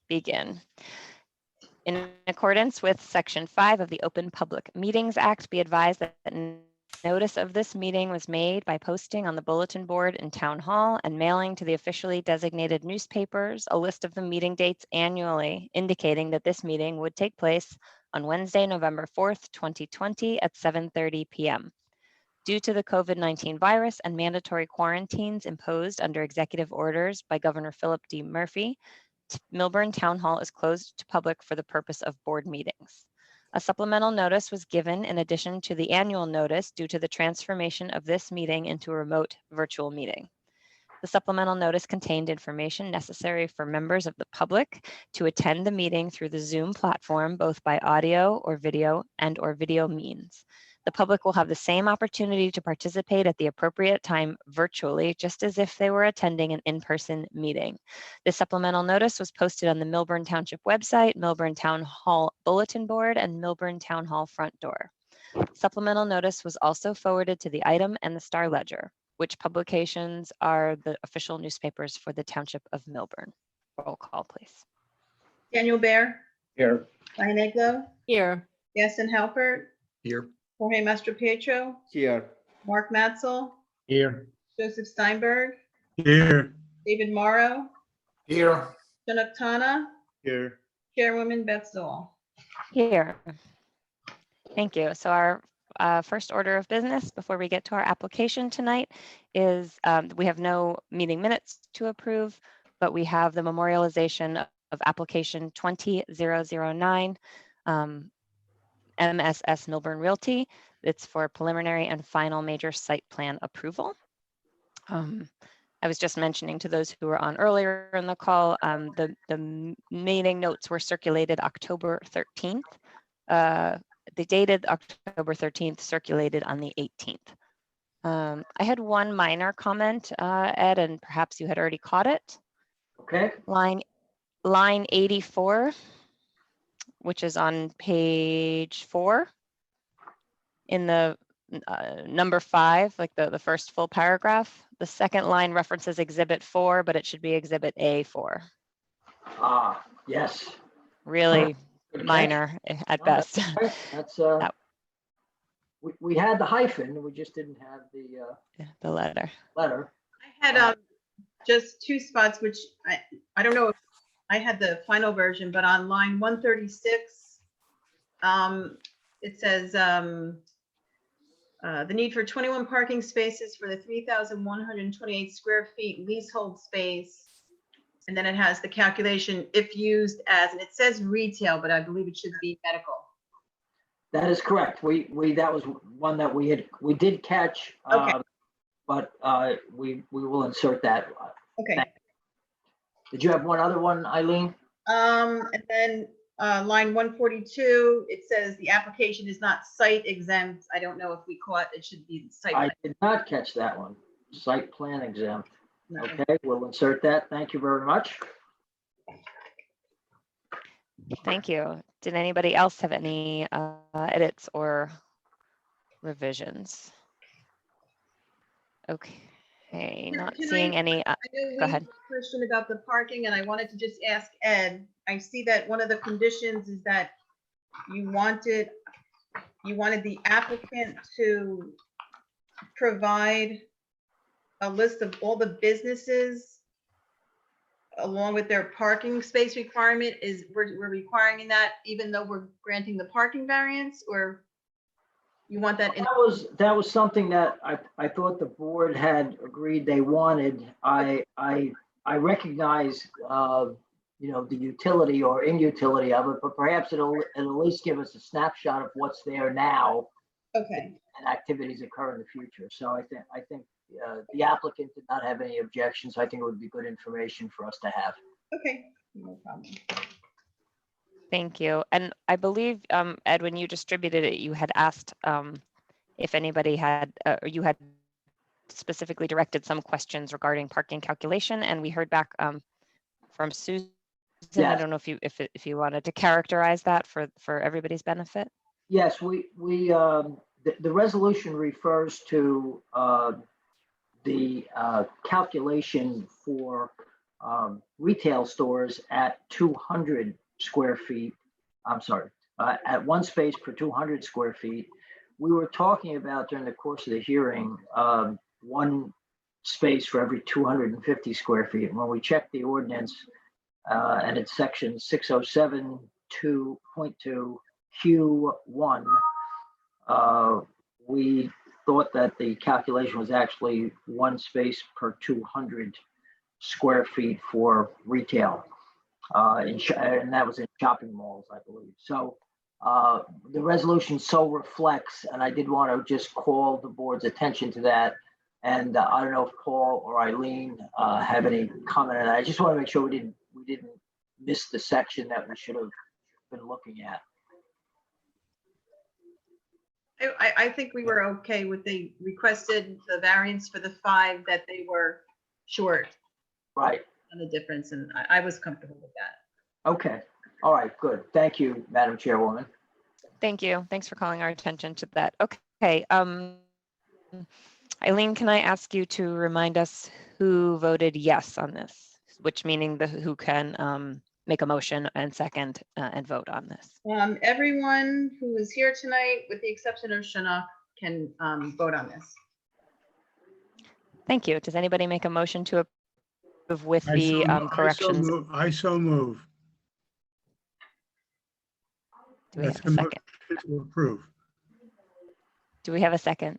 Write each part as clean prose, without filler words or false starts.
begin. In accordance with Section 5 of the Open Public Meetings Act, be advised that notice of this meeting was made by posting on the bulletin board in Town Hall and mailing to the officially designated newspapers a list of the meeting dates annually, indicating that this meeting would take place on Wednesday, November 4th, 2020 at 7:30 p.m. Due to the COVID-19 virus and mandatory quarantines imposed under executive orders by Governor Philip D. Murphy, Millburn Town Hall is closed to public for the purpose of board meetings. A supplemental notice was given in addition to the annual notice due to the transformation of this meeting into a remote virtual meeting. The supplemental notice contained information necessary for members of the public to attend the meeting through the Zoom platform, both by audio or video means. The public will have the same opportunity to participate at the appropriate time virtually, just as if they were attending an in-person meeting. This supplemental notice was posted on the Millburn Township website, Millburn Town Hall bulletin board, and Millburn Town Hall front door. Supplemental notice was also forwarded to the Item and the Star Ledger, which publications are the official newspapers for the Township of Millburn. Roll call, please. Daniel Bear. Here. Diane Aglo. Here. Gaston Halpert. Here. Jorge Mastropietro. Here. Mark Matzel. Here. Joseph Steinberg. Here. David Morrow. Here. Janak Tana. Here. Chairwoman Beth Zoll. Here. Thank you. So our first order of business before we get to our application tonight is we have no meeting minutes to approve, but we have the memorialization of application 20009 MSS Millburn Realty. It's for preliminary and final major site plan approval. I was just mentioning to those who were on earlier in the call, the meeting notes were circulated October 13th. They dated October 13th, circulated on the 18th. I had one minor comment, Ed, and perhaps you had already caught it. Okay. Line 84, which is on page 4 in the number 5, like the first full paragraph. The second line references Exhibit 4, but it should be Exhibit A4. Ah, yes. Really Good minor catch. at No, best. that's okay. That's we had the hyphen, we just didn't have The letter. letter. I had just two spots, which I don't know if I had the final version, but on line 136, it says the need for 21 parking spaces for the 3,128 square feet leasehold space. And then it has the calculation if used as, and it says retail, but I believe it should be medical. That is correct. We that was one that we did catch, Okay. but we will insert that. Okay. Did you have one other one, Eileen? And then line 142, it says the application is not site exempt. I don't know if we caught, it should be site. I did not catch that one. Site plan exempt. No. Okay, we'll insert that. Thank you very much. Thank you. Did anybody else have any edits or revisions? Okay, not Can seeing any. I know Go ahead. we had a question about the parking, and I wanted to just ask Ed. I see that one of the conditions is that you wanted the applicant to provide a list of all the businesses along with their parking space requirement. We're requiring that even though we're granting the parking variance, or you want that in? That was something that I thought the board had agreed they wanted. I recognize the utility or inutility of it, but perhaps it'll at least give us a snapshot of what's there now. Okay. And activities occur in the future. So I think the applicant did not have any objections. I think it would be good information for us to have. Okay, no problem. Thank you. And I believe, Ed, when you distributed it, you had asked if anybody had, or you had specifically directed some questions regarding parking calculation, and we heard back from Susan. Yes. I don't know if you wanted to characterize that for everybody's benefit. Yes, the resolution refers to the calculation for retail stores at 200 square feet. I'm sorry, at one space per 200 square feet. We were talking about during the course of the hearing, one space for every 250 square feet. And when we checked the ordinance, and it's section 607.2 Q1, we thought that the calculation was actually one space per 200 square feet for retail, and that was in shopping malls, I believe. So the resolution so reflects, and I did want to just call the board's attention to that. And I don't know if Paul or Eileen have any comment on that. I just want to make sure we didn't miss the section that we should have been looking at. I think we were okay with they requested the variance for the 5 that they were short Right. on the difference, and I was comfortable with that. Okay. All right. Good. Thank you, Madam Chairwoman. Thank you. Thanks for calling our attention to that. Okay. Eileen, can I ask you to remind us who voted yes on this? Which meaning who can make a motion and second and vote on this. Everyone who is here tonight, with the exception of Shana, can vote on this. Thank you. Does anybody make a motion to approve with the corrections? I so move. Do we have That's a second? to approve. Do we have a second?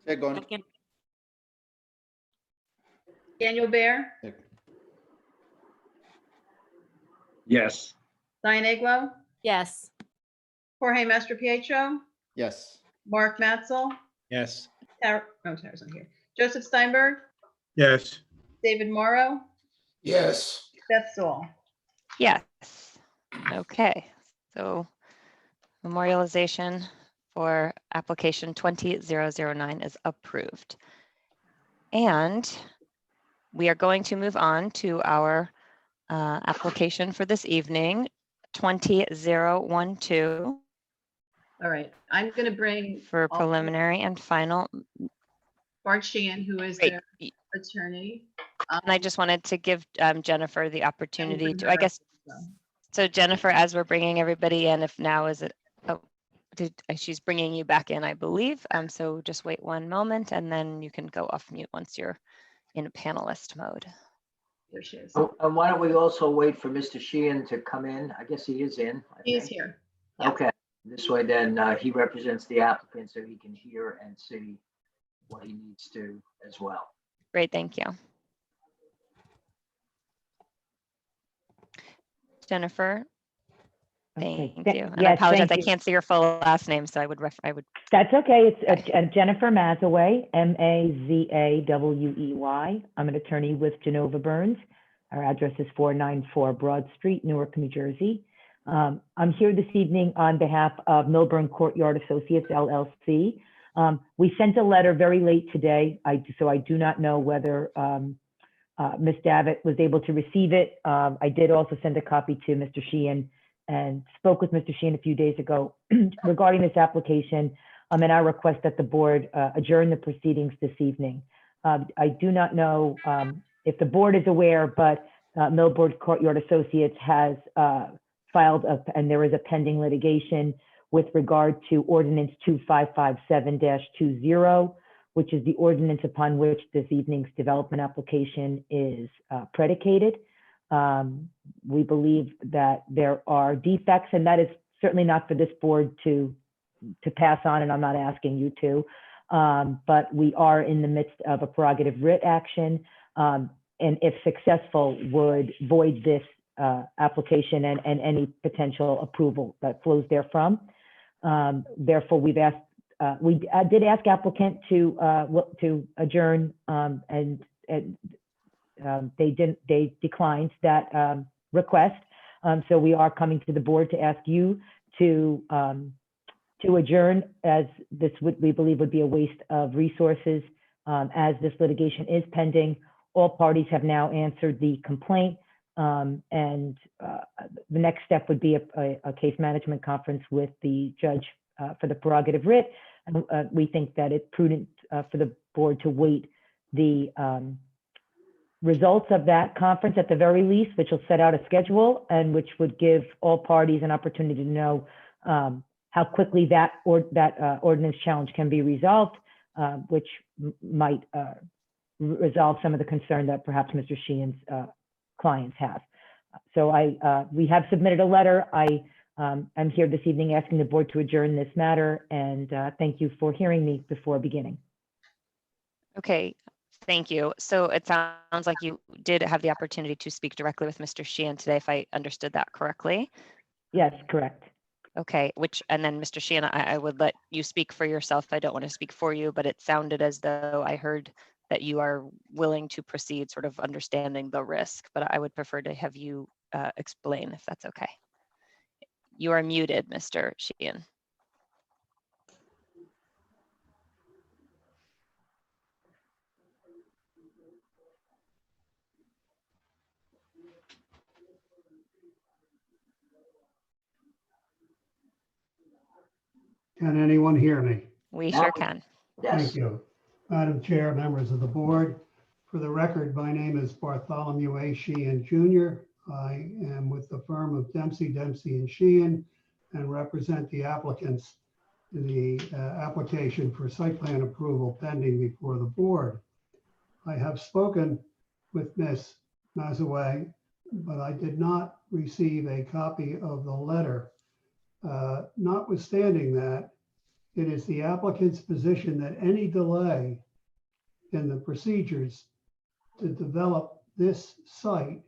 Second. Daniel Bear, Yes. Diane Aglo, Yes. Jorge Mastro Pietro, Yes. Mark Matzel, Yes. Tara's not here. Joseph Steinberg, Yes. David Morrow, Yes. Beth Saul. Yes. Okay. So memorialization for application 20009 is approved. And we are going to move on to our application for this evening, 20012 All right, I'm going to bring for preliminary and final. Bart Sheehan, who is Great. their attorney. And I just wanted to give Jennifer the opportunity bring to, her I up guess, as well. so Jennifer, as we're bringing everybody in, if now is it, she's bringing you back in, I believe. So just wait one moment and then you can go off mute once you're in panelist mode. There she is. Oh, and why don't we also wait for Mr. Sheehan to come in? I guess he is in. I He is think. here. Yeah. Okay. This way then he represents the applicant so he can hear and see what he needs to as well. Great, thank you. Jennifer, Okay. thank you. And I Yes, apologize, thank I you. can't see your full last name, so I would, That's okay. It's Jennifer Mazaway, Mazawey. I'm an attorney with Genova Burns. Our address is 494 Broad Street, Newark, New Jersey. I'm here this evening on behalf of Millburn Courtyard Associates, LLC. We sent a letter very late today, so I do not know whether Ms. Davitt was able to receive it. I did also send a copy to Mr. Sheehan and spoke with Mr. Sheehan a few days ago regarding this application, and I request that the board adjourn the proceedings this evening. I do not know if the board is aware, but Millburn Courtyard Associates has filed, and there is a pending litigation with regard to Ordinance 2557-20, which is the ordinance upon which this evening's development application is predicated. We believe that there are defects, and that is certainly not for this board to pass on, and I'm not asking you to, but we are in the midst of a prerogative writ action, and if successful, would void this application and any potential approval that flows therefrom. Therefore, we've asked, we did ask applicant to adjourn, and they declined that request. So we are coming to the board to ask you to adjourn, as this we believe would be a waste of resources, as this litigation is pending. All parties have now answered the complaint, and the next step would be a case management conference with the judge for the prerogative writ. And we think that it's prudent for the board to wait the results of that conference at the very least, which will set out a schedule and which would give all parties an opportunity to know how quickly that ordinance challenge can be resolved, which might resolve some of the concern that perhaps Mr. Sheehan's clients have. So we have submitted a letter. I'm here this evening asking the board to adjourn this matter, and thank you for hearing me before beginning. Okay, thank you. So it sounds like you did have the opportunity to speak directly with Mr. Sheehan today, if I understood that correctly. Yes, correct. Okay, and then Mr. Sheehan, I would let you speak for yourself. I don't want to speak for you, but it sounded as though I heard that you are willing to proceed, sort of understanding the risk, but I would prefer to have you explain if that's okay. You are muted, Mr. Sheehan. Can anyone hear me? We Now sure we- can. Yes. Thank you. Madam Chair, members of the board, for the record, my name is Bartholomew A. Sheehan Jr. I am with the firm of Dempsey, and Sheehan and represent the applicants in the application for site plan approval pending before the board. I have spoken with Ms. Mazaway, but I did not receive a copy of the letter. Notwithstanding that, it is the applicant's position that any delay in the procedures to develop this site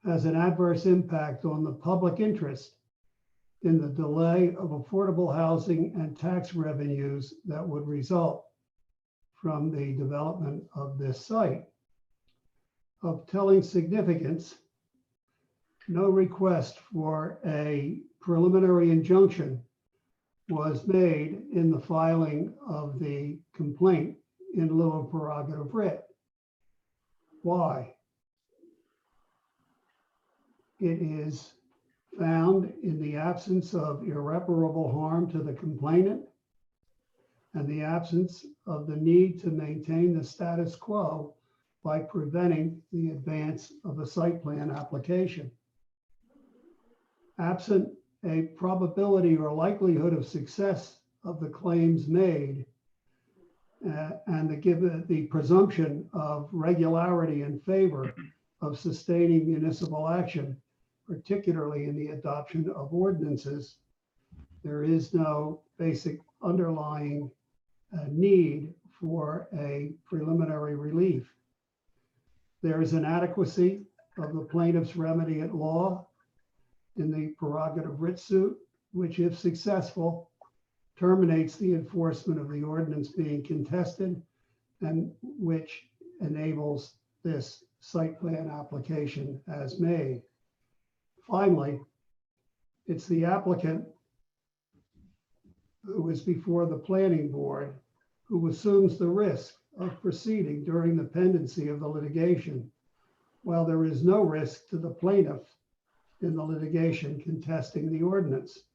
has an adverse impact on the public interest in the delay of affordable housing and tax revenues that would result from the development of this site. Of telling significance, no request for a preliminary injunction was made in the filing of the complaint in lieu of prerogative writ. Why? It is found in the absence of irreparable harm to the complainant and the absence of the need to maintain the status quo by preventing the advance of a site plan application. Absent a probability or likelihood of success of the claims made and the presumption of regularity in favor of sustaining municipal action, particularly in the adoption of ordinances, there is no basic underlying need for a preliminary relief. There is an adequacy of the plaintiff's remedy at law in the prerogative writ suit, which, if successful, terminates the enforcement of the ordinance being contested and which enables this site plan application as made. Finally, it's the applicant who is before the planning board who assumes the risk of proceeding during the pendency of the litigation, while there is no risk to the plaintiff in the litigation contesting the ordinance.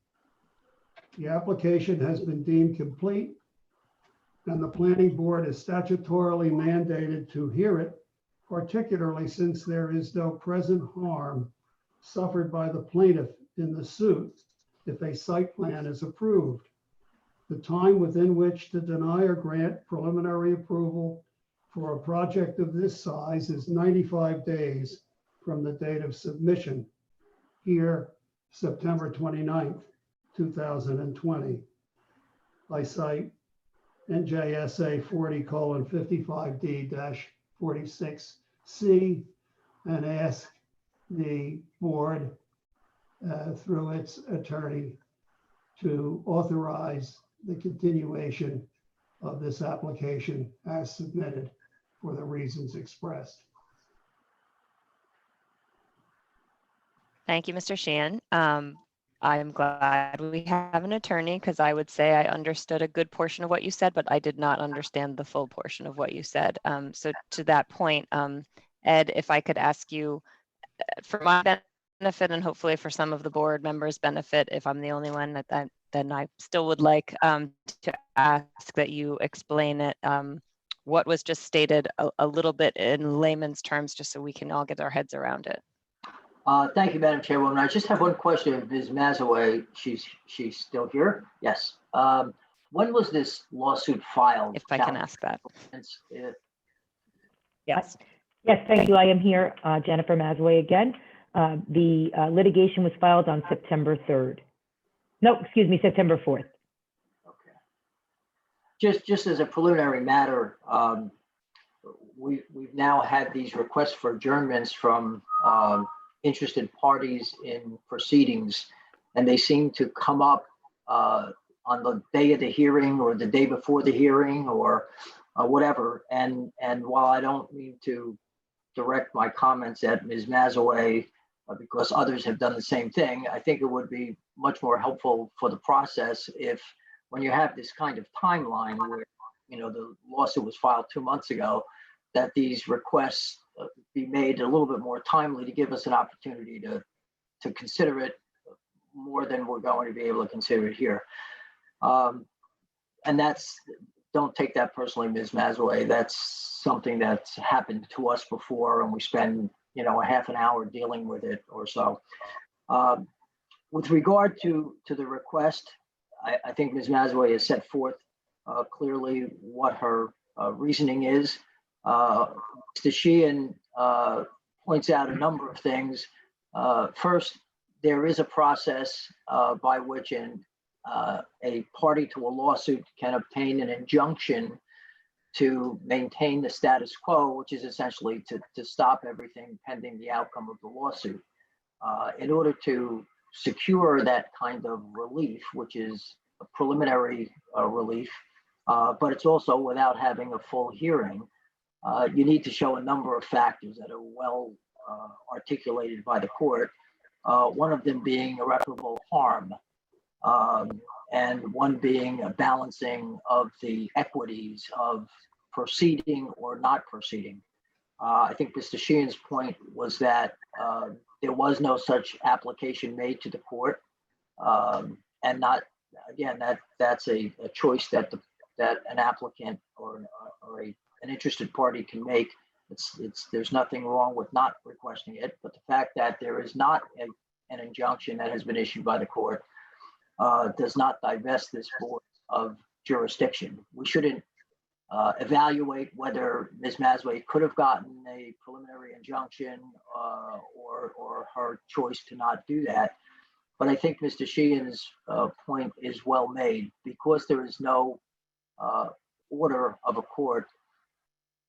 The application has been deemed complete, and the planning board is statutorily mandated to hear it, particularly since there is no present harm suffered by the plaintiff in the suit if a site plan is approved. The time within which to deny or grant preliminary approval for a project of this size is 95 days from the date of submission. Here, September 29th, 2020. I cite NJSA 40:55D-46C and ask the board through its attorney to authorize the continuation of this application as submitted for the reasons expressed. Thank you, Mr. Sheehan. I'm glad we have an attorney because I would say I understood a good portion of what you said, but I did not understand the full portion of what you said. So to that point, Ed, if I could ask you for my benefit and hopefully for some of the board members' benefit, if I'm the only one, then I still would like to ask that you explain it what was just stated a little bit in layman's terms, just so we can all get our heads around it. Thank you, Madam Chairwoman. I just have one question of Ms. Mazaway. She's still here? Yes. When was this lawsuit filed? If I can ask that. Yes. Yes, thank you. I am here, Jennifer Mazaway again. The litigation was filed on September 3rd. No, excuse me, September 4th. Okay. Just as a preliminary matter, we've now had these requests for adjournments from interested parties in proceedings, and they seem to come up on the day of the hearing or the day before the hearing or whatever. And while I don't mean to direct my comments at Ms. Mazaway because others have done the same thing, I think it would be much more helpful for the process if, when you have this kind of timeline where, you know, the lawsuit was filed 2 months ago, that these requests be made a little bit more timely to give us an opportunity to consider it more than we're going to be able to consider it here. And that's, don't take that personally, Ms. Mazaway. That's something that's happened to us before, and we spend, you know, a half an hour dealing with it or so. With regard to the request, I think Ms. Mazaway has set forth clearly what her reasoning is. Mr. Sheehan points out a number of things. First, there is a process by which a party to a lawsuit can obtain an injunction to maintain the status quo, which is essentially to stop everything pending the outcome of the lawsuit. In order to secure that kind of relief, which is a preliminary relief, but it's also without having a full hearing, you need to show a number of factors that are well articulated by the court, one of them being irreparable harm, and one being a balancing of the equities of proceeding or not proceeding. I think Mr. Sheehan's point was that there was no such application made to the court, and not, again, that's a choice that an applicant or an interested party can make. There's nothing wrong with not requesting it, but the fact that there is not an injunction that has been issued by the court does not divest this board of jurisdiction. We shouldn't evaluate whether Ms. Mazaway could have gotten a preliminary injunction or her choice to not do that. But I think Mr. Sheehan's point is well made. Because there is no order of a court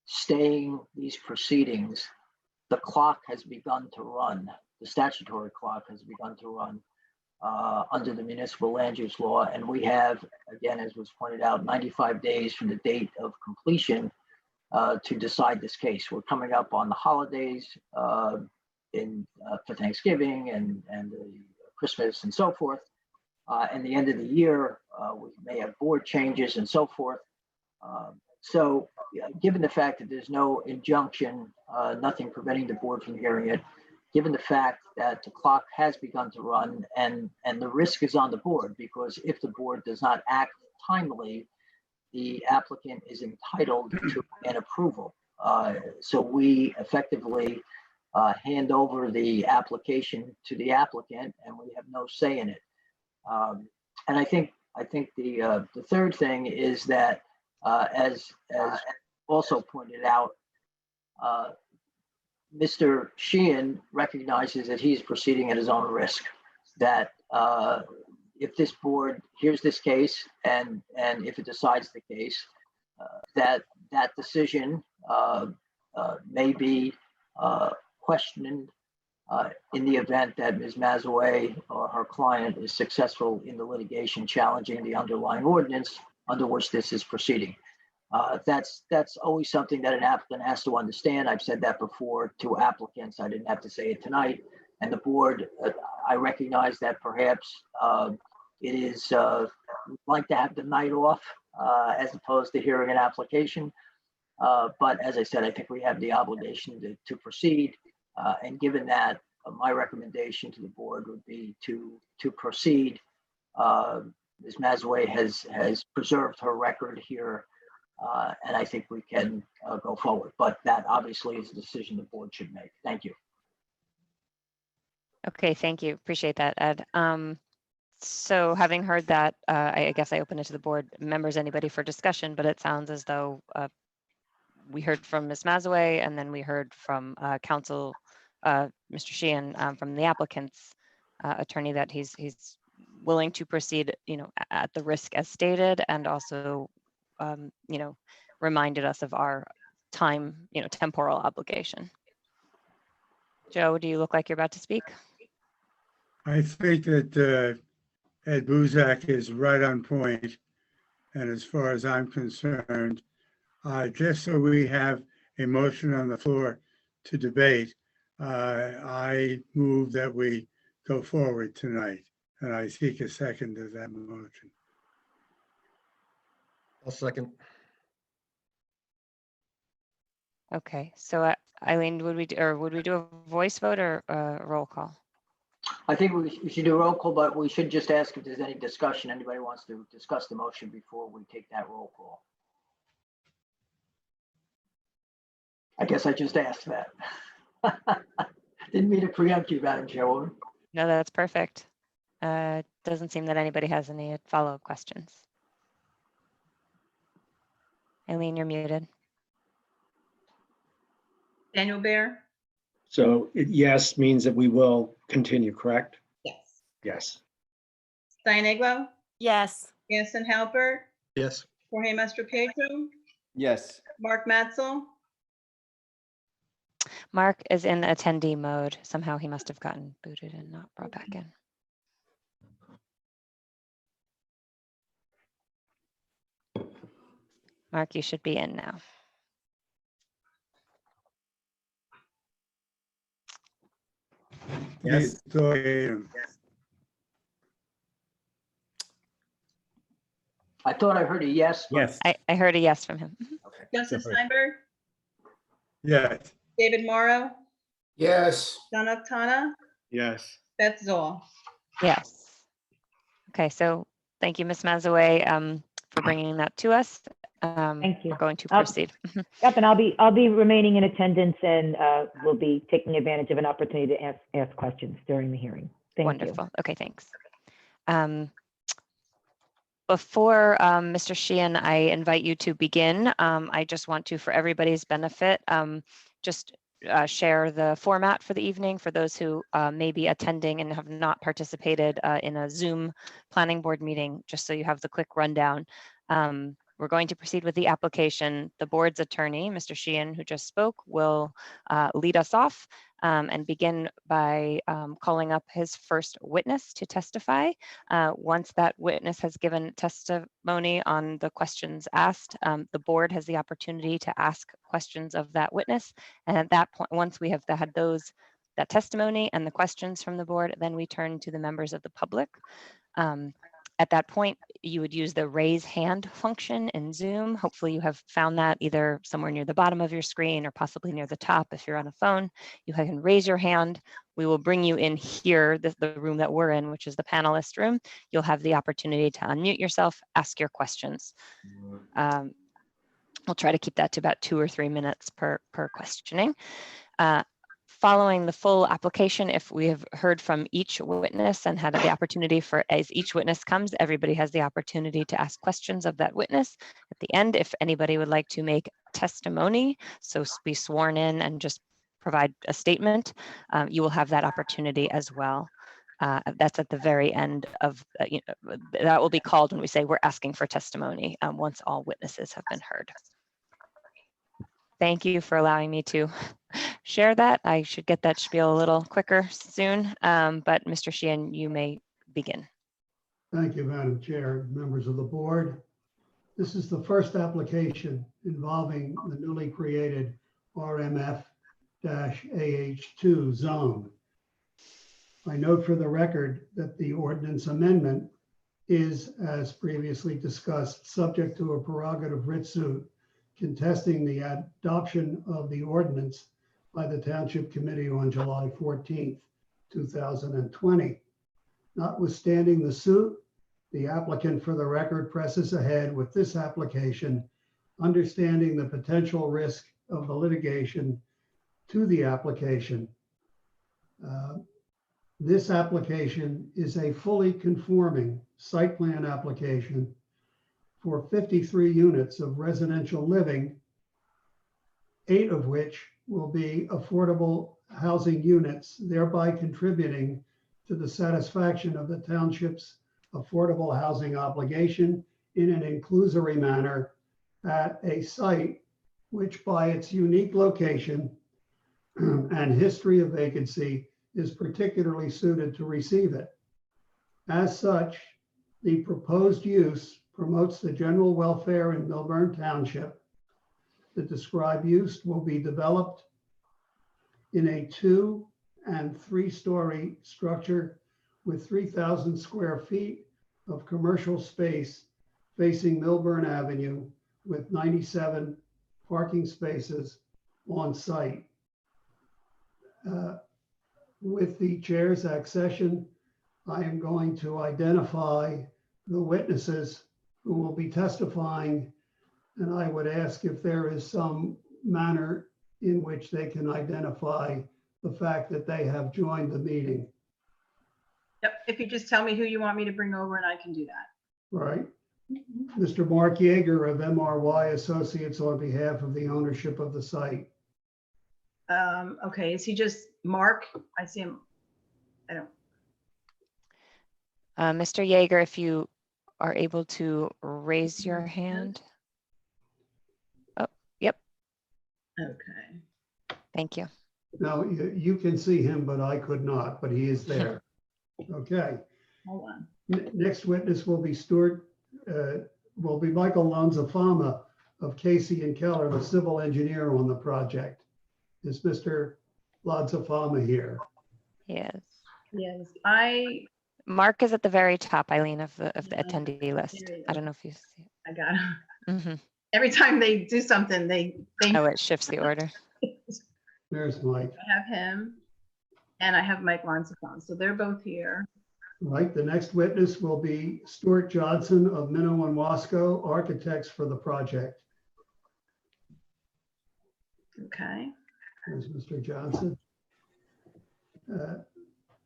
staying these proceedings, the clock has begun to run. The statutory clock has begun to run under the municipal land use law. And we have, again, as was pointed out, 95 days from the date of completion to decide this case. We're coming up on the holidays for Thanksgiving and Christmas and so forth. And the end of the year, we may have board changes and so forth. So given the fact that there's no injunction, nothing preventing the board from hearing it, given the fact that the clock has begun to run and the risk is on the board, because if the board does not act timely, the applicant is entitled to an approval. So we effectively hand over the application to the applicant and we have no say in it. And I think the third thing is that as also pointed out, Mr. Sheehan recognizes that he's proceeding at his own risk, that if this board hears this case and if it decides the case, that decision may be questioned in the event that Ms. Mazaway or her client is successful in the litigation challenging the underlying ordinance under which this is proceeding. That's always something that an applicant has to understand. I've said that before to applicants. I didn't have to say it tonight. And the board, I recognize that perhaps it is like to have the night off as opposed to hearing an application. But as I said, I think we have the obligation to proceed. And given that, my recommendation to the board would be to proceed. Ms. Mazaway has preserved her record here And I think we can go forward. But that obviously is a decision the board should make. Thank you. Okay, thank you. Appreciate that, Ed. So having heard that, I guess I open it to the board members, anybody for discussion, but it sounds as though we heard from Ms. Mazaway, and then we heard from counsel, Mr. Sheehan, from the applicant's attorney, that he's willing to proceed, at the risk as stated, and also, reminded us of our time, temporal obligation. Joe, do you look like you're about to speak? I think that Ed Buzak is right on point. And as far as I'm concerned, just so we have a motion on the floor to debate, I move that we go forward tonight. And I seek a second to that motion. I'll second. Okay, so Eileen, would we do a voice vote or a roll call? I think we should do a roll call, but we should just ask if there's any discussion. Anybody wants to discuss the motion before we take that roll call? I guess I just asked that. Didn't mean to preempt you, Madam Chairwoman. No, that's perfect. Doesn't seem that anybody has any follow-up questions. Eileen, you're muted. Daniel Bear? So yes means that we will continue, correct? Yes. Yes. Diane Aglo? Yes. Anderson Halbert? Yes. Jorge Mastro-Pedro? Yes. Mark Matzel? Mark is in attendee mode. Somehow he must have gotten booted and not brought back in. Mark, you should be in now. Yes. I thought I heard a yes. but- Yes. I heard a yes from him. Justin Sorry. Steinberg? Yes. David Morrow? Yes. John Octana? Yes. Beth Zoll? Yes. Okay, so thank you, Ms. Mazaway, for bringing that to us. Thank you. We're going to I'll- proceed. Yep, and I'll be remaining in attendance, and we'll be taking advantage of an opportunity to ask questions during the hearing. Thank you. Wonderful. Okay, thanks. Before Mr. Sheehan, I invite you to begin. I just want to, for everybody's benefit, just share the format for the evening for those who may be attending and have not participated in a Zoom planning board meeting, just so you have the quick rundown. We're going to proceed with the application. The board's attorney, Mr. Sheehan, who just spoke, will lead us off and begin by calling up his first witness to testify. Once that witness has given testimony on the questions asked, the board has the opportunity to ask questions of that witness. And at that point, once we have had that testimony and the questions from the board, then we turn to the members of the public. At that point, you would use the raise hand function in Zoom. Hopefully you have found that either somewhere near the bottom of your screen or possibly near the top if you're on a phone. You can raise your hand. We will bring you in here, the room that we're in, which is the panelist room. You'll have the opportunity to unmute yourself, ask your questions. We'll try to keep that to about 2 or 3 minutes per questioning. Following the full application, if we have heard from each witness and had the opportunity for, as each witness comes, everybody has the opportunity to ask questions of that witness. At the end, if anybody would like to make testimony, so be sworn in and just provide a statement, you will have that opportunity as well. That's at the very end of, that will be called when we say we're asking for testimony once all witnesses have been heard. Thank you for allowing me to share that. I should get that spiel a little quicker soon, but Mr. Sheehan, you may begin. Thank you, Madam Chair, members of the board. This is the first application involving the newly created RMF-AH2 zone. I note for the record that the ordinance amendment is, as previously discussed, subject to a prerogative writ suit contesting the adoption of the ordinance by the Township Committee on July 14th, 2020. Notwithstanding the suit, the applicant, for the record, presses ahead with this application understanding the potential risk of the litigation to the application. This application is a fully conforming site plan application for 53 units of residential living, 8 of which will be affordable housing units, thereby contributing to the satisfaction of the township's affordable housing obligation in an inclusory manner at a site which, by its unique location and history of vacancy, is particularly suited to receive it. As such, the proposed use promotes the general welfare in Millburn Township. The described use will be developed in a 2- and 3-story structure with 3,000 square feet of commercial space facing Millburn Avenue with 97 parking spaces on site. With the chair's accession, I am going to identify the witnesses who will be testifying, and I would ask if there is some manner in which they can identify the fact that they have joined the meeting. Yep, if you just tell me who you want me to bring over and I can do that. Right. Mr. Mark Yeager of MRY Associates on behalf of the ownership of the site. Okay, is he just Mark? I see him. I don't. Mr. Yeager, if you are able to raise your hand. Oh, yep. Okay. Thank you. Now, you can see him, but I could not, but he is there. Okay. Hold on. Next witness will be Michael Lanzafama of Casey and Keller, the civil engineer on the project. Is Mr. Lanzafama here? Yes. Yes, Mark is at the very top, Eileen, of the attendee list. there he I is. don't know if you see I got him. it. Mhm. Every time they do something, they Oh, it shifts the order. There's Mike. I have him and I have Mike Lonsafon. So they're both here. Right, the next witness will be Stuart Johnson of Minnow and Wasco, architects for the project. Okay. There's Mr. Johnson.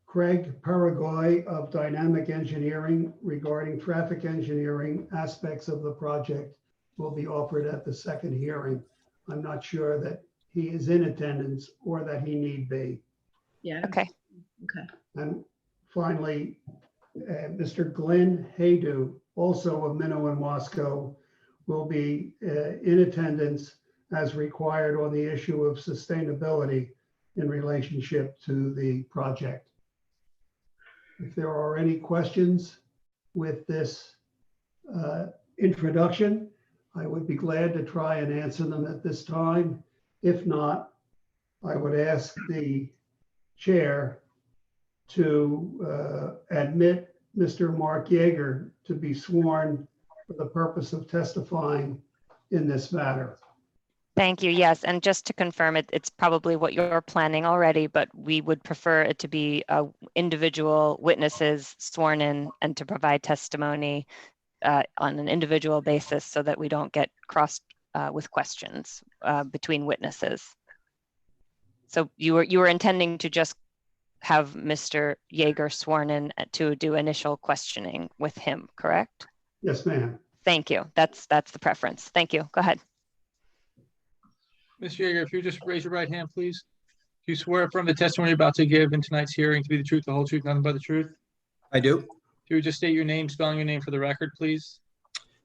Craig Paraguay of Dynamic Engineering regarding traffic engineering aspects of the project will be offered at the second hearing. I'm not sure that he is in attendance or that he need be. Yeah. Okay. Okay. And finally, Mr. Glenn Haydu, also of Minnow and Wasco, will be in attendance as required on the issue of sustainability in relationship to the project. If there are any questions with this introduction, I would be glad to try and answer them at this time. If not, I would ask the chair to admit Mr. Mark Yeager to be sworn for the purpose of testifying in this matter. Thank you. Yes, and just to confirm it, it's probably what you're planning already, but we would prefer it to be individual witnesses sworn in and to provide testimony on an individual basis so that we don't get crossed with questions between witnesses. So you were intending to just have Mr. Yeager sworn in to do initial questioning with him, correct? Yes, ma'am. Thank you. That's the preference. Thank you. Go ahead. Mr. Yeager, if you just raise your right hand, please. Do you swear affirm the testimony you're about to give in tonight's hearing to be the truth, the whole truth, nothing but the truth? I do. Do you just state your name, spelling your name for the record, please?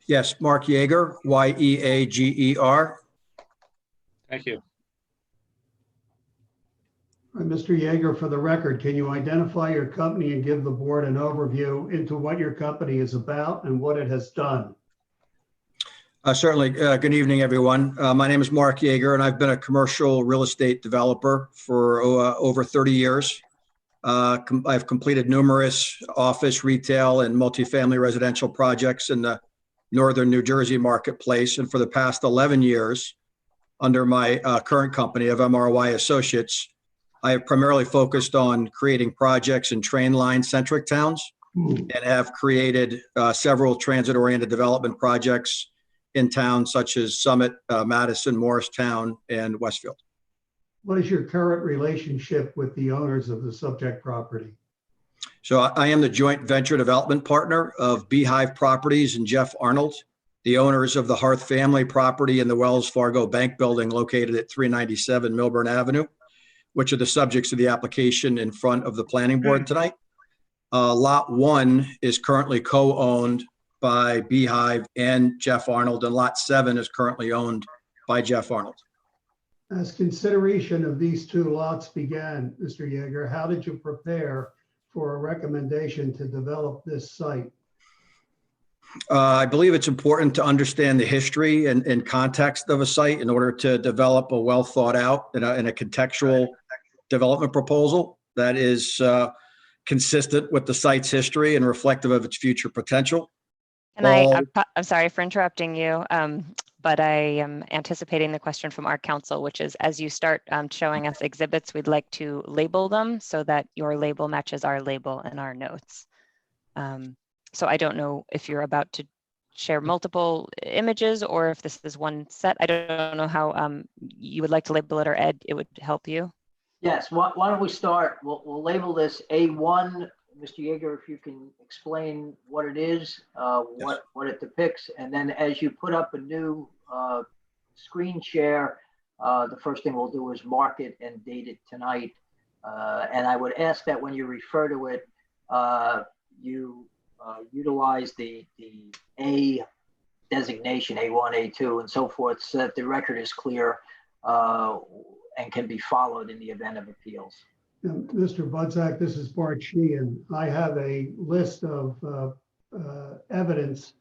Yes, Mark Yeager, Yeager. Thank you. Mr. Yeager, for the record, can you identify your company and give the board an overview into what your company is about and what it has done? Certainly. Good evening, everyone. My name is Mark Yeager, and I've been a commercial real estate developer for over 30 years. I've completed numerous office, retail, and multifamily residential projects in the northern New Jersey marketplace. And for the past 11 years, under my current company of MRY Associates, I have primarily focused on creating projects in train line centric towns and have created several transit-oriented development projects in town, such as Summit, Madison, Morristown, and Westfield. What is your current relationship with the owners of the subject property? So I am the joint venture development partner of Beehive Properties and Jeff Arnold, the owners of the Hearth family property in the Wells Fargo Bank building located at 397 Millburn Avenue, which are the subjects of the application in front of the planning board tonight. Lot 1 is currently co-owned by Beehive and Jeff Arnold, and Lot 7 is currently owned by Jeff Arnold. As consideration of these two lots began, Mr. Yeager, how did you prepare for a recommendation to develop this site? I believe it's important to understand the history and context of a site in order to develop a well thought out and a contextual development proposal that is consistent with the site's history and reflective of its future potential. And I'm sorry for interrupting you, but I am anticipating the question from our council, which is, as you start showing us exhibits, we'd like to label them so that your label matches our label and our notes. So I don't know if you're about to share multiple images or if this is one set. I don't know how you would like to label it, or Ed, it would help you. Yes, why don't we start? We'll label this A1. Mr. Yeager, if you can explain what it is, Yes. what it depicts, and then as you put up a new screen share, the first thing we'll do is mark it and date it tonight. And I would ask that when you refer to it, you utilize the A designation, A1, A2, and so forth, so that the record is clear and can be followed in the event of appeals. Mr. Budzak, this is Bart Sheehan. I have a list of evidence,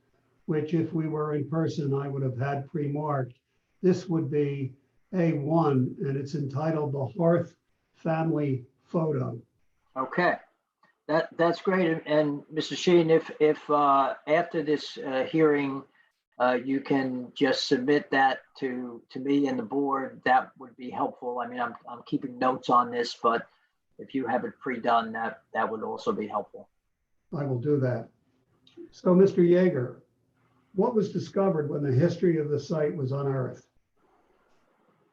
which if we were in person, I would have had pre-marked. This would be A1, and it's entitled the Hearth Family Photo. Okay, that's great. And Mr. Sheehan, if after this hearing, you can just submit that to me and the board, that would be helpful. I mean, I'm keeping notes on this, but if you have it pre-done, that would also be helpful. I will do that. So, Mr. Yeager, what was discovered when the history of the site was unearthed?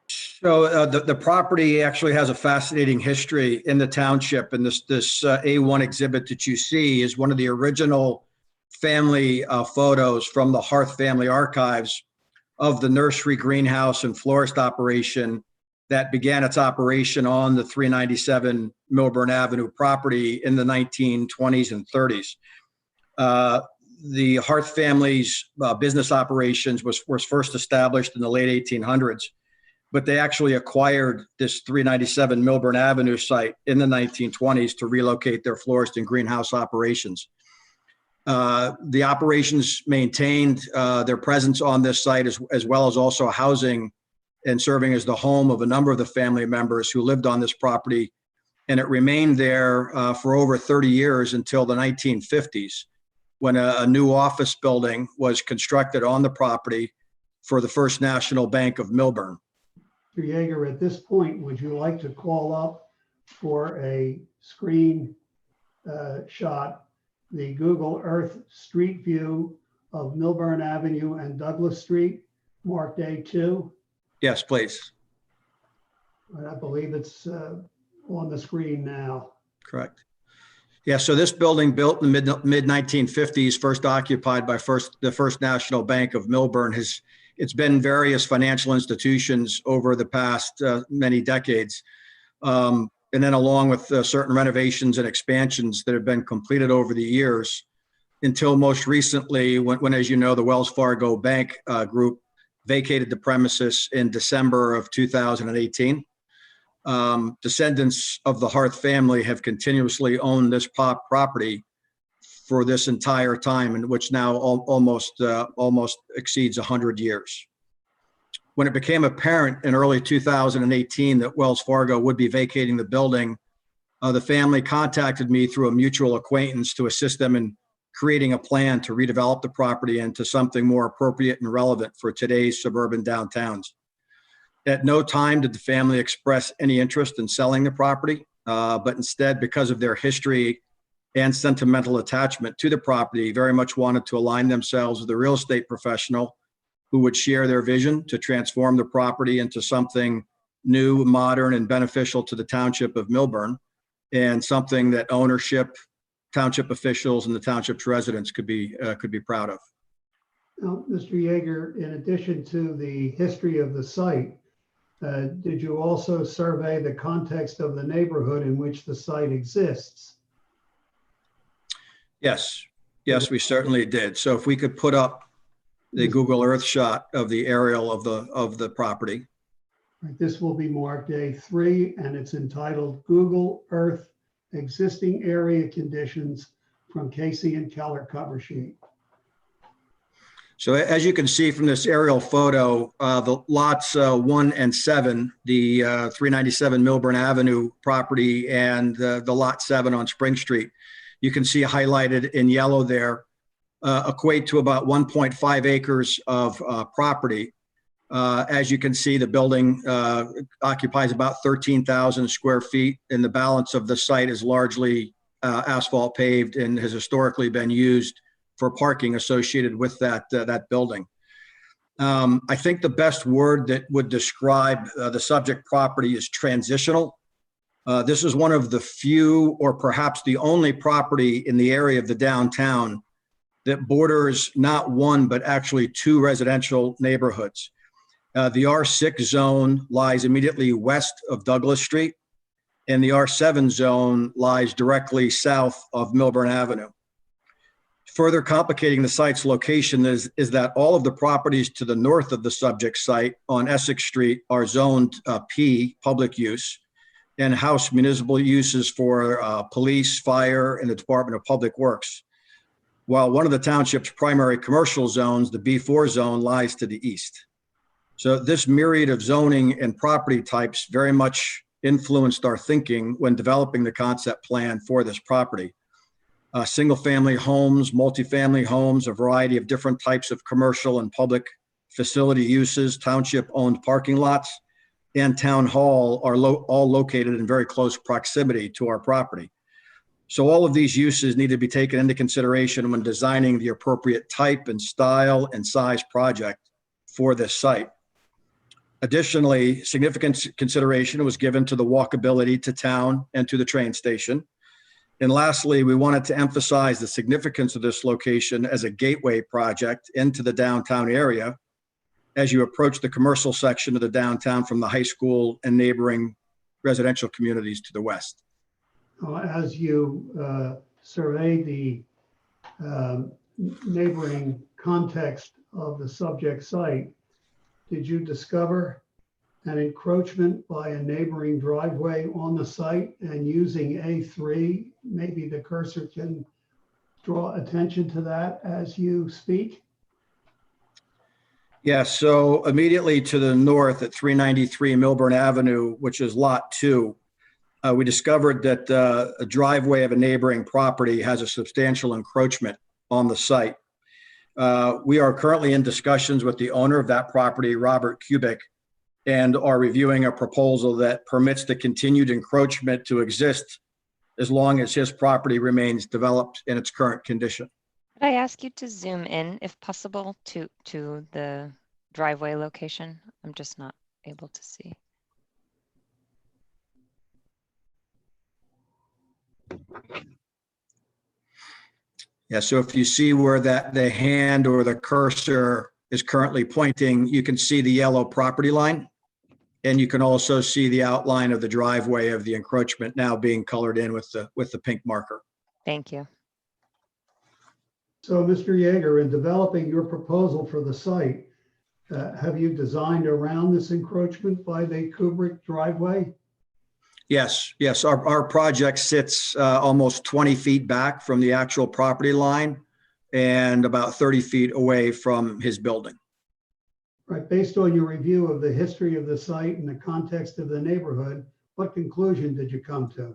So the property actually has a fascinating history in the township, and this A1 exhibit that you see is one of the original family photos from the Hearth family archives of the nursery, greenhouse, and florist operation that began its operation on the 397 Millburn Avenue property in the 1920s and 30s. The Hearth family's business operations was first established in the late 1800s, but they actually acquired this 397 Millburn Avenue site in the 1920s to relocate their florist and greenhouse operations. The operations maintained their presence on this site as well as also housing and serving as the home of a number of the family members who lived on this property. And it remained there for over 30 years until the 1950s, when a new office building was constructed on the property for the First National Bank of Millburn. Mr. Yeager, at this point, would you like to call up for a screen shot the Google Earth Street View of Millburn Avenue and Douglas Street, marked A2? Yes, please. I believe it's on the screen now. Correct. Yeah, so this building, built in the mid 1950s, first occupied by the First National Bank of Millburn, it's been various financial institutions over the past many decades. And then along with certain renovations and expansions that have been completed over the years, until most recently, when as you know, the Wells Fargo Bank Group vacated the premises in December of 2018. Descendants of the Hearth family have continuously owned this property for this entire time, and which now almost exceeds 100 years. When it became apparent in early 2018 that Wells Fargo would be vacating the building, the family contacted me through a mutual acquaintance to assist them in creating a plan to redevelop the property into something more appropriate and relevant for today's suburban downtowns. At no time did the family express any interest in selling the property, but instead, because of their history and sentimental attachment to the property, very much wanted to align themselves with a real estate professional who would share their vision to transform the property into something new, modern, and beneficial to the township of Millburn, and something that ownership, township officials, and the township's residents could be proud of. Now, Mr. Yeager, in addition to the history of the site, did you also survey the context of the neighborhood in which the site exists? Yes, we certainly did. So if we could put up the Google Earth shot of the aerial of the property. Right, this will be marked A3, and it's entitled Google Earth Existing Area Conditions from Casey and Keller cover sheet. So as you can see from this aerial photo, the lots 1 and 7, the 397 Millburn Avenue property and the lot 7 on Spring Street, you can see highlighted in yellow there, equate to about 1.5 acres of property. As you can see, the building occupies about 13,000 square feet, and the balance of the site is largely asphalt paved and has historically been used for parking associated with that building. I think the best word that would describe the subject property is transitional. This is one of the few, or perhaps the only property in the area of the downtown that borders not one, but actually 2 residential neighborhoods. The R6 zone lies immediately west of Douglas Street, and the R7 zone lies directly south of Millburn Avenue. Further complicating the site's location is that all of the properties to the north of the subject site on Essex Street are zoned P, public use, and house municipal uses for police, fire, and the Department of Public Works, while one of the township's primary commercial zones, the B4 zone, lies to the east. So this myriad of zoning and property types very much influenced our thinking when developing the concept plan for this property. Single-family homes, multifamily homes, a variety of different types of commercial and public facility uses, township-owned parking lots, and town hall are all located in very close proximity to our property. So all of these uses need to be taken into consideration when designing the appropriate type and style and size project for this site. Additionally, significant consideration was given to the walkability to town and to the train station. And lastly, we wanted to emphasize the significance of this location as a gateway project into the downtown area as you approach the commercial section of the downtown from the high school and neighboring residential communities to the west. As you survey the neighboring context of the subject site, did you discover an encroachment by a neighboring driveway on the site? And using A3, maybe the cursor can draw attention to that as you speak? Yes, so immediately to the north at 393 Millburn Avenue, which is lot 2, we discovered that a driveway of a neighboring property has a substantial encroachment on the site. We are currently in discussions with the owner of that property, Robert Kubik, and are reviewing a proposal that permits the continued encroachment to exist as long as his property remains developed in its current condition. Could I ask you to zoom in, if possible, to the driveway location? I'm just not able to see. Yeah, so if you see where the hand or the cursor is currently pointing, you can see the yellow property line. And you can also see the outline of the driveway of the encroachment now being colored in with the pink marker. Thank you. So, Mr. Yeager, in developing your proposal for the site, have you designed around this encroachment by the Kubrick driveway? Yes. Our project sits almost 20 feet back from the actual property line and about 30 feet away from his building. Right, based on your review of the history of the site and the context of the neighborhood, what conclusion did you come to?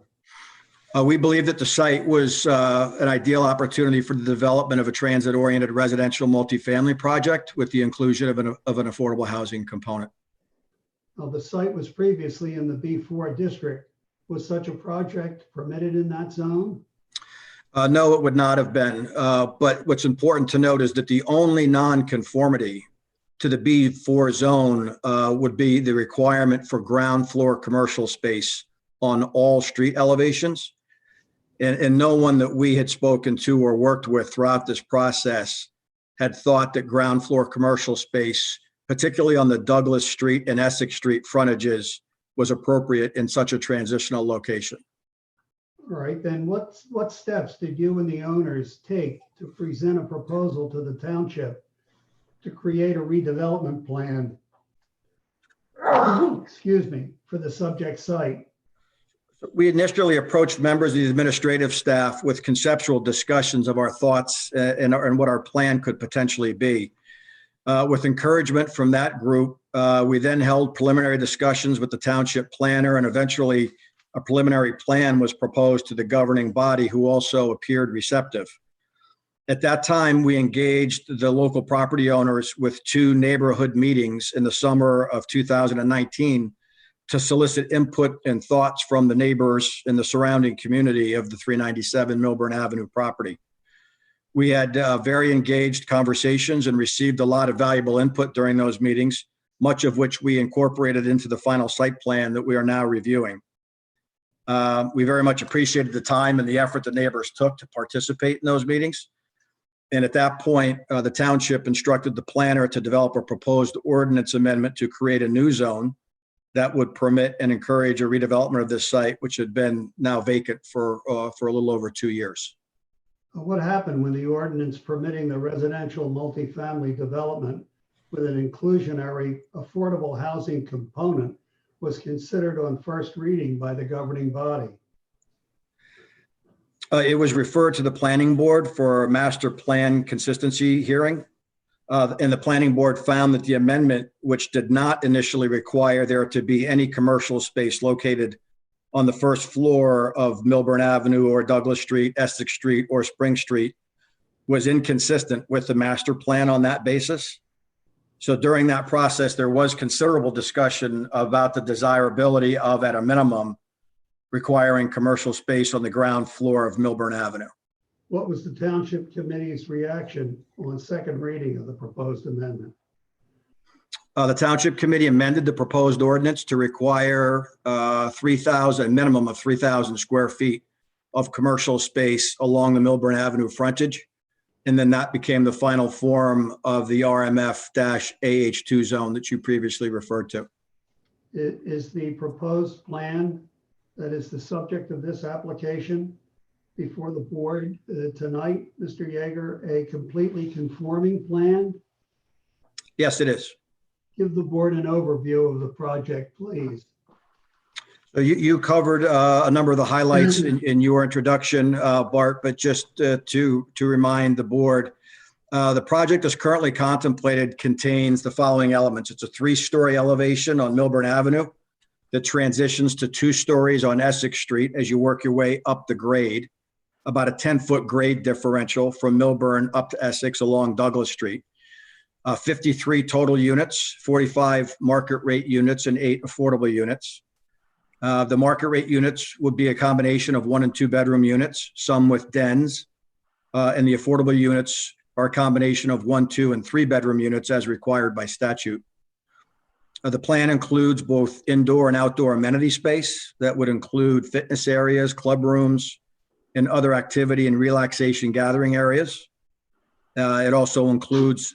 We believe that the site was an ideal opportunity for the development of a transit-oriented residential multifamily project with the inclusion of an affordable housing component. Well, the site was previously in the B4 district. Was such a project permitted in that zone? No, it would not have been. But what's important to note is that the only nonconformity to the B4 zone would be the requirement for ground floor commercial space on all street elevations. And no one that we had spoken to or worked with throughout this process had thought that ground floor commercial space, particularly on the Douglas Street and Essex Street frontages, was appropriate in such a transitional location. All right, then what steps did you and the owners take to present a proposal to the township to create a redevelopment plan, excuse me, for the subject site? We initially approached members of the administrative staff with conceptual discussions of our thoughts and what our plan could potentially be. With encouragement from that group, we then held preliminary discussions with the township planner, and eventually a preliminary plan was proposed to the governing body, who also appeared receptive. At that time, we engaged the local property owners with 2 neighborhood meetings in the summer of 2019 to solicit input and thoughts from the neighbors in the surrounding community of the 397 Millburn Avenue property. We had very engaged conversations and received a lot of valuable input during those meetings, much of which we incorporated into the final site plan that we are now reviewing. We very much appreciated the time and the effort the neighbors took to participate in those meetings. And at that point, the township instructed the planner to develop a proposed ordinance amendment to create a new zone that would permit and encourage a redevelopment of this site, which had been now vacant for a little over 2 years. What happened when the ordinance permitting the residential multifamily development with an inclusionary affordable housing component was considered on first reading by the governing body? It was referred to the planning board for a master plan consistency hearing. And the planning board found that the amendment, which did not initially require there to be any commercial space located on the first floor of Millburn Avenue or Douglas Street, Essex Street, or Spring Street, was inconsistent with the master plan on that basis. So during that process, there was considerable discussion about the desirability of, at a minimum, requiring commercial space on the ground floor of Millburn Avenue. What was the township committee's reaction on second reading of the proposed amendment? The township committee amended the proposed ordinance to require a minimum of 3,000 square feet of commercial space along the Millburn Avenue frontage. And then that became the final form of the RMF-AH2 zone that you previously referred to. Is the proposed plan that is the subject of this application before the board tonight, Mr. Yeager, a completely conforming plan? Yes, it is. Give the board an overview of the project, please. So you covered a number of the highlights in your introduction, Bart, but just to remind the board, the project as currently contemplated contains the following elements. It's a 3-story elevation on Millburn Avenue that transitions to 2 stories on Essex Street as you work your way up the grade, about a 10-foot grade differential from Millburn up to Essex along Douglas Street. 53 total units, 45 market rate units, and 8 affordable units. The market rate units would be a combination of 1 and 2 bedroom units, some with dens, and the affordable units are a combination of 1, 2, and 3 bedroom units as required by statute. The plan includes both indoor and outdoor amenity space that would include fitness areas, club rooms, and other activity and relaxation gathering areas. It also includes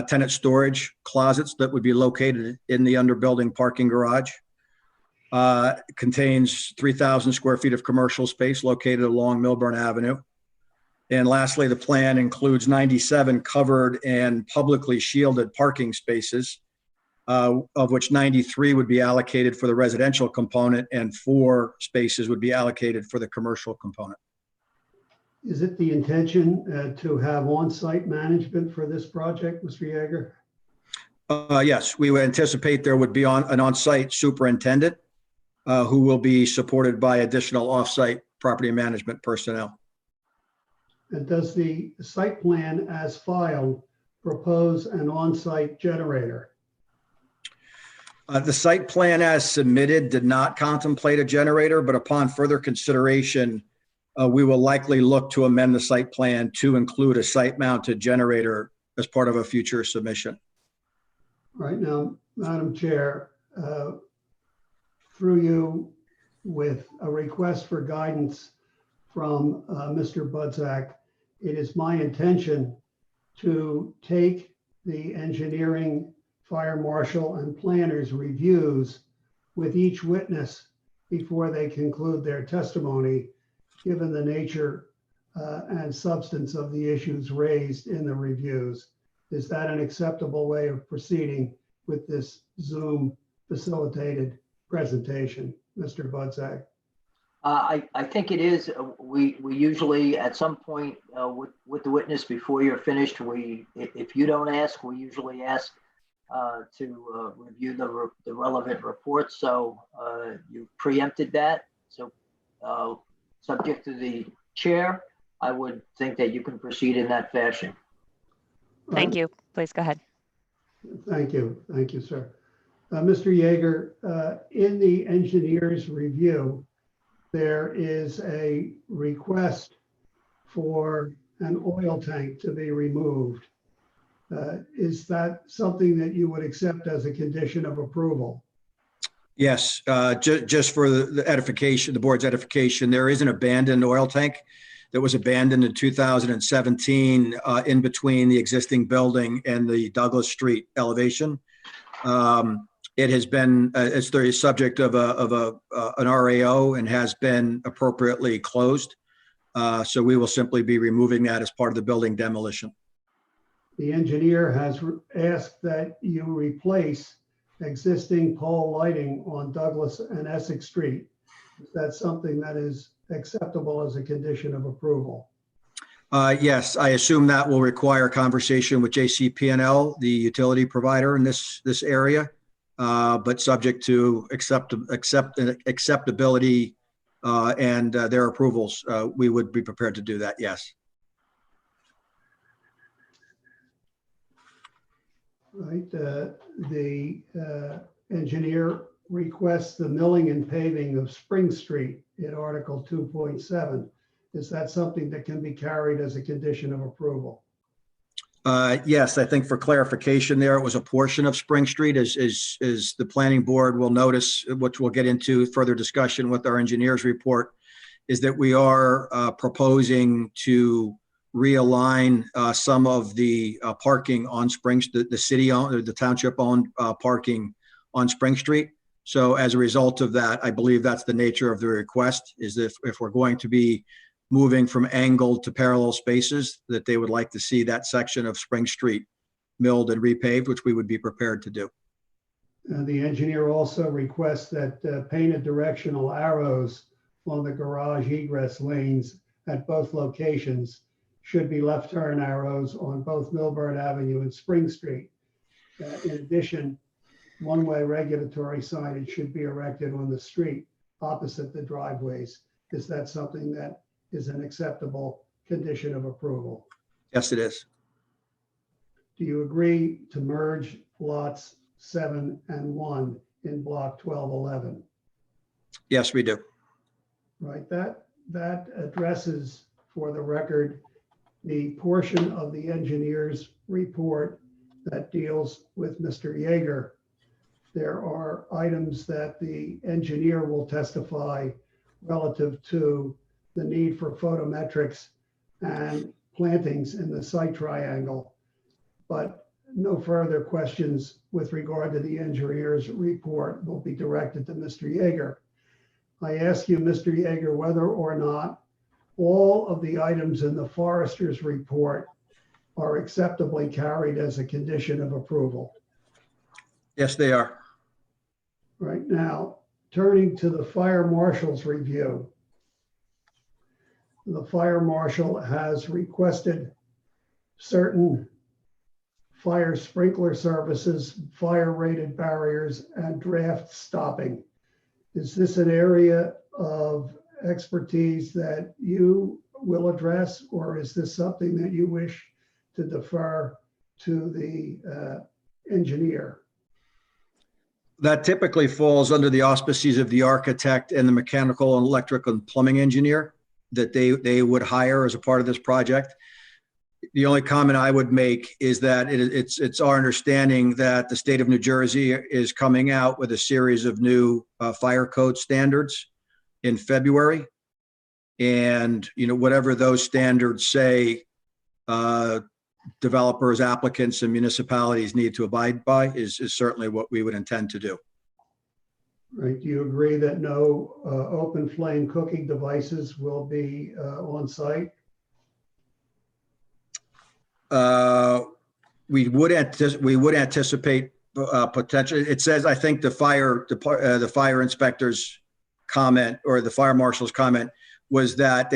tenant storage closets that would be located in the underbuilding parking garage. It contains 3,000 square feet of commercial space located along Millburn Avenue. And lastly, the plan includes 97 covered and publicly shielded parking spaces, of which 93 would be allocated for the residential component and 4 spaces would be allocated for the commercial component. Is it the intention to have on-site management for this project, Mr. Yeager? Yes, we would anticipate there would be an on-site superintendent who will be supported by additional off-site property management personnel. And does the site plan as filed propose an on-site generator? The site plan as submitted did not contemplate a generator, but upon further consideration, we will likely look to amend the site plan to include a site-mounted generator as part of a future submission. Right now, Madam Chair, through you with a request for guidance from Mr. Budzak, it is my intention to take the engineering, fire marshal, and planners reviews with each witness before they conclude their testimony, given the nature and substance of the issues raised in the reviews. Is that an acceptable way of proceeding with this Zoom facilitated presentation, Mr. Budzak? I think it is. We usually, at some point with the witness before you're finished, if you don't ask, we usually ask to review the relevant reports. So you preempted that. So subject to the chair, I would think that you can proceed in that fashion. Thank you. Please go ahead. Thank you. Thank you, sir. Mr. Yeager, in the engineer's review, there is a request for an oil tank to be removed. Is that something that you would accept as a condition of approval? Yes, just for the edification, the board's edification, there is an abandoned oil tank that was abandoned in 2017 in between the existing building and the Douglas Street elevation. It has been, it's the subject of an RAO and has been appropriately closed. So we will simply be removing that as part of the building demolition. The engineer has asked that you replace existing pole lighting on Douglas and Essex Street. Is that something that is acceptable as a condition of approval? Yes, I assume that will require conversation with JCP&L, the utility provider in this area, but subject to acceptability and their approvals, we would be prepared to do that, yes. Right, the engineer requests the milling and paving of Spring Street in Article 2.7. Is that something that can be carried as a condition of approval? Yes, I think for clarification there, it was a portion of Spring Street as the planning board will notice, which we'll get into further discussion with our engineer's report, is that we are proposing to realign some of the parking on the city owned or the township owned parking on Spring Street. So as a result of that, I believe that's the nature of the request, is if we're going to be moving from angled to parallel spaces, that they would like to see that section of Spring Street milled and repaved, which we would be prepared to do. The engineer also requests that painted directional arrows on the garage egress lanes at both locations should be left turn arrows on both Millburn Avenue and Spring Street. In addition, one-way regulatory signage should be erected on the street opposite the driveways. Is that something that is an acceptable condition of approval? Yes, it is. Do you agree to merge lots 7 and 1 in block 1211? Yes, we do. Right, that addresses, for the record, the portion of the engineer's report that deals with Mr. Yeager. There are items that the engineer will testify relative to the need for photometrics and plantings in the site triangle, but no further questions with regard to the engineer's report will be directed to Mr. Yeager. I ask you, Mr. Yeager, whether or not all of the items in the forester's report are acceptably carried as a condition of approval. Yes, they are. Right now, turning to the fire marshal's review. The fire marshal has requested certain fire sprinkler services, fire rated barriers, and draft stopping. Is this an area of expertise that you will address, or is this something that you wish to defer to the engineer? That typically falls under the auspices of the architect and the mechanical and electrical and plumbing engineer that they would hire as a part of this project. The only comment I would make is that it's our understanding that the state of New Jersey is coming out with a series of new fire code standards in February. And, whatever those standards say, developers, applicants, and municipalities need to abide by is certainly what we would intend to do. Right, do you agree that no open flame cooking devices will be on site? We would anticipate potential. It says, I think the fire inspector's comment or the fire marshal's comment was that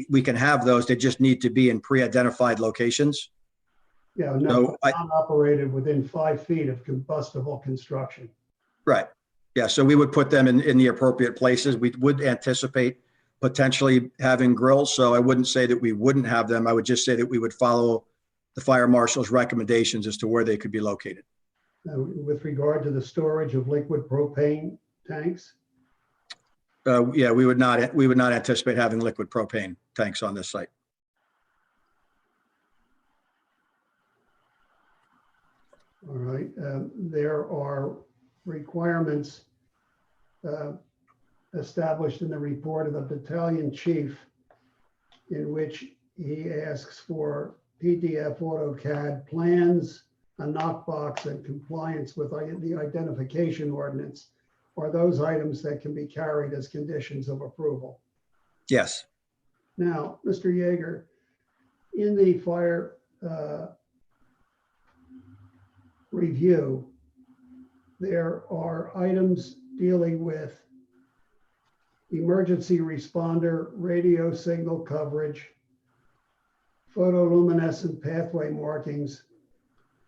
we can have those. They just need to be in pre-identified locations. Yeah, no, So not operated within 5 feet of combustible construction. Right. Yeah. So we would put them in the appropriate places. We would anticipate potentially having grills. So I wouldn't say that we wouldn't have them. I would just say that we would follow the fire marshal's recommendations as to where they could be located. With regard to the storage of liquid propane tanks? Yeah, we would not anticipate having liquid propane tanks on this site. All right, there are requirements established in the report of the battalion chief in which he asks for PDF AutoCAD plans, a knockbox, and compliance with the identification ordinance. Are those items that can be carried as conditions of approval? Yes. Now, Mr. Yeager, in the fire review, there are items dealing with emergency responder radio signal coverage, photoluminescent pathway markings,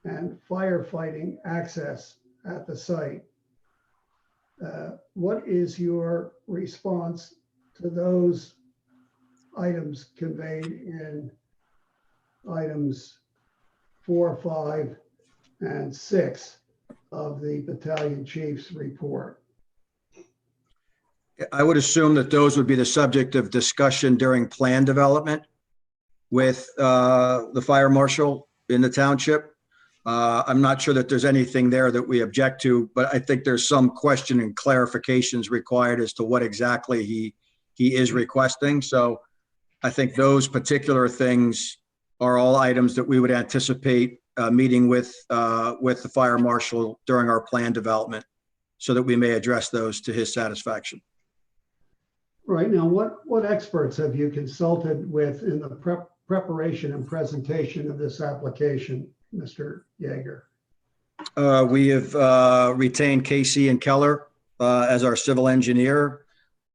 and firefighting access at the site. What is your response to those items conveyed in items 4, 5, and 6 of the battalion chief's report? I would assume that those would be the subject of discussion during plan development with the fire marshal in the township. I'm not sure that there's anything there that we object to, but I think there's some question and clarifications required as to what exactly he is requesting. So I think those particular things are all items that we would anticipate meeting with the fire marshal during our plan development so that we may address those to his satisfaction. Right now, what experts have you consulted with in the preparation and presentation of this application, Mr. Yeager? We have retained Casey and Keller as our civil engineer,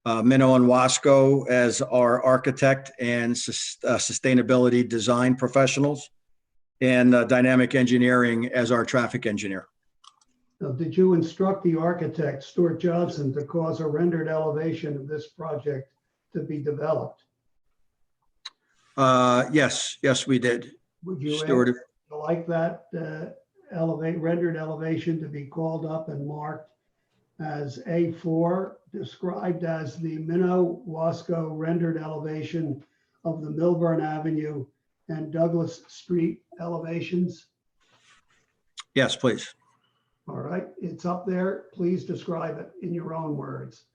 Minnow and Wasco as our architect and sustainability design professionals, and Dynamic Engineering as our traffic engineer. Now, did you instruct the architect, Stuart Johnson, to cause a rendered elevation of this project to be developed? Yes, we did. Would you Stuart, like that rendered elevation to be called up and marked as A4, described as the Minnow Wasco rendered elevation of the Millburn Avenue and Douglas Street elevations? yes, please. All right, it's up there. Please describe it in your own words.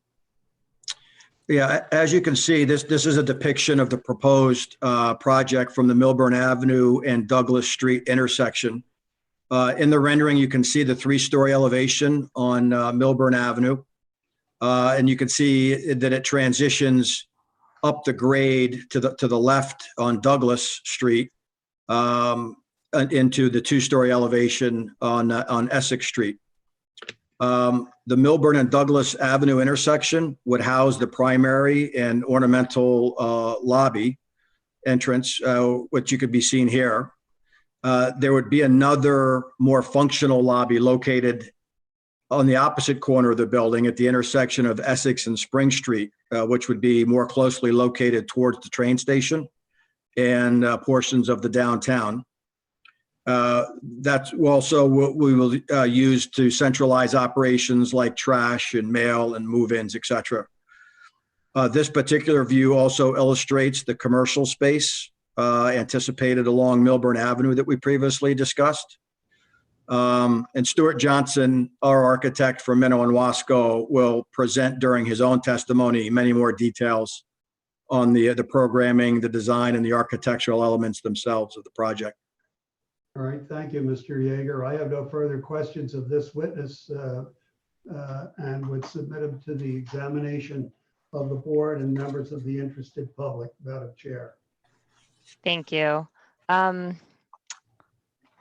Yeah, as you can see, this is a depiction of the proposed project from the Millburn Avenue and Douglas Street intersection. In the rendering, you can see the 3-story elevation on Millburn Avenue. And you can see that it transitions up the grade to the left on Douglas Street into the 2-story elevation on Essex Street. The Millburn and Douglas Avenue intersection would house the primary and ornamental lobby entrance, which you could be seen here. There would be another more functional lobby located on the opposite corner of the building at the intersection of Essex and Spring Street, which would be more closely located towards the train station and portions of the downtown. That's also what we will use to centralize operations like trash and mail and move-ins, etc. This particular view also illustrates the commercial space anticipated along Millburn Avenue that we previously discussed. And Stuart Johnson, our architect for Minnow and Wasco, will present during his own testimony many more details on the programming, the design, and the architectural elements themselves of the project. All right, thank you, Mr. Yeager. I have no further questions of this witness and would submit them to the examination of the board and members of the interested public, Madam Chair. Thank you.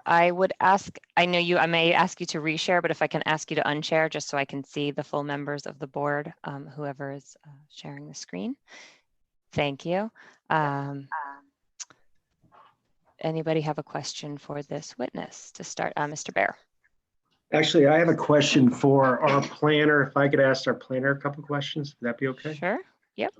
I would ask, I may ask you to reshare, but if I can ask you to unshare just so I can see the full members of the board, whoever is sharing the screen. Thank you. Anybody have a question for this witness to start? Mr. Bear. Actually, I have a question for our planner. If I could ask our planner a couple questions, would that be okay? Sure. Yep.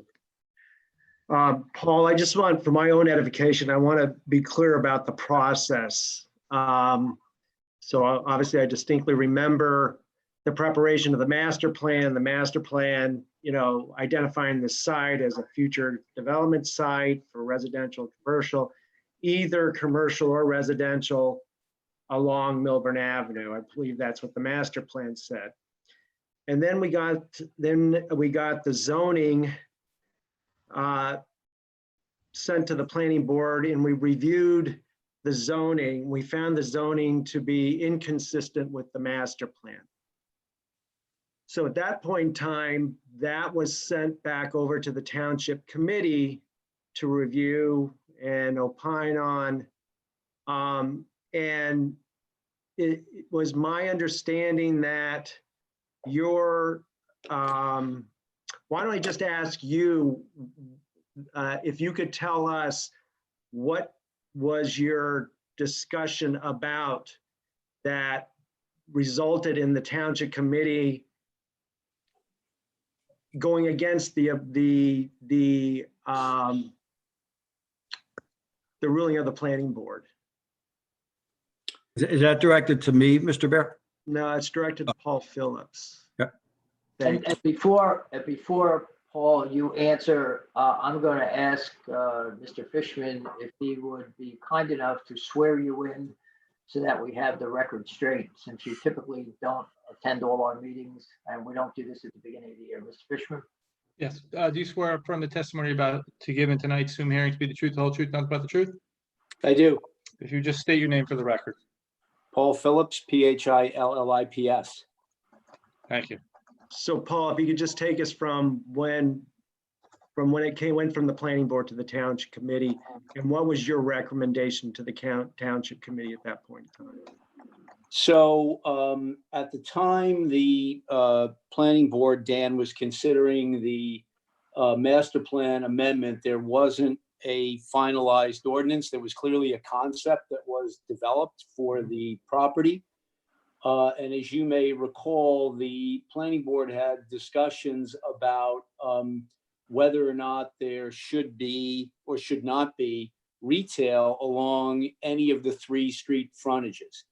Paul, I just want, for my own edification, I want to be clear about the process. So obviously I distinctly remember the preparation of the master plan, you know, identifying the site as a future development site for residential, commercial, either commercial or residential along Millburn Avenue. I believe that's what the master plan said. And then we got the zoning sent to the planning board, and we reviewed the zoning. We found the zoning to be inconsistent with the master plan. So at that point in time, that was sent back over to the township committee to review and opine on. And it was my understanding that why don't I just ask you if you could tell us what was your discussion about that resulted in the township committee going against the ruling of the planning board? Is that directed to me, Mr. Bear? No, it's directed to Paul Phillips. Yeah. Thank you. And before Paul, you answer, I'm going to ask Mr. Fishman if he would be kind enough to swear you in so that we have the record straight, since you typically don't attend all our meetings and we don't do this at the beginning of the year. Mr. Fishman? Yes. Do you swear from the testimony about to give in tonight's Zoom hearing to be the truth, the whole truth, nothing but the truth? I do. If you just state your name for the record. Paul Phillips, Phillips. Thank you. So Paul, if you could just take us from when it went from the planning board to the township committee, and what was your recommendation to the township committee at that point in time? So at the time, the planning board, Dan, was considering the master plan amendment. There wasn't a finalized ordinance. There was clearly a concept that was developed for the property. And as you may recall, the planning board had discussions about whether or not there should be or should not be retail along any of the 3 street frontages.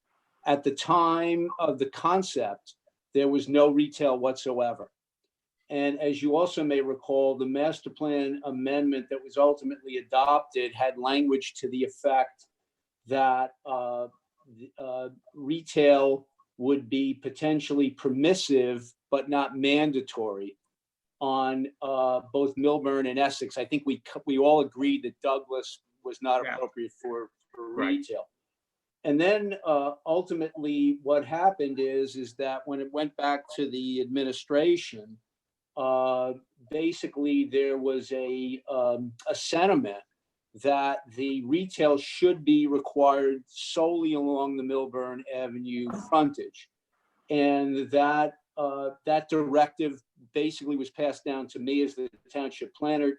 At the time of the concept, there was no retail whatsoever. And as you also may recall, the master plan amendment that was ultimately adopted had language to the effect that retail would be potentially permissive, but not mandatory on both Millburn and Essex. I think we all agreed that Douglas was not appropriate for retail. And then ultimately what happened is that when it went back to the administration, basically there was a sentiment that the retail should be required solely along the Millburn Avenue frontage. And that that directive basically was passed down to me as the township planner,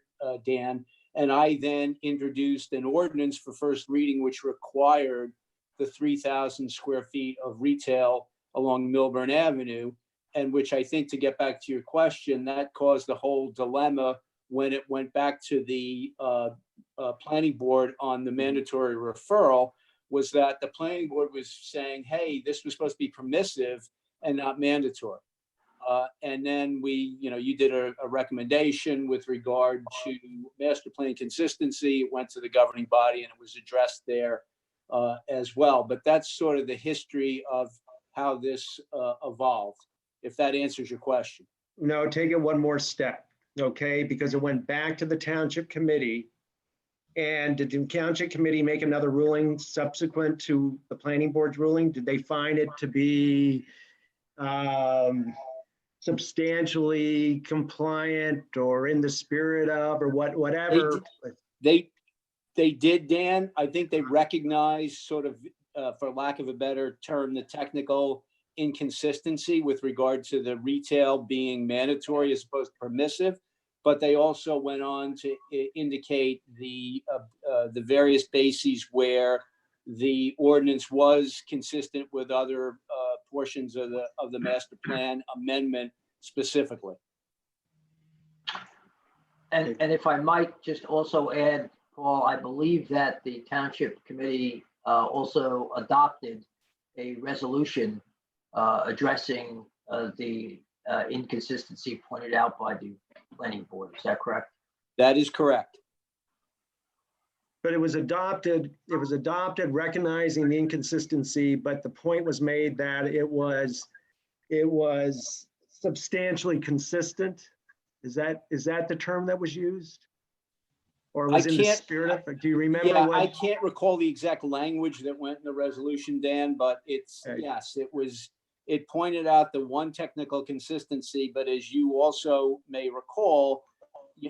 Dan, and I then introduced an ordinance for first reading, which required the 3,000 square feet of retail along Millburn Avenue, and which I think, to get back to your question, that caused the whole dilemma when it went back to the planning board on the mandatory referral, was that the planning board was saying, hey, this was supposed to be permissive and not mandatory. And then you did a recommendation with regard to master plan consistency. It went to the governing body and it was addressed there as well. But that's sort of the history of how this evolved, if that answers your question. No, take it one more step, okay? Because it went back to the township committee. And did the township committee make another ruling subsequent to the planning board's ruling? Did they find it to be substantially compliant or in the spirit of, or whatever? They did, Dan. I think they recognized sort of, for lack of a better term, the technical inconsistency with regard to the retail being mandatory as opposed to permissive. But they also went on to indicate the various bases where the ordinance was consistent with other portions of the master plan amendment specifically. And if I might just also add, Paul, I believe that the township committee also adopted a resolution addressing the inconsistency pointed out by the planning board. Is that correct? That is correct. But it was adopted recognizing the inconsistency, but the point was made that it was substantially consistent. Is that the term that was used? Or was in the spirit of, do you remember? Yeah, I can't recall the exact language that went in the resolution, Dan, but it's, yes, it pointed out the one technical consistency, but as you also may recall,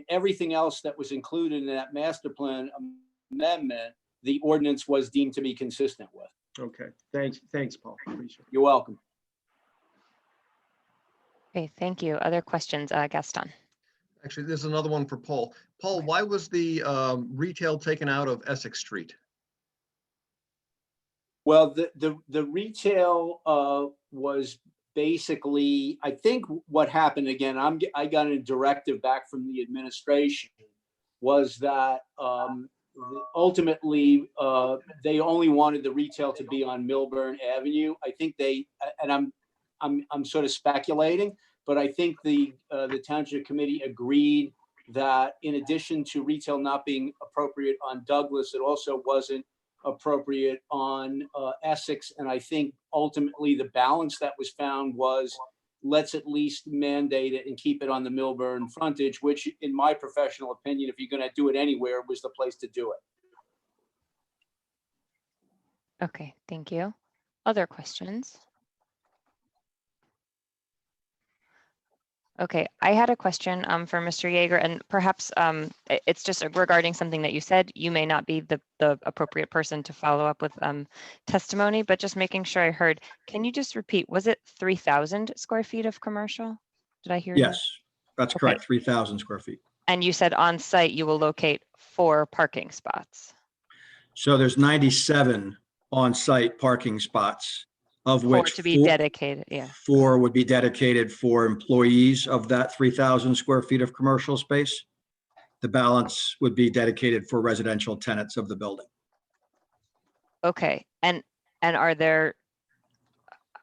everything else that was included in that master plan amendment, the ordinance was deemed to be consistent with. Okay, thanks, Paul. Appreciate it. You're welcome. Okay, thank you. Other questions, Gaston? Actually, this is another one for Paul. Paul, why was the retail taken out of Essex Street? Well, the retail was basically, I think what happened, again, I got a directive back from the administration, was that ultimately they only wanted the retail to be on Millburn Avenue. I think and I'm sort of speculating, but I think the township committee agreed that in addition to retail not being appropriate on Douglas, it also wasn't appropriate on Essex. And I think ultimately the balance that was found was, let's at least mandate it and keep it on the Millburn frontage, which in my professional opinion, if you're going to do it anywhere, was the place to do it. Okay, thank you. Other questions? Okay, I had a question for Mr. Yeager, and perhaps it's just regarding something that you said. You may not be the appropriate person to follow up with testimony, but just making sure I heard. Can you just repeat, was it 3,000 square feet of commercial? Did I hear you? Yes, that's correct, 3,000 square feet. And you said on site you will locate 4 parking spots. So there's 97 on-site parking spots, of 4 which to be dedicated, yeah. 4 would be dedicated for employees of that 3,000 square feet of commercial space. The balance would be dedicated for residential tenants of the building. Okay, and are there,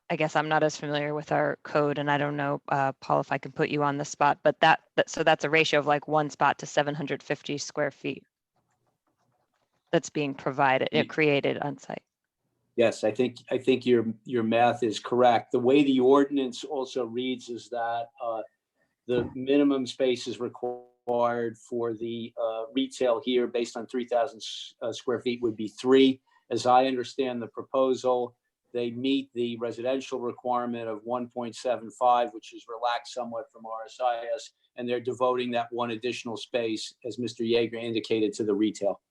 I guess I'm not as familiar with our code, and I don't know, Paul, if I can put you on the spot, but so that's a ratio of like 1 spot to 750 square feet that's being provided, created on site. Yes, I think your math is correct. The way the ordinance also reads is that the minimum space is required for the retail here based on 3,000 square feet would be 3. As I understand the proposal, they meet the residential requirement of 1.75, which is relaxed somewhat from RSIS, and they're devoting that 1 additional space, as Mr. Yeager indicated, to the retail.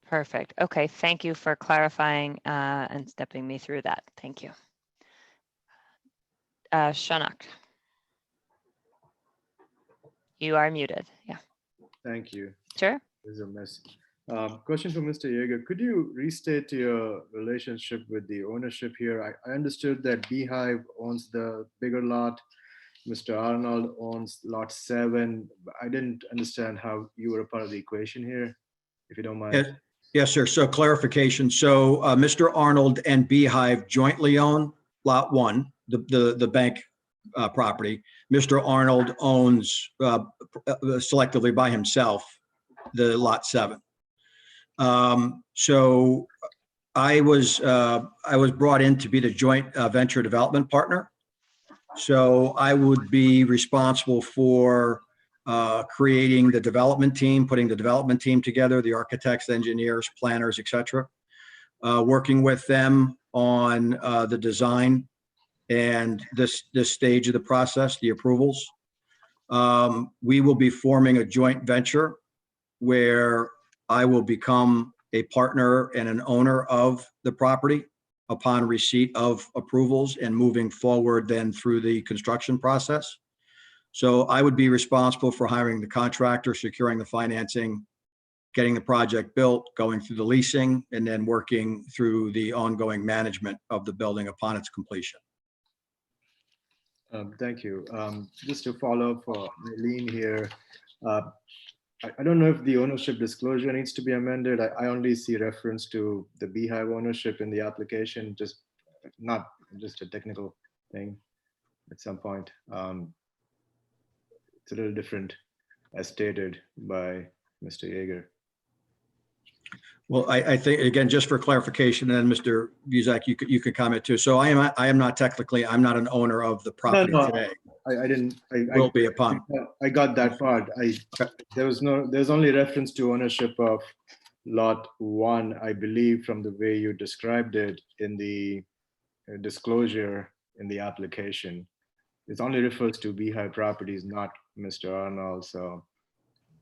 Perfect. Okay, thank you for clarifying and stepping me through that. Thank you. Shanak, you are muted. Yeah. Thank you. Sure. This is a mess. Question for Mr. Yeager. Could you restate your relationship with the ownership here? I understood that Beehive owns the bigger lot. Mr. Arnold owns lot 7. I didn't understand how you were a part of the equation here, if you don't mind. Yes, sir. So clarification. So Mr. Arnold and Beehive jointly own lot 1, the bank property. Mr. Arnold owns selectively by himself the lot 7. So I was brought in to be the joint venture development partner. So I would be responsible for creating the development team, putting the development team together, the architects, engineers, planners, et cetera, working with them on the design and this stage of the process, the approvals. We will be forming a joint venture where I will become a partner and an owner of the property upon receipt of approvals and moving forward then through the construction process. So I would be responsible for hiring the contractor, securing the financing, getting the project built, going through the leasing, and then working through the ongoing management of the building upon its completion. Thank you. Just to follow up for Eileen here, I don't know if the ownership disclosure needs to be amended. I only see reference to the Beehive ownership in the application, not just a technical thing at some point. It's a little different as stated by Mr. Yeager. Well, I think, again, just for clarification, and Mr. Buzak, you could comment too. So I am not technically, I'm not an owner of the property No, today. I didn't. Will be upon. I got that part. There's only reference to ownership of lot 1, I believe, from the way you described it in the disclosure in the application. It only refers to Beehive Properties, not Mr. Arnold. So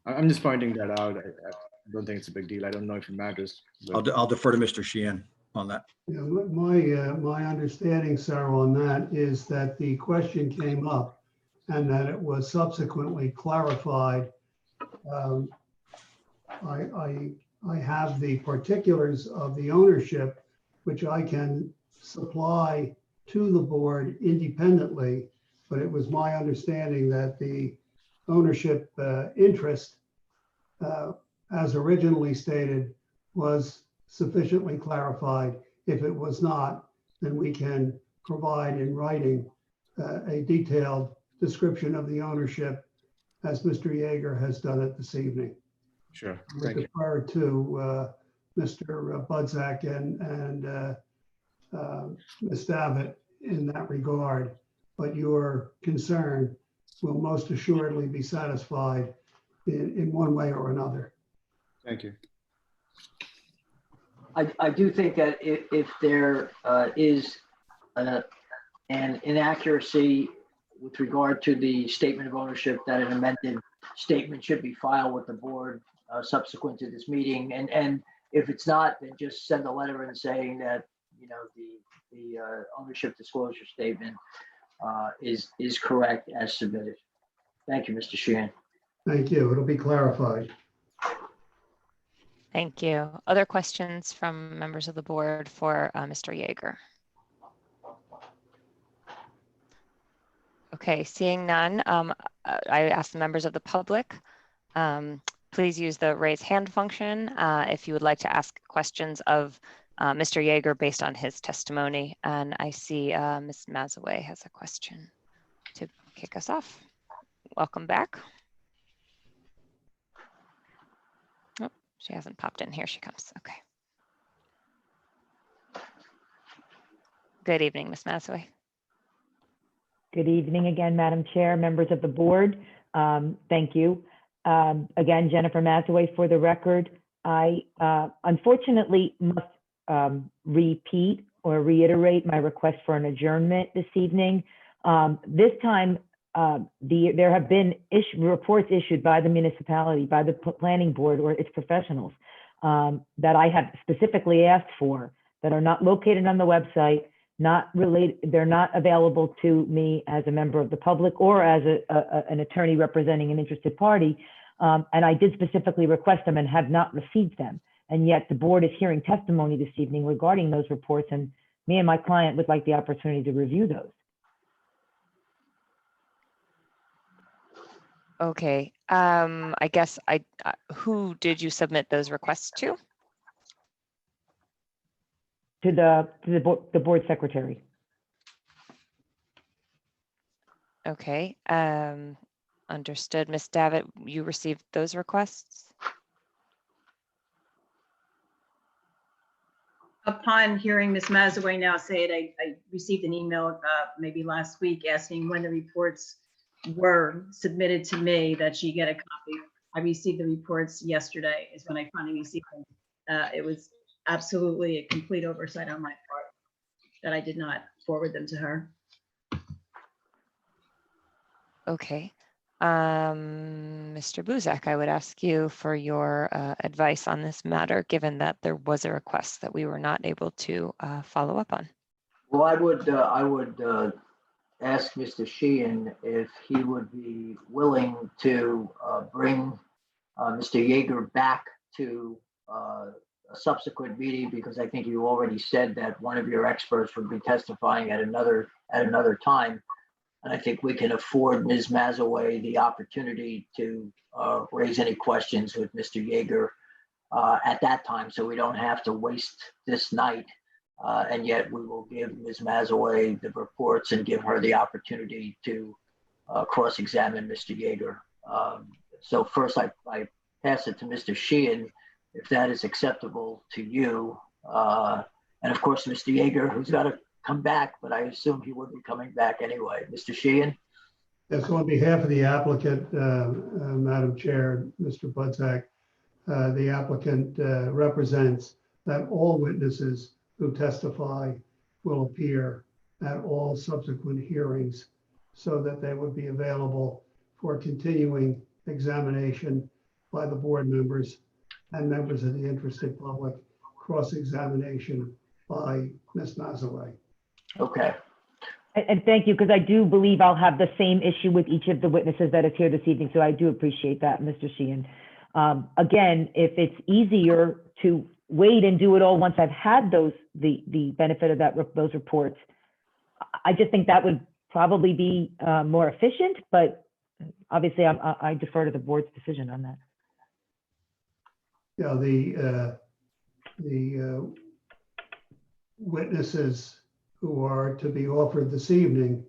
I'm just pointing that out. I don't think it's a big deal. I don't know if it matters. I'll defer to Mr. Sheehan on that. Yeah, my understanding, Sarah, on that is that the question came up and that it was subsequently clarified. I have the particulars of the ownership, which I can supply to the board independently, but it was my understanding that the ownership interest, as originally stated, was sufficiently clarified. If it was not, then we can provide in writing a detailed description of the ownership as Mr. Yeager has done it this evening. Sure. I Thank you. defer to Mr. Budzak and Ms. Davitt in that regard, but your concern will most assuredly be satisfied in one way or another. Thank you. I do think that if there is an inaccuracy with regard to the statement of ownership, that an amended statement should be filed with the board subsequent to this meeting. And if it's not, then just send a letter in saying that, you know, the ownership disclosure statement is correct as submitted. Thank you, Mr. Sheehan. Thank you. It'll be clarified. Thank you. Other questions from members of the board for Mr. Yeager? Okay, seeing none, I ask the members of the public, please use the raise hand function if you would like to ask questions of Mr. Yeager based on his testimony. And I see Ms. Mazaway has a question to kick us off. Welcome back. Oh, she hasn't popped in. Here she comes. Okay. Good evening, Ms. Mazaway. Good evening again, Madam Chair, members of the board. Thank you. Again, Jennifer Mazaway for the record. I unfortunately must repeat or reiterate my request for an adjournment this evening. This time, there have been reports issued by the municipality, by the planning board or its professionals that I have specifically asked for that are not located on the website, not related, they're not available to me as a member of the public or as an attorney representing an interested party. And I did specifically request them and have not received them. And yet the board is hearing testimony this evening regarding those reports, and me and my client would like the opportunity to review those. Okay, I guess who did you submit those requests to? To the board secretary. Okay, understood. Ms. Davitt, you received those requests? Upon hearing Ms. Mazaway now say it, I received an email maybe last week asking when the reports were submitted to me, that she get a copy. I received the reports yesterday is when I finally received them. It was absolutely a complete oversight on my part that I did not forward them to her. Okay. Mr. Buzak, I would ask you for your advice on this matter, given that there was a request that we were not able to follow up on. Well, I would ask Mr. Sheehan if he would be willing to bring Mr. Yeager back to a subsequent meeting, because I think you already said that one of your experts would be testifying at another time. And I think we can afford Ms. Mazaway the opportunity to raise any questions with Mr. Yeager at that time, so we don't have to waste this night. And yet we will give Ms. Mazaway the reports and give her the opportunity to cross-examine Mr. Yeager. So first I pass it to Mr. Sheehan, if that is acceptable to you. And of course, Mr. Yeager, who's got to come back, but I assume he would be coming back anyway. Mr. Sheehan? Yes, on behalf of the applicant, Madam Chair, Mr. Budzak, the applicant represents that all witnesses who testify will appear at all subsequent hearings so that they would be available for continuing examination by the board members and members of the interested public, cross-examination by Ms. Mazaway. Okay. And thank you, because I do believe I'll have the same issue with each of the witnesses that is here this evening. So I do appreciate that, Mr. Sheehan. Again, if it's easier to wait and do it all once I've had the benefit of those reports, I just think that would probably be more efficient, but obviously I defer to the board's decision on that. Yeah, the witnesses who are to be offered this evening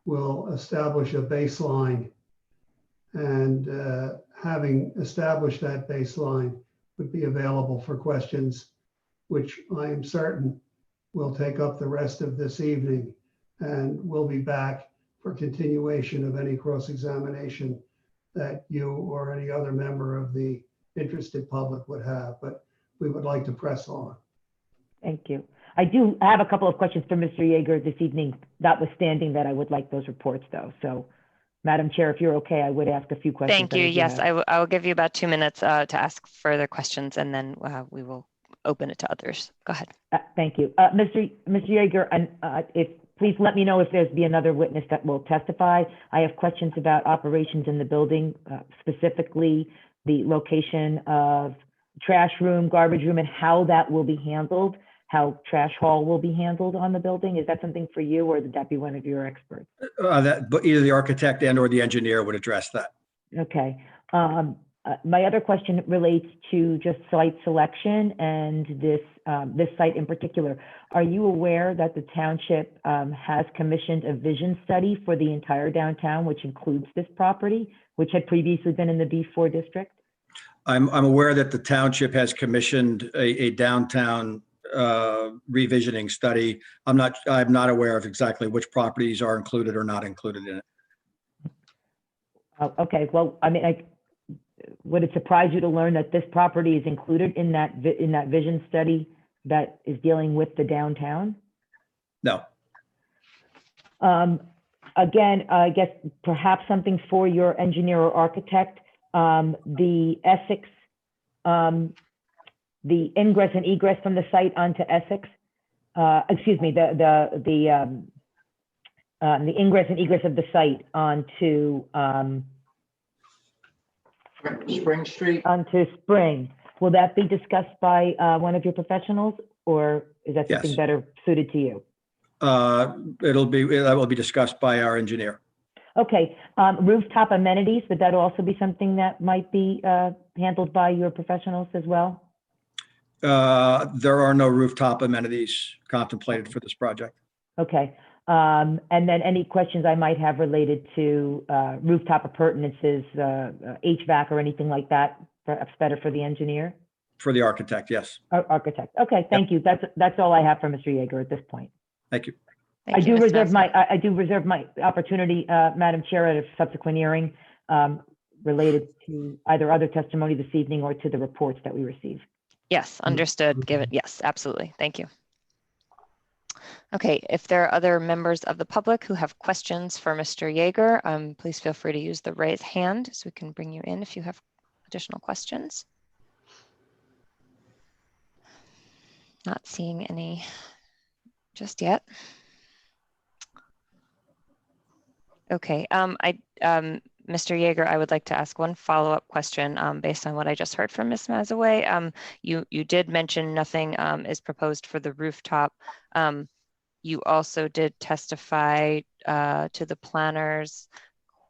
will establish a baseline, and having established that baseline would be available for questions, which I am certain will take up the rest of this evening, and we'll be back for continuation of any cross-examination that you or any other member of the interested public would have, but we would like to press on. Thank you. I do have a couple of questions for Mr. Yeager this evening, notwithstanding that I would like those reports though. So, Madam Chair, if you're okay, I would ask a few questions. Thank you. Yes, I will give you about 2 minutes to ask further questions, and then we will open it to others. Go ahead. Thank you. Mr. Yeager, please let me know if there's be another witness that will testify. I have questions about operations in the building, specifically the location of trash room, garbage room, and how that will be handled, how trash haul will be handled on the building. Is that something for you, or would that be one of your experts? But either the architect and or the engineer would address that. Okay. My other question relates to just site selection and this site in particular. Are you aware that the township has commissioned a vision study for the entire downtown, which includes this property, which had previously been in the B4 district? I'm aware that the township has commissioned a downtown revisioning study. I'm not aware of exactly which properties are included or not included in it. Okay. Well, I mean, would it surprise you to learn that this property is included in that vision study that is dealing with the downtown? No. Again, I guess perhaps something for your engineer or architect. The Essex, the ingress and egress from the site onto Essex. Excuse me, the ingress and egress of the site onto Spring Street? Onto Spring. Will that be discussed by one of your professionals, or is that something Yes. better suited to you? That will be discussed by our engineer. Okay. Rooftop amenities, would that also be something that might be handled by your professionals as well? There are no rooftop amenities contemplated for this project. Okay. And then any questions I might have related to rooftop appurtenances, HVAC or anything like that, perhaps better for the engineer? For the architect, yes. Architect. Okay, thank you. That's all I have for Mr. Yeager at this point. Thank you. Thank I you, do Ms. reserve Massey. I do reserve my opportunity, Madam Chair, at a subsequent hearing related to either other testimony this evening or to the reports that we receive. Yes, understood. Yes, absolutely. Thank you. Okay, if there are other members of the public who have questions for Mr. Yeager, please feel free to use the raise hand so we can bring you in if you have additional questions. Not seeing any just yet. Okay, Mr. Yeager, I would like to ask one follow-up question based on what I just heard from Ms. Mazaway. You did mention nothing is proposed for the rooftop. You also did testify to the planner's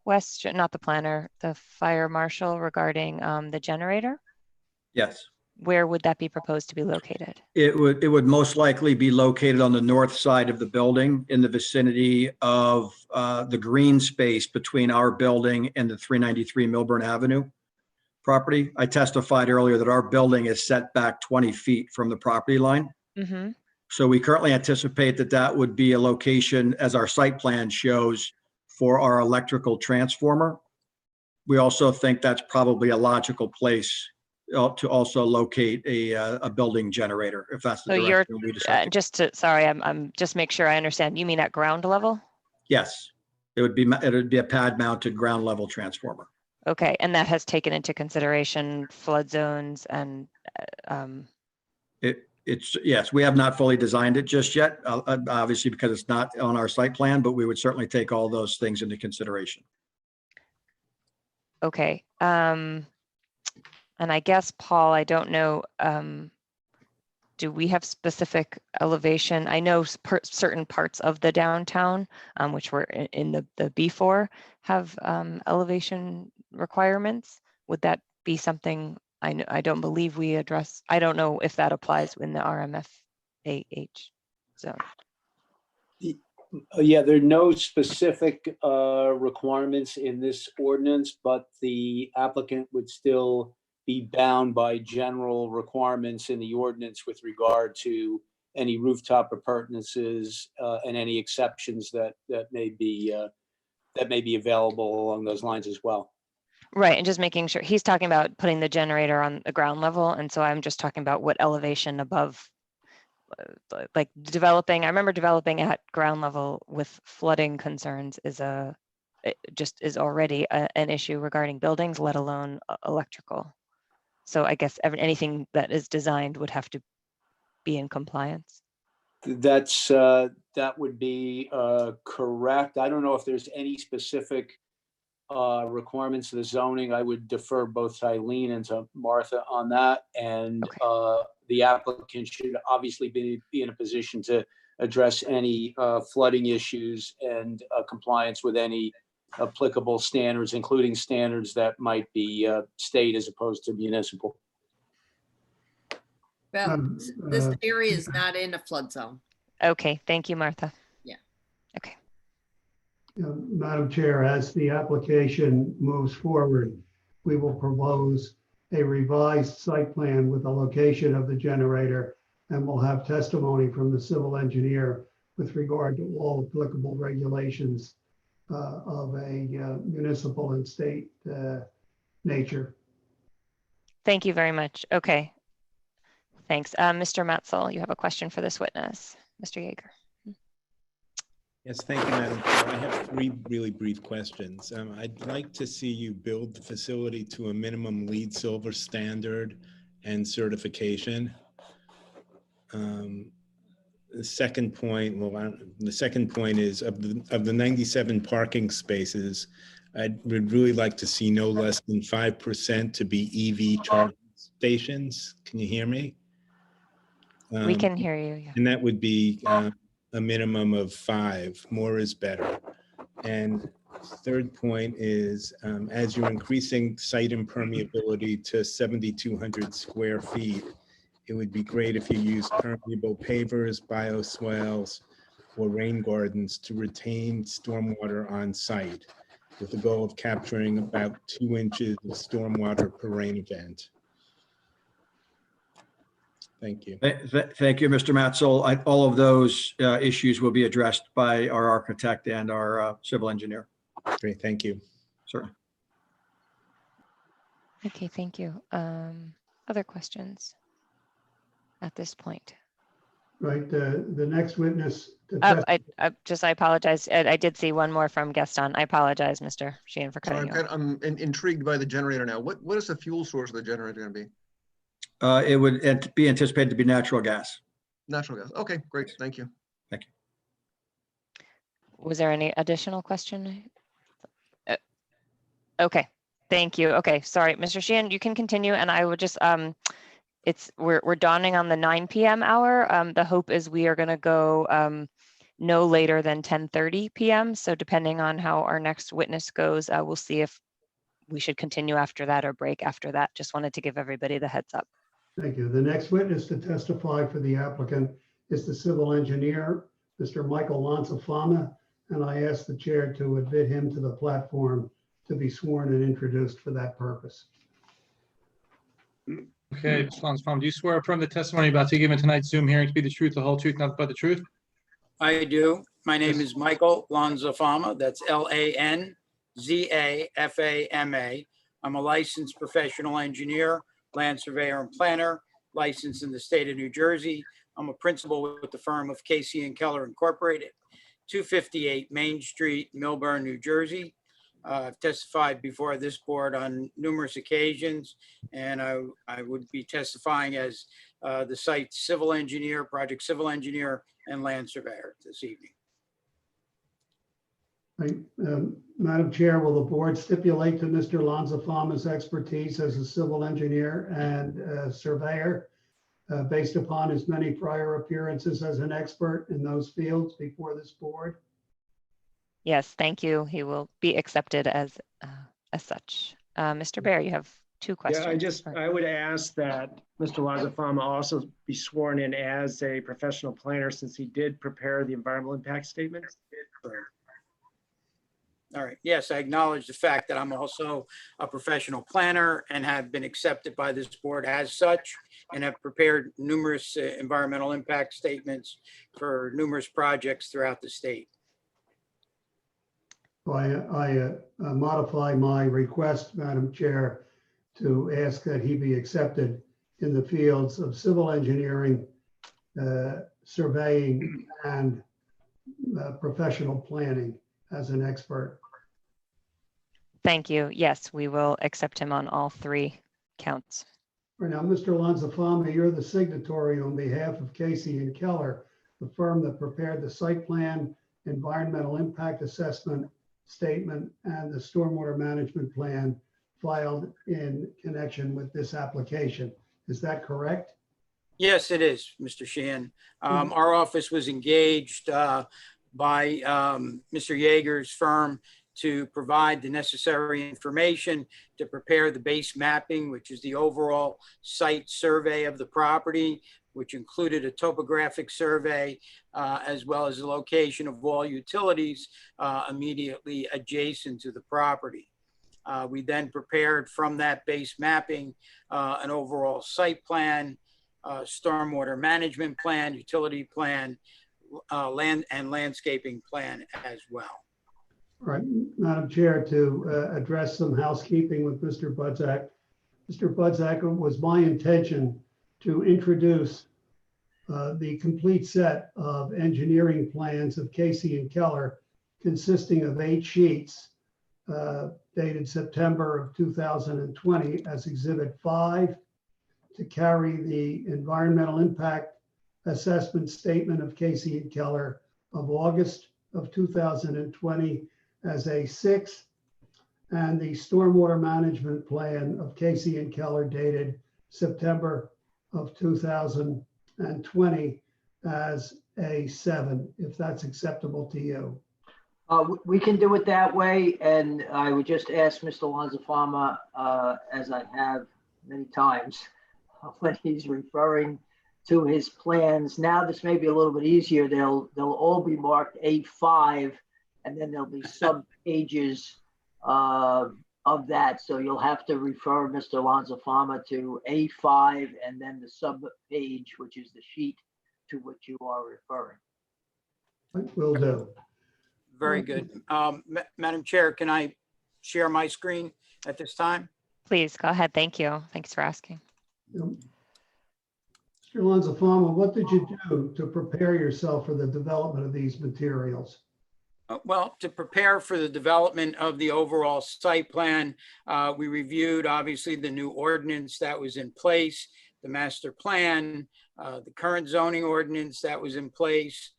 question, not the planner, the fire marshal regarding the generator. Yes. Where would that be proposed to be located? It would most likely be located on the north side of the building in the vicinity of the green space between our building and the 393 Millburn Avenue property. I testified earlier that our building is set back 20 feet from the property line. Mm-hmm. So we currently anticipate that that would be a location, as our site plan shows, for our electrical transformer. We also think that's probably a logical place to also locate a building generator, if that's the So you're direction we decide. sorry, I'm just make sure I understand. You mean at ground level? Yes, it would be a pad mounted ground level transformer. Okay, and that has taken into consideration flood zones and Yes, we have not fully designed it just yet, obviously because it's not on our site plan, but we would certainly take all those things into consideration. okay. And I guess, Paul, I don't know, do we have specific elevation? I know certain parts of the downtown, which were in the B4, have elevation requirements. Would that be something I don't believe we address? I don't know if that applies in the RMFAH zone. Yeah, there are no specific requirements in this ordinance, but the applicant would still be bound by general requirements in the ordinance with regard to any rooftop appurtenances and any exceptions that may be available along those lines as well. Right, and just making sure he's talking about putting the generator on the ground level, and so I'm just talking about what elevation above, like developing. I remember developing at ground level with flooding concerns is already an issue regarding buildings, let alone electrical. So I guess anything that is designed would have to be in compliance. That would be correct. I don't know if there's any specific requirements of the zoning. I would defer both to Eileen and to Martha on that. And okay. The applicant should obviously be in a position to address any flooding issues and compliance with any applicable standards, including standards that might be state as opposed to municipal. Well, this area is not in a flood zone. Okay, thank you, Martha. Yeah. Okay. Madam Chair, as the application moves forward, we will propose a revised site plan with the location of the generator, and we'll have testimony from the civil engineer with regard to all applicable regulations of a municipal and state nature. Thank you very much. Okay. Thanks. Mr. Matzel, you have a question for this witness, Mr. Yeager. Yes, thank you, Madam Chair. I have three really brief questions. I'd like to see you build the facility to a minimum LEED Silver standard and certification. The second point, the second point is of the 97 parking spaces, I would really like to see no less than 5% to be EV charging stations. Can you hear me? We can hear you. Yeah. And that would be a minimum of 5. More is better. And third point is, as you're increasing site impermeability to 7,200 square feet, it would be great if you use permeable pavers, bioswales, for rain gardens to retain stormwater on site with the goal of capturing about 2 inches of stormwater per rain event. Thank you. Thank you, Mr. Matzel. All of those issues will be addressed by our architect and our civil engineer. Great, thank you. Certainly. Okay, thank you. Other questions at this point? Right, the next witness to Oh, test- I apologize. I did see one more from Gaston. I apologize, Mr. Sheehan, for Sorry, cutting you off. I'm intrigued by the generator now. What is the fuel source of the generator going to be? It would be anticipated to be natural gas. Natural gas. Okay, great. Thank you. Thank you. Was there any additional question? Okay, thank you. Okay, sorry, Mr. Sheehan, you can continue, and I would just we're dawning on the 9 p.m. hour. The hope is we are going to go no later than 10:30 p.m. So depending on how our next witness goes, we'll see if we should continue after that or break after that. Just wanted to give everybody the heads up. Thank you. The next witness to testify for the applicant is the civil engineer, Mr. Michael Lansafama, and I ask the chair to admit him to the platform to be sworn and introduced for that purpose. Okay, Mr. Lansford, do you swear affirm the testimony about to give in tonight's Zoom hearing to be the truth, the whole truth, nothing but the truth? I do. My name is Michael Lanzafama. That's Lanzafama. I'm a licensed professional engineer, land surveyor and planner, licensed in the state of New Jersey. I'm a principal with the firm of Casey and Keller Incorporated, 258 Main Street, Millburn, New Jersey. I've testified before this board on numerous occasions, and I would be testifying as the site civil engineer, project civil engineer, and land surveyor this evening. Right, Madam Chair, will the board stipulate to Mr. Lansafama's expertise as a civil engineer and surveyor based upon his many prior appearances as an expert in those fields before this board? Yes, thank you. He will be accepted as such. Mr. Bear, you have two questions. Yeah, I would ask that Mr. Lansafama also be sworn in as a professional planner since he did prepare the environmental impact statement. All right. Yes, I acknowledge the fact that I'm also a professional planner and have been accepted by this board as such and have prepared numerous environmental impact statements for numerous projects throughout the state. I modify my request, Madam Chair, to ask that he be accepted in the fields of civil engineering, surveying, and professional planning as an expert. Thank you. Yes, we will accept him on all three counts. Right now, Mr. Lansafama, you're the signatory on behalf of Casey and Keller, the firm that prepared the site plan, environmental impact assessment statement, and the stormwater management plan filed in connection with this application. Is that correct? Yes, it is, Mr. Sheehan. Our office was engaged by Mr. Yeager's firm to provide the necessary information to prepare the base mapping, which is the overall site survey of the property, which included a topographic survey, as well as the location of all utilities immediately adjacent to the property. We then prepared from that base mapping an overall site plan, stormwater management plan, utility plan, land and landscaping plan as well. All right, Madam Chair, to address some housekeeping with Mr. Budzak. Mr. Budzak, it was my intention to introduce the complete set of engineering plans of Casey and Keller consisting of 8 sheets dated September of 2020 as Exhibit 5 to carry the environmental impact assessment statement of Casey and Keller of August of 2020 as A6, and the stormwater management plan of Casey and Keller dated September of 2020 as A7, if that's acceptable to you. We can do it that way, and I would just ask Mr. Lansafama, as I have many times, when he's referring to his plans. Now this may be a little bit easier. They'll all be marked A5, and then there'll be sub pages of that. So you'll have to refer Mr. Lanzafama to A5 and then the sub page, which is the sheet to which you are referring. Will do. Very good. Madam Chair, can I share my screen at this time? Please go ahead. Thank you. Thanks for asking. Mr. Lanzafama, what did you do to prepare yourself for the development of these materials? Well, to prepare for the development of the overall site plan, we reviewed obviously the new ordinance that was in place, the master plan, the current zoning ordinance that was in place.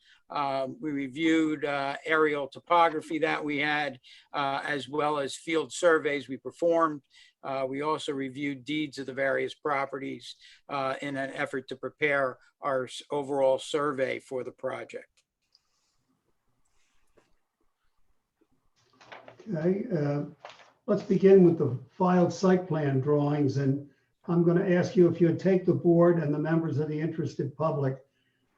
We reviewed aerial topography that we had, as well as field surveys we performed. We also reviewed deeds of the various properties in an effort to prepare our overall survey for the project. Okay, let's begin with the filed site plan drawings, and I'm going to ask you if you would take the board and the members of the interested public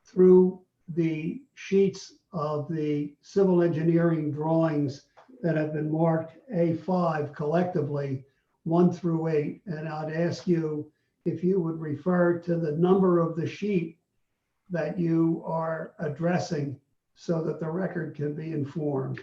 through the sheets of the civil engineering drawings that have been marked A5 collectively, 1 through 8, and I'd ask you if you would refer to the number of the sheet that you are addressing so that the record can be informed.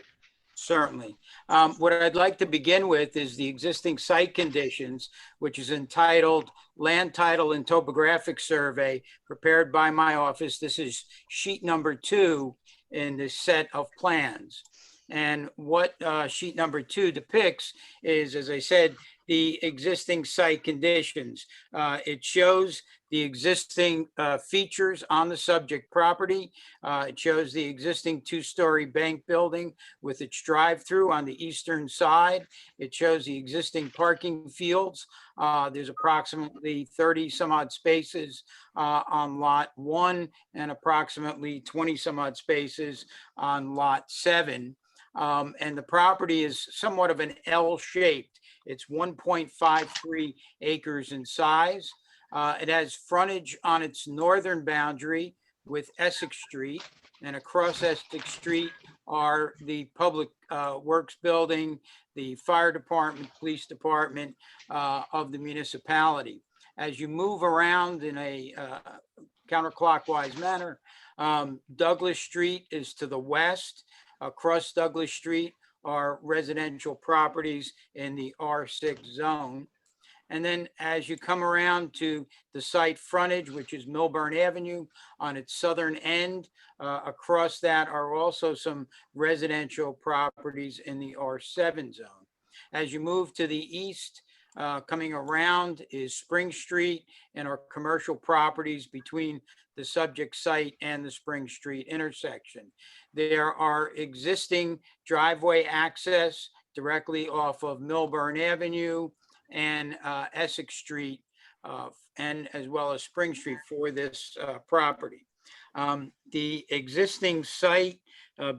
Certainly. What I'd like to begin with is the existing site conditions, which is entitled Land Title and Topographic Survey, prepared by my office. This is sheet number 2 in this set of plans. And what sheet number 2 depicts is, as I said, the existing site conditions. It shows the existing features on the subject property. It shows the existing 2-story bank building with its drive-through on the eastern side. It shows the existing parking fields. There's approximately 30 some odd spaces on lot 1 and approximately 20 some odd spaces on lot 7. And the property is somewhat of an L-shaped. It's 1.53 acres in size. It has frontage on its northern boundary with Essex Street, and across Essex Street are the Public Works Building, the Fire Department, Police Department of the municipality. As you move around in a counterclockwise manner, Douglas Street is to the west. Across Douglas Street are residential properties in the R6 zone. And then as you come around to the site frontage, which is Millburn Avenue on its southern end, across that are also some residential properties in the R7 zone. As you move to the east, coming around is Spring Street and our commercial properties between the subject site and the Spring Street intersection. There are existing driveway access directly off of Millburn Avenue and Essex Street, and as well as Spring Street for this property. The existing site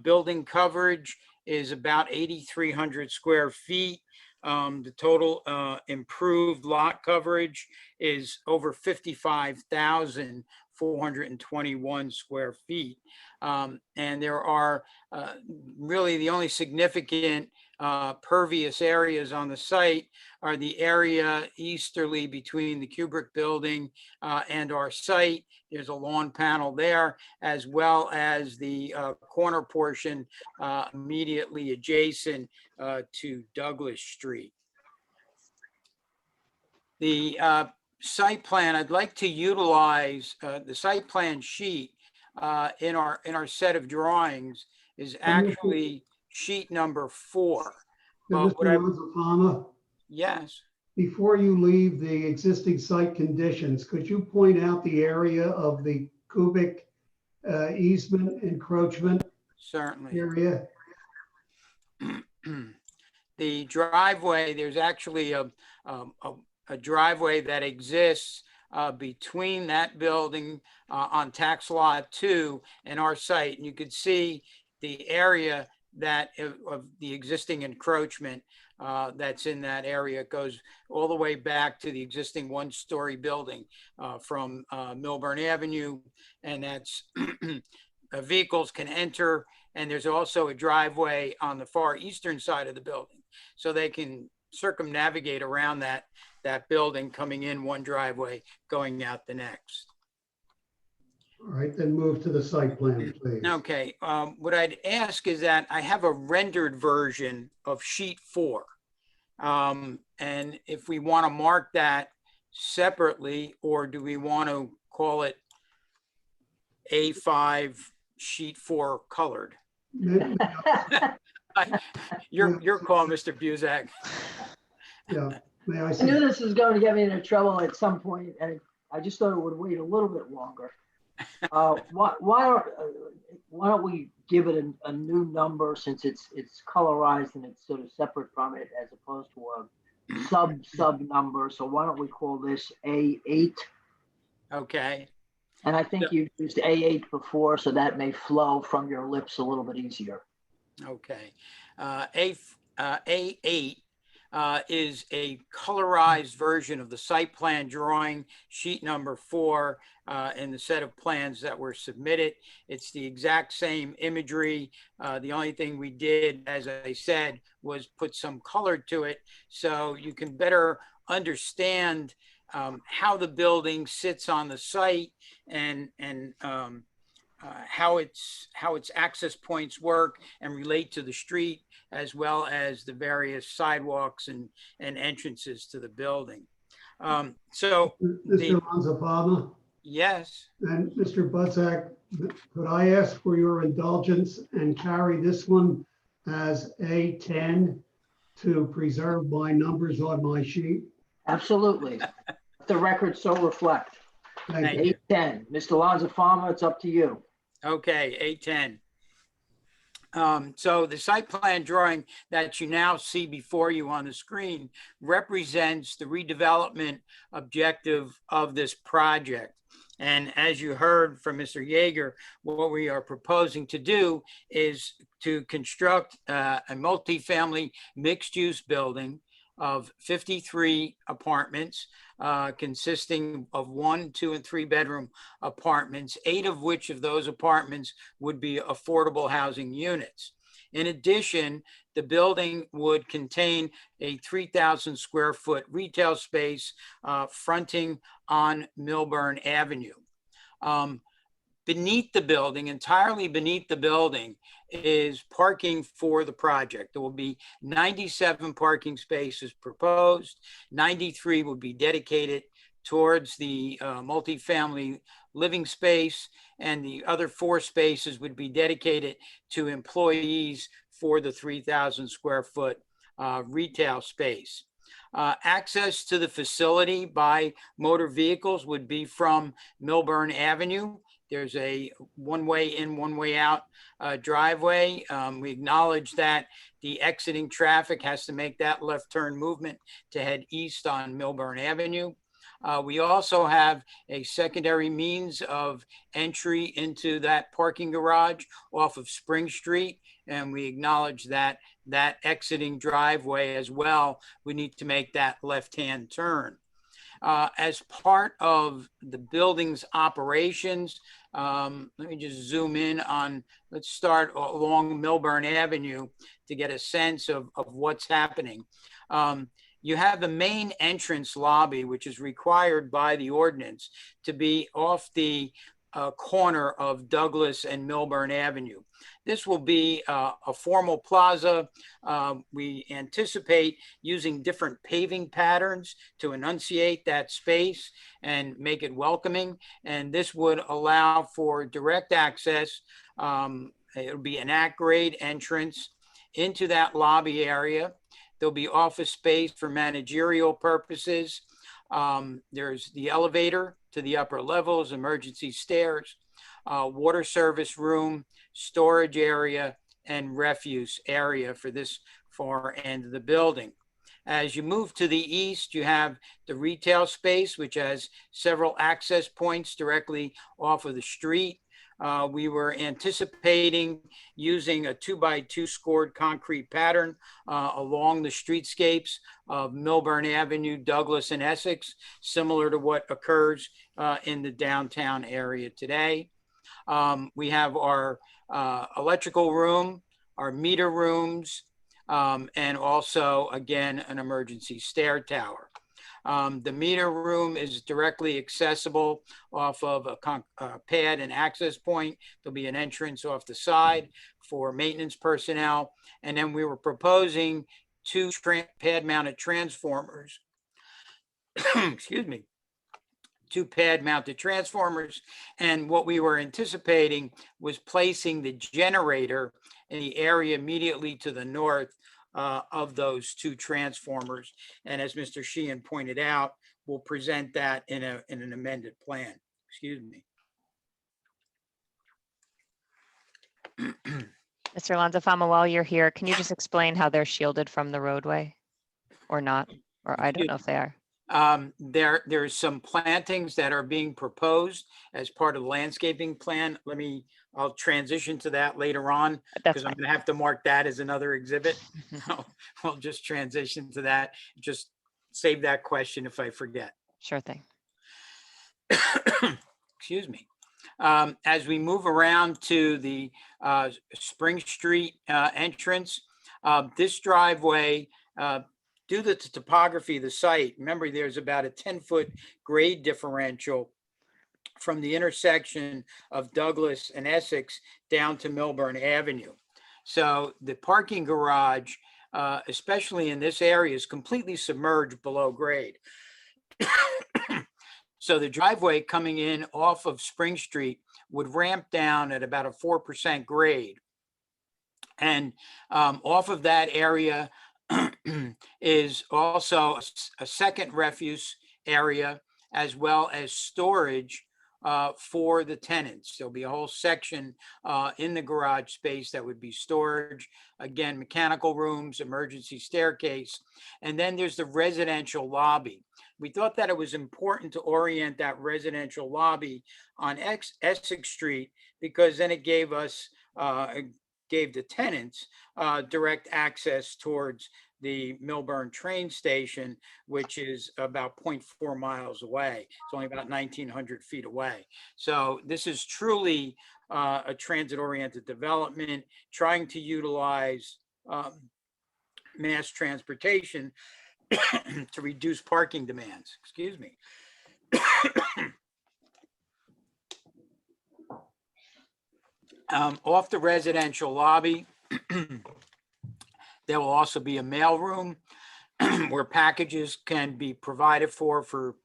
building coverage is about 8,300 square feet. The total improved lot coverage is over 55,421 square feet. And there are really the only significant pervious areas on the site are the area easterly between the Kubrick building and our site. There's a lawn panel there, as well as the corner portion immediately adjacent to Douglas Street. The site plan, I'd like to utilize the site plan sheet in our set of drawings is actually sheet number 4. Mr. Lanzafama, Yes. before you leave the existing site conditions, could you point out the area of the cubic easement encroachment Certainly. area? The driveway, there's actually a driveway that exists between that building on tax lot 2 and our site. And you could see the area that of the existing encroachment that's in that area. It goes all the way back to the existing one-story building from Millburn Avenue, and that's vehicles can enter, and there's also a driveway on the far eastern side of the building, so they can circumnavigate around that building, coming in one driveway, going out the next. All right, then move to the site plan, please. Okay, what I'd ask is that I have a rendered version of sheet 4. And if we want to mark that separately, or do we want to call it A5 sheet 4 colored? Your call, Mr. Buzak. Yeah, may I I see? knew this was going to get me into trouble at some point, and I just thought it would wait a little bit longer. Why don't we give it a new number, since it's colorized and it's sort of separate from it, as opposed to a sub number? So why don't we call this A8? Okay. And I think you used A8 before, so that may flow from your lips a little bit easier. Okay. A8 is a colorized version of the site plan drawing, sheet number 4, in the set of plans that were submitted. It's the exact same imagery. The only thing we did, as I said, was put some color to it so you can better understand how the building sits on the site, and how its access points work and relate to the street, as well as the various sidewalks and entrances to the building. So Mr. Lanza-Palma? Yes. And Mr. Butzak, could I ask for your indulgence and carry this one as A10 to preserve my numbers on my sheet? Absolutely. The record so reflect. Thank you. A10. Mr. Lanza-Palma, it's up to you. Okay, A10. So the site plan drawing that you now see before you on the screen represents the redevelopment objective of this project. And as you heard from Mr. Yeager, what we are proposing to do is to construct a multifamily mixed-use building of 53 apartments, consisting of 1, 2, and 3 bedroom apartments, 8 of which of those apartments would be affordable housing units. In addition, the building would contain a 3,000 square foot retail space fronting on Millburn Avenue. Beneath the building, entirely beneath the building, is parking for the project. There will be 97 parking spaces proposed. 93 will be dedicated towards the multifamily living space, and the other 4 spaces would be dedicated to employees for the 3,000 square foot retail space. Access to the facility by motor vehicles would be from Millburn Avenue. There's a one-way in, one-way out driveway. We acknowledge that the exiting traffic has to make that left turn movement to head east on Millburn Avenue. We also have a secondary means of entry into that parking garage off of Spring Street, and we acknowledge that that exiting driveway as well, we need to make that left-hand turn. As part of the building's operations, let me just zoom in on, let's start along Millburn Avenue to get a sense of what's happening. You have the main entrance lobby, which is required by the ordinance to be off the corner of Douglas and Millburn Avenue. This will be a formal plaza. We anticipate using different paving patterns to enunciate that space and make it welcoming. And this would allow for direct access. It'll be an at-grade entrance into that lobby area. There'll be office space for managerial purposes. There's the elevator to the upper levels, emergency stairs, water service room, storage area, and refuse area for this far end of the building. As you move to the east, you have the retail space, which has several access points directly off of the street. We were anticipating using a 2x2 scored concrete pattern along the streetscapes of Millburn Avenue, Douglas, and Essex, similar to what occurs in the downtown area today. We have our electrical room, our meter rooms, and also, again, an emergency stair tower. The meter room is directly accessible off of a pad and access point. There'll be an entrance off the side for maintenance personnel. And then we were proposing 2 pad mounted transformers, excuse me, 2 pad mounted transformers. And what we were anticipating was placing the generator in the area immediately to the north of those 2 transformers. And as Mr. Sheehan pointed out, we'll present that in an amended plan. Excuse me. Mr. Lanzafama, while you're here, can you just explain how they're shielded from the roadway or not? Or I don't know if they are. There's some plantings that are being proposed as part of the landscaping plan. I'll transition to that later on because I'm going to have to mark that as another exhibit. So we'll just transition to that. Just save that question if I forget. Sure thing. Excuse me. As we move around to the Spring Street entrance, this driveway, due to the topography of the site, remember there's about a 10-foot grade differential from the intersection of Douglas and Essex down to Millburn Avenue. So the parking garage, especially in this area, is completely submerged below grade. So the driveway coming in off of Spring Street would ramp down at about a 4% grade. And off of that area is also a second refuse area, as well as storage for the tenants. There'll be a whole section in the garage space that would be storage. Again, mechanical rooms, emergency staircase, and then there's the residential lobby. We thought that it was important to orient that residential lobby on Essex Street because then it gave us, gave the tenants direct access towards the Millburn train station, which is about 0.4 miles away. It's only about 1,900 feet away. So this is truly a transit-oriented development, trying to utilize mass transportation to reduce parking demands. Excuse me. Off the residential lobby, there will also be a mail room where packages can be provided for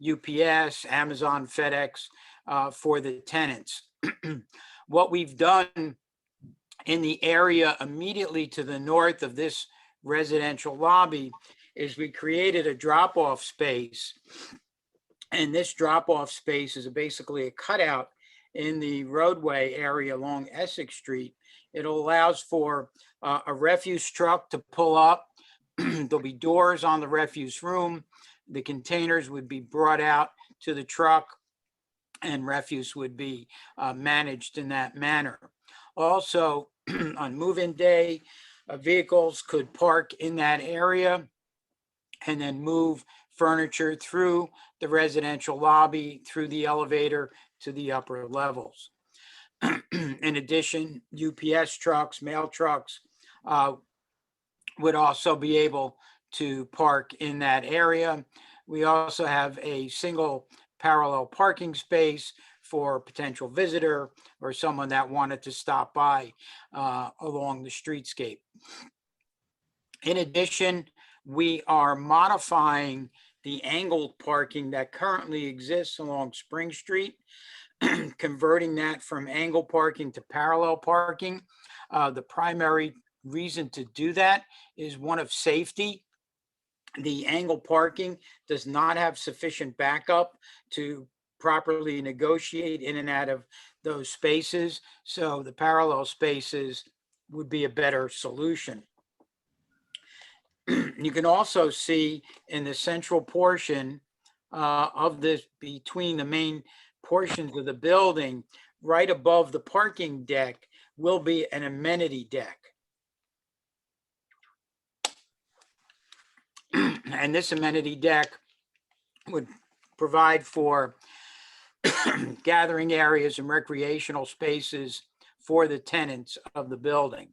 UPS, Amazon, FedEx, for the tenants. What we've done in the area immediately to the north of this residential lobby is we created a drop-off space. And this drop-off space is basically a cutout in the roadway area along Essex Street. It allows for a refuse truck to pull up. There'll be doors on the refuse room. The containers would be brought out to the truck and refuse would be managed in that manner. Also, on move-in day, vehicles could park in that area and then move furniture through the residential lobby, through the elevator to the upper levels. In addition, UPS trucks, mail trucks would also be able to park in that area. We also have a single parallel parking space for a potential visitor or someone that wanted to stop by along the streetscape. In addition, we are modifying the angled parking that currently exists along Spring Street, converting that from angle parking to parallel parking. The primary reason to do that is one of safety. The angle parking does not have sufficient backup to properly negotiate in and out of those spaces. So the parallel spaces would be a better solution. You can also see in the central portion of this, between the main portions of the building right above the parking deck will be an amenity deck. And this amenity deck would provide for gathering areas and recreational spaces for the tenants of the building.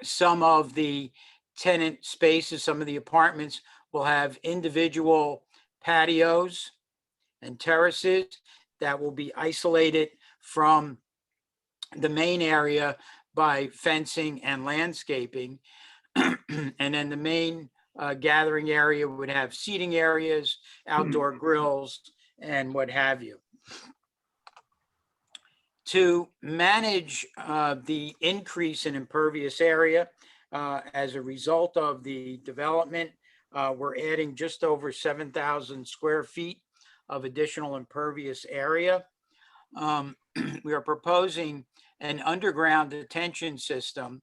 Some of the tenant spaces, some of the apartments will have individual patios and terraces that will be isolated from the main area by fencing and landscaping. And then the main gathering area would have seating areas, outdoor grills, and what have you. To manage the increase in impervious area as a result of the development, we're adding just over 7,000 square feet of additional impervious area. We are proposing an underground detention system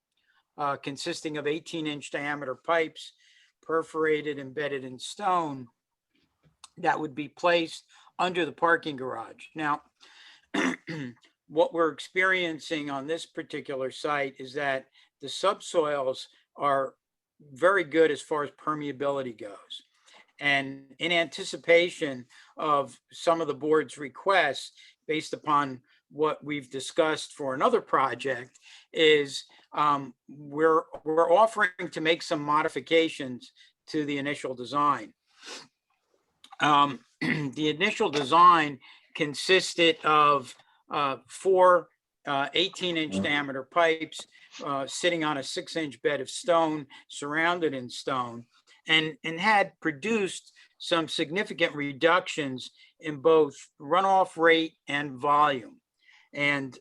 consisting of 18-inch diameter pipes perforated, embedded in stone that would be placed under the parking garage. Now, what we're experiencing on this particular site is that the subsoils are very good as far as permeability goes. And in anticipation of some of the board's requests, based upon what we've discussed for another project, is we're offering to make some modifications to the initial design. The initial design consisted of 4 18-inch diameter pipes sitting on a 6-inch bed of stone, surrounded in stone, and had produced some significant reductions in both runoff rate and volume. And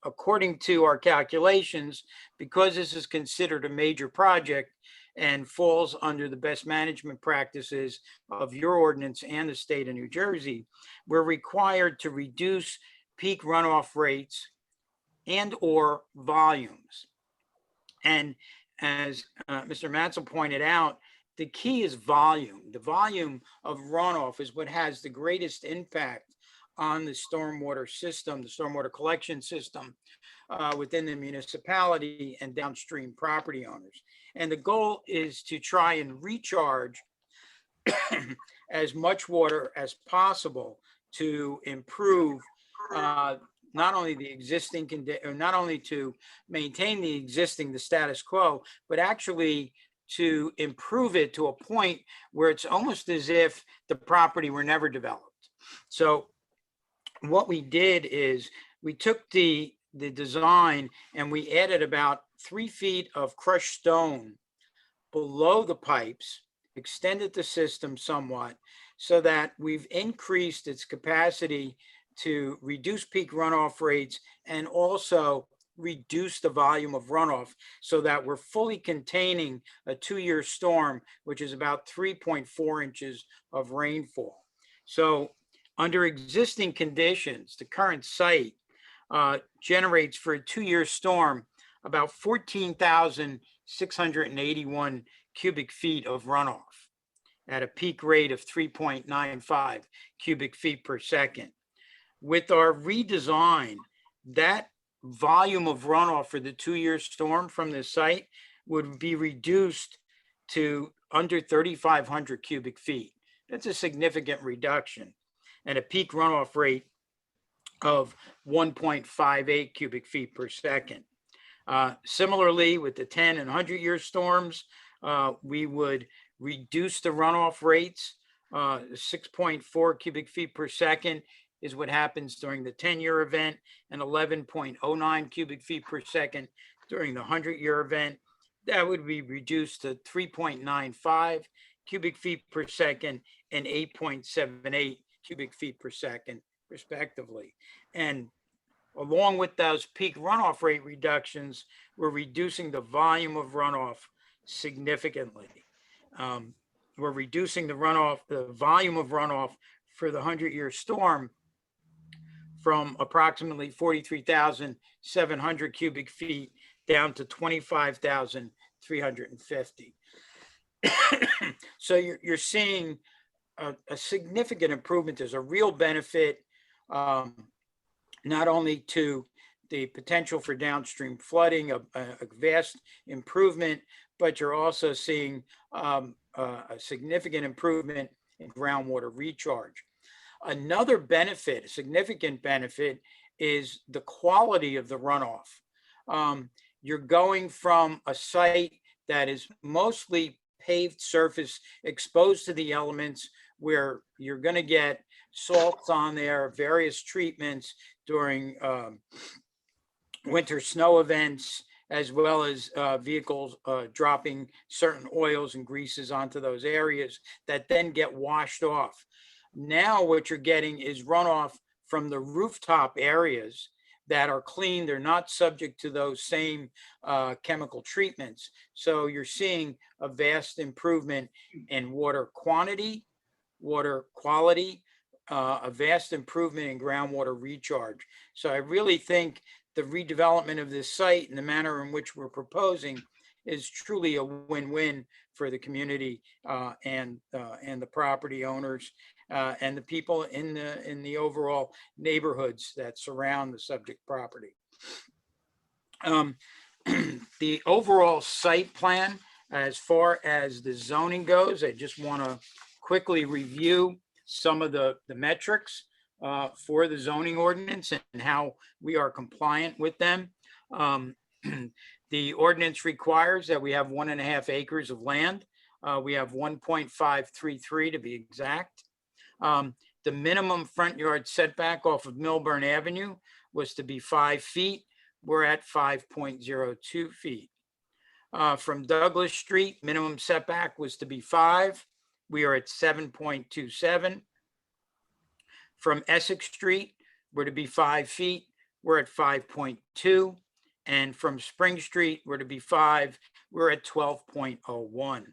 according to our calculations, because this is considered a major project and falls under the best management practices of your ordinance and the state of New Jersey, we're required to reduce peak runoff rates and or volumes. And as Mr. Mansell pointed out, the key is volume. The volume of runoff is what has the greatest impact on the stormwater system, the stormwater collection system within the municipality and downstream property owners. And the goal is to try and recharge as much water as possible to improve not only the existing condition, not only to maintain the status quo, but actually to improve it to a point where it's almost as if the property were never developed. So what we did is we took the design and we added about 3 feet of crushed stone below the pipes, extended the system somewhat, so that we've increased its capacity to reduce peak runoff rates and also reduce the volume of runoff, so that we're fully containing a 2-year storm, which is about 3.4 inches of rainfall. So under existing conditions, the current site generates for a 2-year storm about 14,681 cubic feet of runoff at a peak rate of 3.95 cubic feet per second. With our redesign, that volume of runoff for the 2-year storm from this site would be reduced to under 3,500 cubic feet. That's a significant reduction, and a peak runoff rate of 1.58 cubic feet per second. Similarly, with the 10 and 100-year storms, we would reduce the runoff rates. 6.4 cubic feet per second is what happens during the 10-year event, and 11.09 cubic feet per second during the 100-year event. That would be reduced to 3.95 cubic feet per second and 8.78 cubic feet per second, respectively. And along with those peak runoff rate reductions, we're reducing the volume of runoff significantly. We're reducing the volume of runoff for the 100-year storm from approximately 43,700 cubic feet down to 25,350. So you're seeing a significant improvement. There's a real benefit, not only to the potential for downstream flooding, a vast improvement, but you're also seeing a significant improvement in groundwater recharge. Another benefit, a significant benefit, is the quality of the runoff. You're going from a site that is mostly paved surface exposed to the elements, where you're going to get salts on there, various treatments during winter snow events, as well as vehicles dropping certain oils and greases onto those areas that then get washed off. Now what you're getting is runoff from the rooftop areas that are clean. They're not subject to those same chemical treatments. So you're seeing a vast improvement in water quantity, water quality, a vast improvement in groundwater recharge. So I really think the redevelopment of this site and the manner in which we're proposing is truly a win-win for the community and the property owners and the people in the overall neighborhoods that surround the subject property. The overall site plan, as far as the zoning goes, I just want to quickly review some of the metrics for the zoning ordinance and how we are compliant with them. The ordinance requires that we have 1.5 acres of land. We have 1.533 to be exact. The minimum front yard setback off of Millburn Avenue was to be 5 feet. We're at 5.02 feet. From Douglas Street, minimum setback was to be 5. We are at 7.27. From Essex Street, we're to be 5 feet. We're at 5.2. And from Spring Street, we're to be 5. We're at 12.01.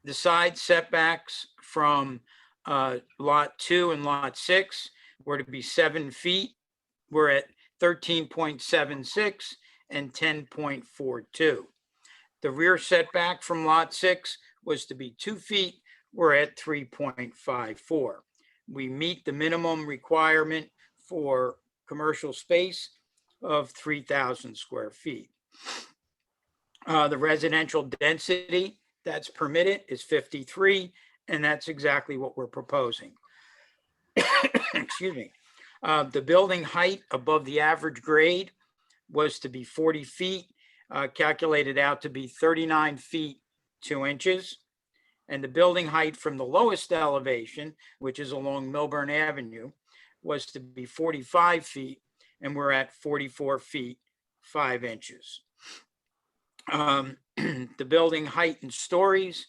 The side setbacks from Lot 2 and Lot 6 were to be 7 feet. We're at 13.76 and 10.42. The rear setback from Lot 6 was to be 2 feet. We're at 3.54. We meet the minimum requirement for commercial space of 3,000 square feet. The residential density that's permitted is 53, and that's exactly what we're proposing. Excuse me. The building height above the average grade was to be 40 feet, calculated out to be 39 feet 2 inches. And the building height from the lowest elevation, which is along Millburn Avenue, was to be 45 feet, and we're at 44 feet 5 inches. The building height in stories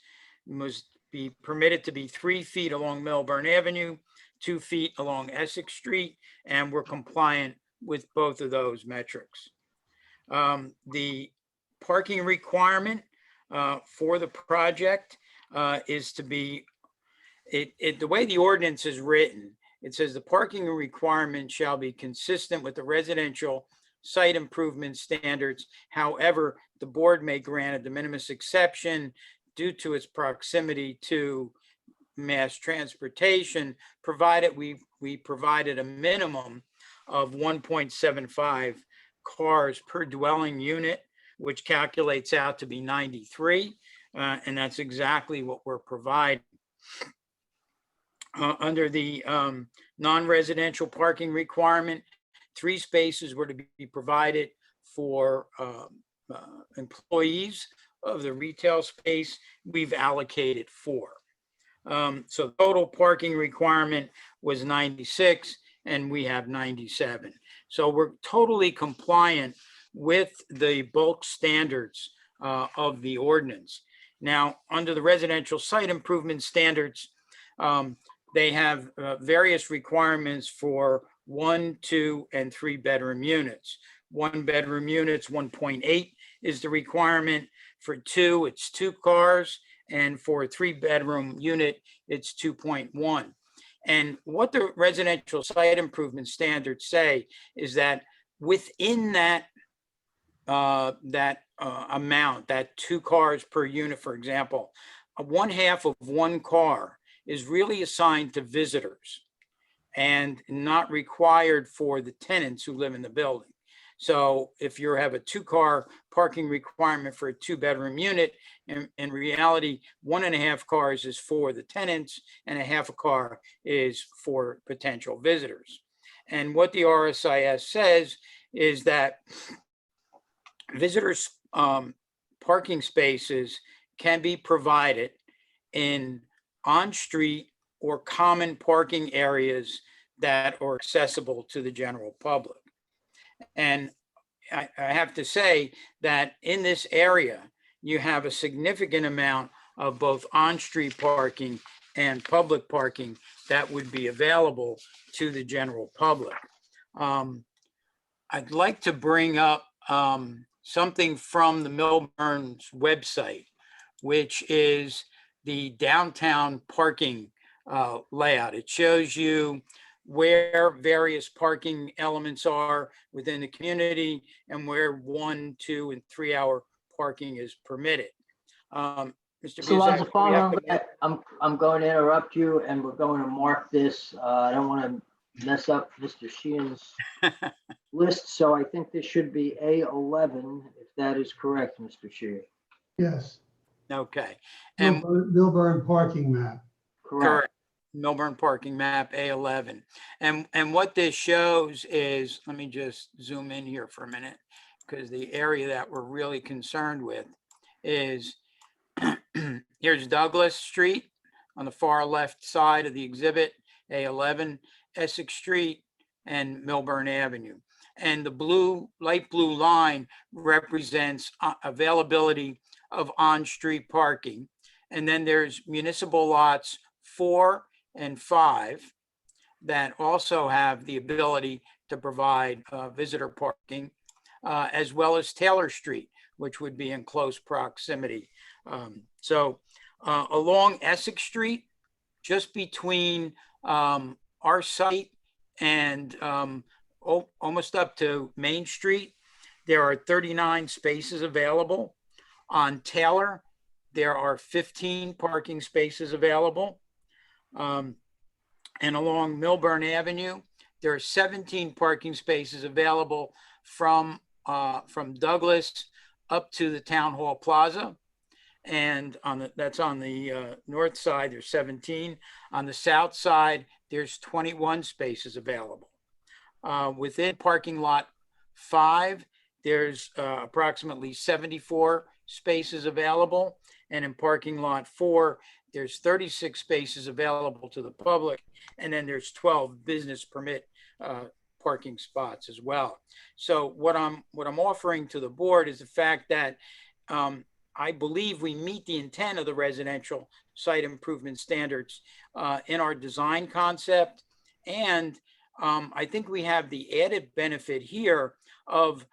must be permitted to be 3 feet along Millburn Avenue, 2 feet along Essex Street, and we're compliant with both of those metrics. The parking requirement for the project is to be, the way the ordinance is written, it says the parking requirement shall be consistent with the residential site improvement standards. However, the board may grant a de minimis exception due to its proximity to mass transportation, provided we provided a minimum of 1.75 cars per dwelling unit, which calculates out to be 93. And that's exactly what we're providing. Under the non-residential parking requirement, 3 spaces were to be provided for employees of the retail space. We've allocated 4. So total parking requirement was 96, and we have 97. So we're totally compliant with the bulk standards of the ordinance. Now, under the residential site improvement standards, they have various requirements for 1, 2, and 3 bedroom units. 1 bedroom units, 1.8 is the requirement. For 2, it's 2 cars. And for a 3 bedroom unit, it's 2.1. And what the residential site improvement standards say is that within that amount, that 2 cars per unit, for example, 1/2 of 1 car is really assigned to visitors and not required for the tenants who live in the building. So if you have a 2-car parking requirement for a 2-bedroom unit, in reality, 1.5 cars is for the tenants and a half a car is for potential visitors. And what the RSIS says is that visitors' parking spaces can be provided in on-street or common parking areas that are accessible to the general public. And I have to say that in this area, you have a significant amount of both on-street parking and public parking that would be available to the general public. I'd like to bring up something from the Millburn's website, which is the downtown parking layout. It shows you where various parking elements are within the community and where 1, 2, and 3 hour parking is permitted. Mr. So as a Buzak, follow, I'm going to interrupt you, and we're going to mark this. I don't want to mess up Mr. Sheehan's list, so I think this should be A11, if that is correct, Mr. Sheehan. Yes, Okay. And Millburn parking map. correct. Millburn parking map A11. And what this shows is, let me just zoom in here for a minute, because the area that we're really concerned with is here's Douglas Street on the far left side of the exhibit, A11, Essex Street, and Millburn Avenue. And the light blue line represents availability of on-street parking. And then there's municipal lots 4 and 5 that also have the ability to provide visitor parking, as well as Taylor Street, which would be in close proximity. So along Essex Street, just between our site and almost up to Main Street, there are 39 spaces available. On Taylor, there are 15 parking spaces available. And along Millburn Avenue, there are 17 parking spaces available from Douglas up to the Town Hall Plaza. And that's on the north side, there's 17. On the south side, there's 21 spaces available. Within parking lot 5, there's approximately 74 spaces available. And in parking lot 4, there's 36 spaces available to the public. And then there's 12 business permit parking spots as well. So what I'm offering to the board is the fact that I believe we meet the intent of the residential site improvement standards in our design concept. And I think we have the added benefit here of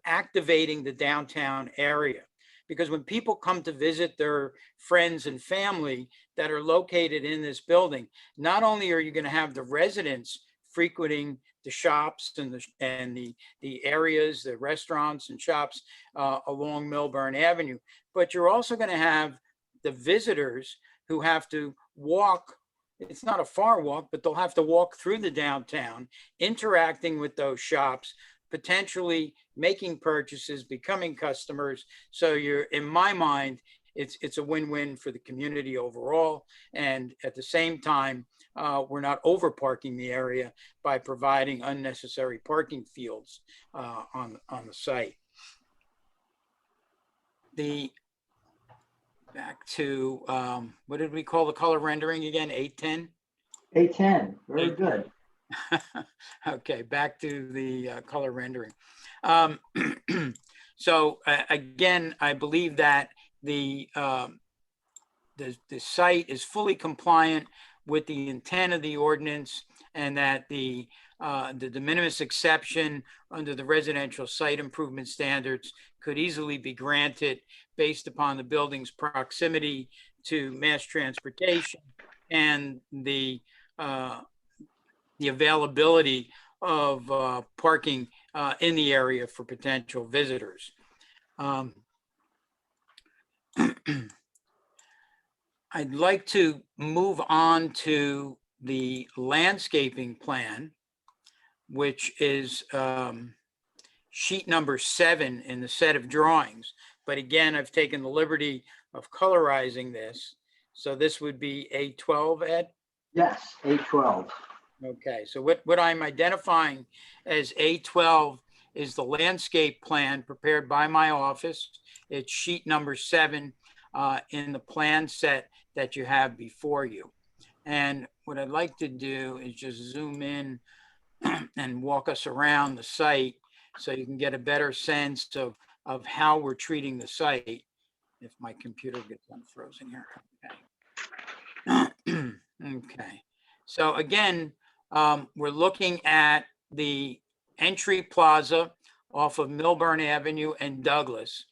activating the downtown area. Because when people come to visit their friends and family that are located in this building, not only are you going to have the residents frequenting the shops and the areas, the restaurants and shops along Millburn Avenue, but you're also going to have the visitors who have to walk. It's not a far walk, but they'll have to walk through the downtown, interacting with those shops, potentially making purchases, becoming customers. So in my mind, it's a win-win for the community overall. And at the same time, we're not over parking the area by providing unnecessary parking fields on the site. Back to, what did we call the color rendering again? 810? 810, very good. Okay, back to the color rendering. So again, I believe that the site is fully compliant with the intent of the ordinance, and that the de minimis exception under the residential site improvement standards could easily be granted based upon the building's proximity to mass transportation and the availability of parking in the area for potential visitors. I'd like to move on to the landscaping plan, which is sheet number 7 in the set of drawings. But again, I've taken the liberty of colorizing this. So this would be A12, Ed? Yes, A12. Okay, so what I'm identifying as A12 is the landscape plan prepared by my office. It's sheet number 7 in the plan set that you have before you. And what I'd like to do is just zoom in and walk us around the site so you can get a better sense of how we're treating the site. If my computer gets unfrozen here. Okay. Okay. So again, we're looking at the entry plaza off of Millburn Avenue and Douglas.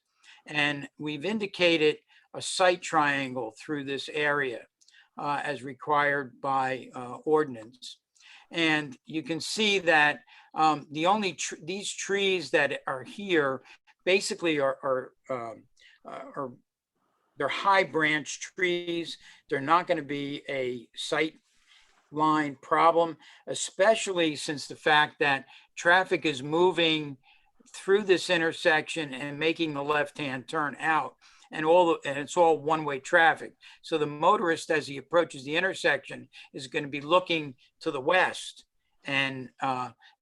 And we've indicated a site triangle through this area as required by ordinance. And you can see that these trees that are here basically are they're high branch trees. They're not going to be a sight line problem, especially since the fact that traffic is moving through this intersection and making the left-hand turn out, and it's all one-way traffic. So the motorist, as he approaches the intersection, is going to be looking to the west, and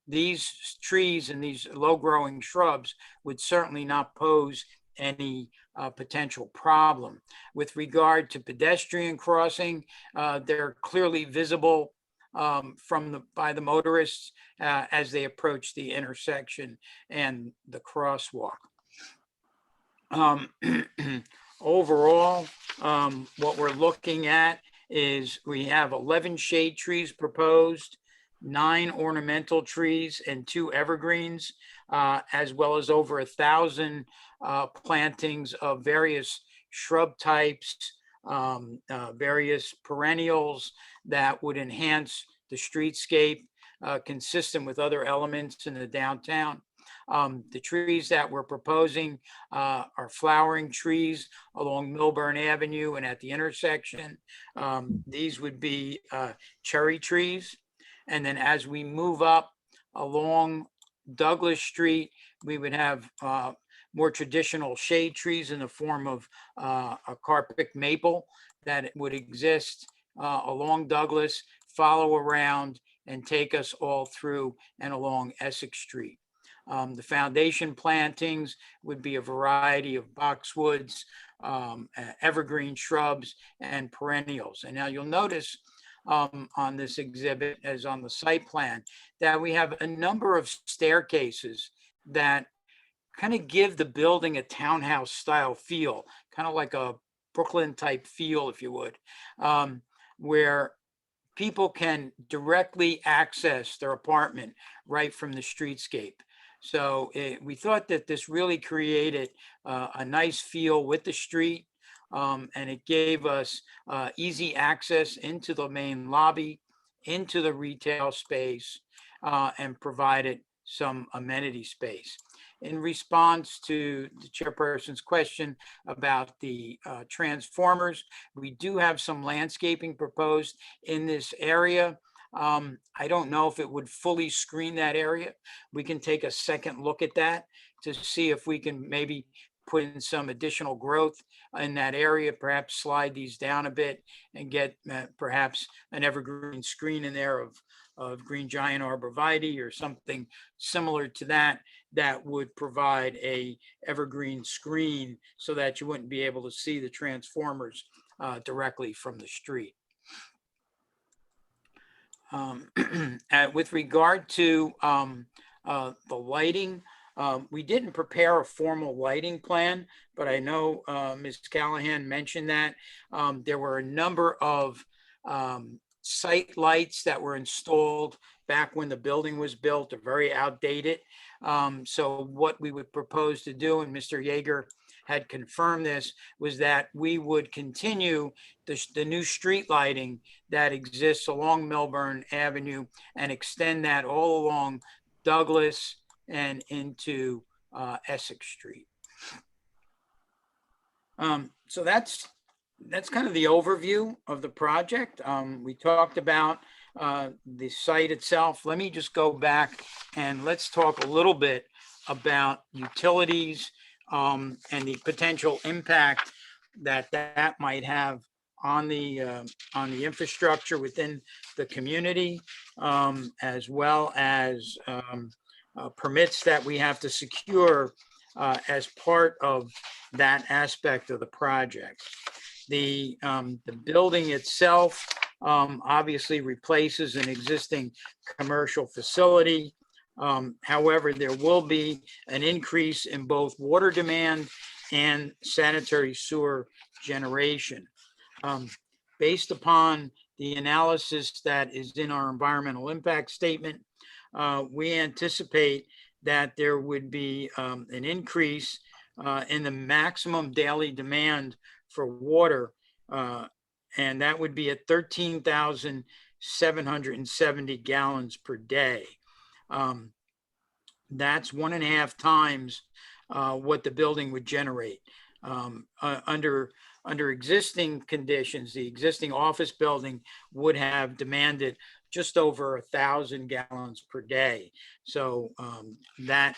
these trees and these low-growing shrubs would certainly not pose any potential problem. With regard to pedestrian crossing, they're clearly visible by the motorists as they approach the intersection and the crosswalk. Overall, what we're looking at is we have 11 shade trees proposed, 9 ornamental trees and 2 evergreens, as well as over 1,000 plantings of various shrub types, various perennials that would enhance the streetscape, consistent with other elements in the downtown. The trees that we're proposing are flowering trees along Millburn Avenue and at the intersection. These would be cherry trees. And then as we move up along Douglas Street, we would have more traditional shade trees in the form of a carpet maple that would exist along Douglas, follow around and take us all through and along Essex Street. The foundation plantings would be a variety of boxwoods, evergreen shrubs, and perennials. And now you'll notice on this exhibit, as on the site plan, that we have a number of staircases that kind of give the building a townhouse style feel, kind of like a Brooklyn type feel, if you would, where people can directly access their apartment right from the streetscape. So we thought that this really created a nice feel with the street, and it gave us easy access into the main lobby, into the retail space, and provided some amenity space. In response to the chairperson's question about the transformers, we do have some landscaping proposed in this area. I don't know if it would fully screen that area. We can take a second look at that to see if we can maybe put in some additional growth in that area, perhaps slide these down a bit and get perhaps an evergreen screen in there of green giant arborvitae or something similar to that, that would provide a evergreen screen so that you wouldn't be able to see the transformers directly from the street. With regard to the lighting, we didn't prepare a formal lighting plan, but I know Ms. Callahan mentioned that there were a number of site lights that were installed back when the building was built, are very outdated. So what we would propose to do, and Mr. Yeager had confirmed this, was that we would continue the new street lighting that exists along Millburn Avenue and extend that all along Douglas and into Essex Street. So that's that's kind of the overview of the project. We talked about the site itself. Let me just go back and let's talk a little bit about utilities and the potential impact that that might have on the infrastructure within the community, as well as permits that we have to secure as part of that aspect of the project. The building itself obviously replaces an existing commercial facility. However, there will be an increase in both water demand and sanitary sewer generation. Based upon the analysis that is in our environmental impact statement, we anticipate that there would be an increase in the maximum daily demand for water, and that would be at 13,770 gallons per day. That's 1.5 times what the building would generate. Under existing conditions, the existing office building would have demanded just over 1,000 gallons per day. So that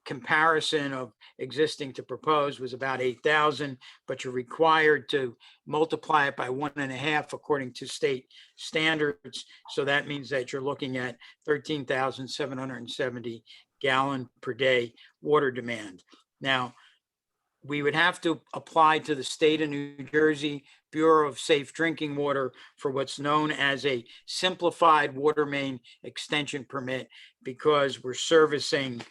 comparison of existing to proposed was about 8,000, but you're required to multiply it by 1.5 according to state standards. So that means that you're looking at 13,770 gallon per day water demand. Now, we would have to apply to the state of New Jersey Bureau of Safe Drinking Water for what's known as a simplified water main extension permit, because we're servicing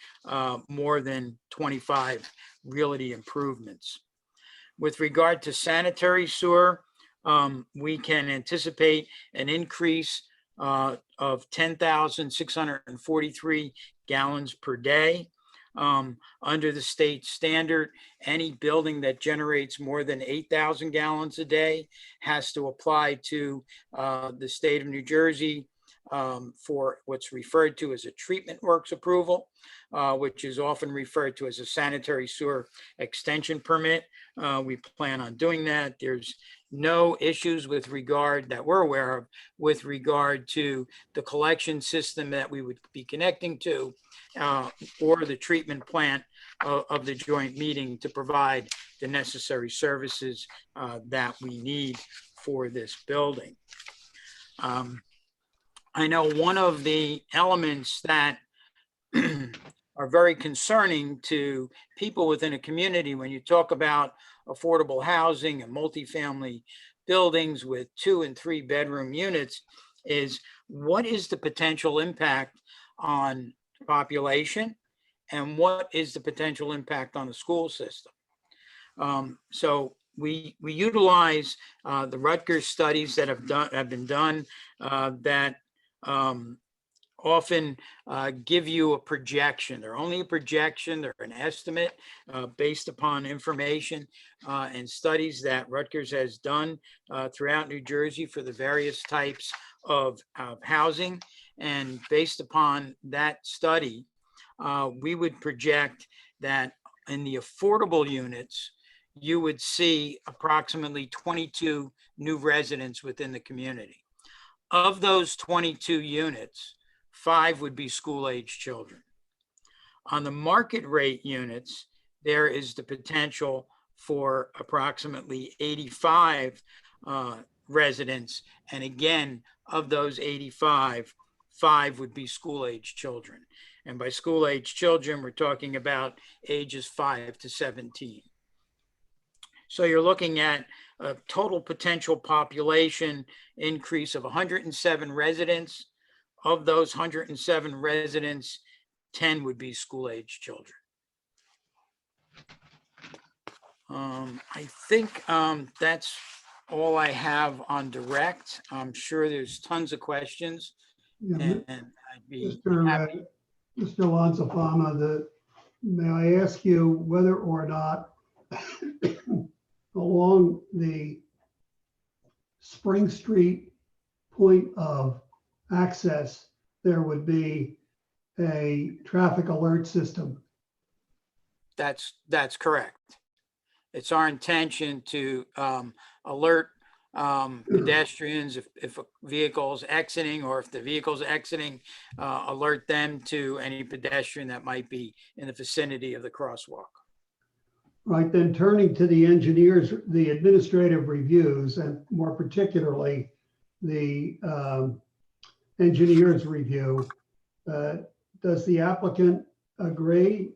more than 25 realty improvements. With regard to sanitary sewer, we can anticipate an increase of 10,643 gallons per day. Under the state standard, any building that generates more than 8,000 gallons a day has to apply to the state of New Jersey for what's referred to as a treatment works approval, which is often referred to as a sanitary sewer extension permit. We plan on doing that. There's no issues with regard that we're aware of with regard to the collection system that we would be connecting to or the treatment plant of the joint meeting to provide the necessary services that we need for this building. I know one of the elements that are very concerning to people within a community when you talk about affordable housing and multifamily buildings with 2 and 3 bedroom units is what is the potential impact on population and what is the potential impact on the school system. So we utilize the Rutgers studies that have been done that often give you a projection. They're only a projection, they're an estimate based upon information and studies that Rutgers has done throughout New Jersey for the various types of housing. And based upon that study, we would project that in the affordable units, you would see approximately 22 new residents within the community. Of those 22 units, 5 would be school-age children. On the market rate units, there is the potential for approximately 85 residents. And again, of those 85, 5 would be school-age children. And by school-age children, we're talking about ages 5 to 17. So you're looking at a total potential population increase of 107 residents. Of those 107 residents, 10 would be school-age children. I think that's all I have on direct. I'm sure there's tons of questions. Yeah, And I'd be Mr. happy. Mr. Lanzafama, may I ask you whether or not along the Spring Street point of access, there would be a traffic alert system? That's correct. it's our intention to alert pedestrians if a vehicle's exiting, or if the vehicle's exiting, alert them to any pedestrian that might be in the vicinity of the crosswalk. Right, then turning to the engineers, the administrative reviews, and more particularly the engineers review, does the applicant agree?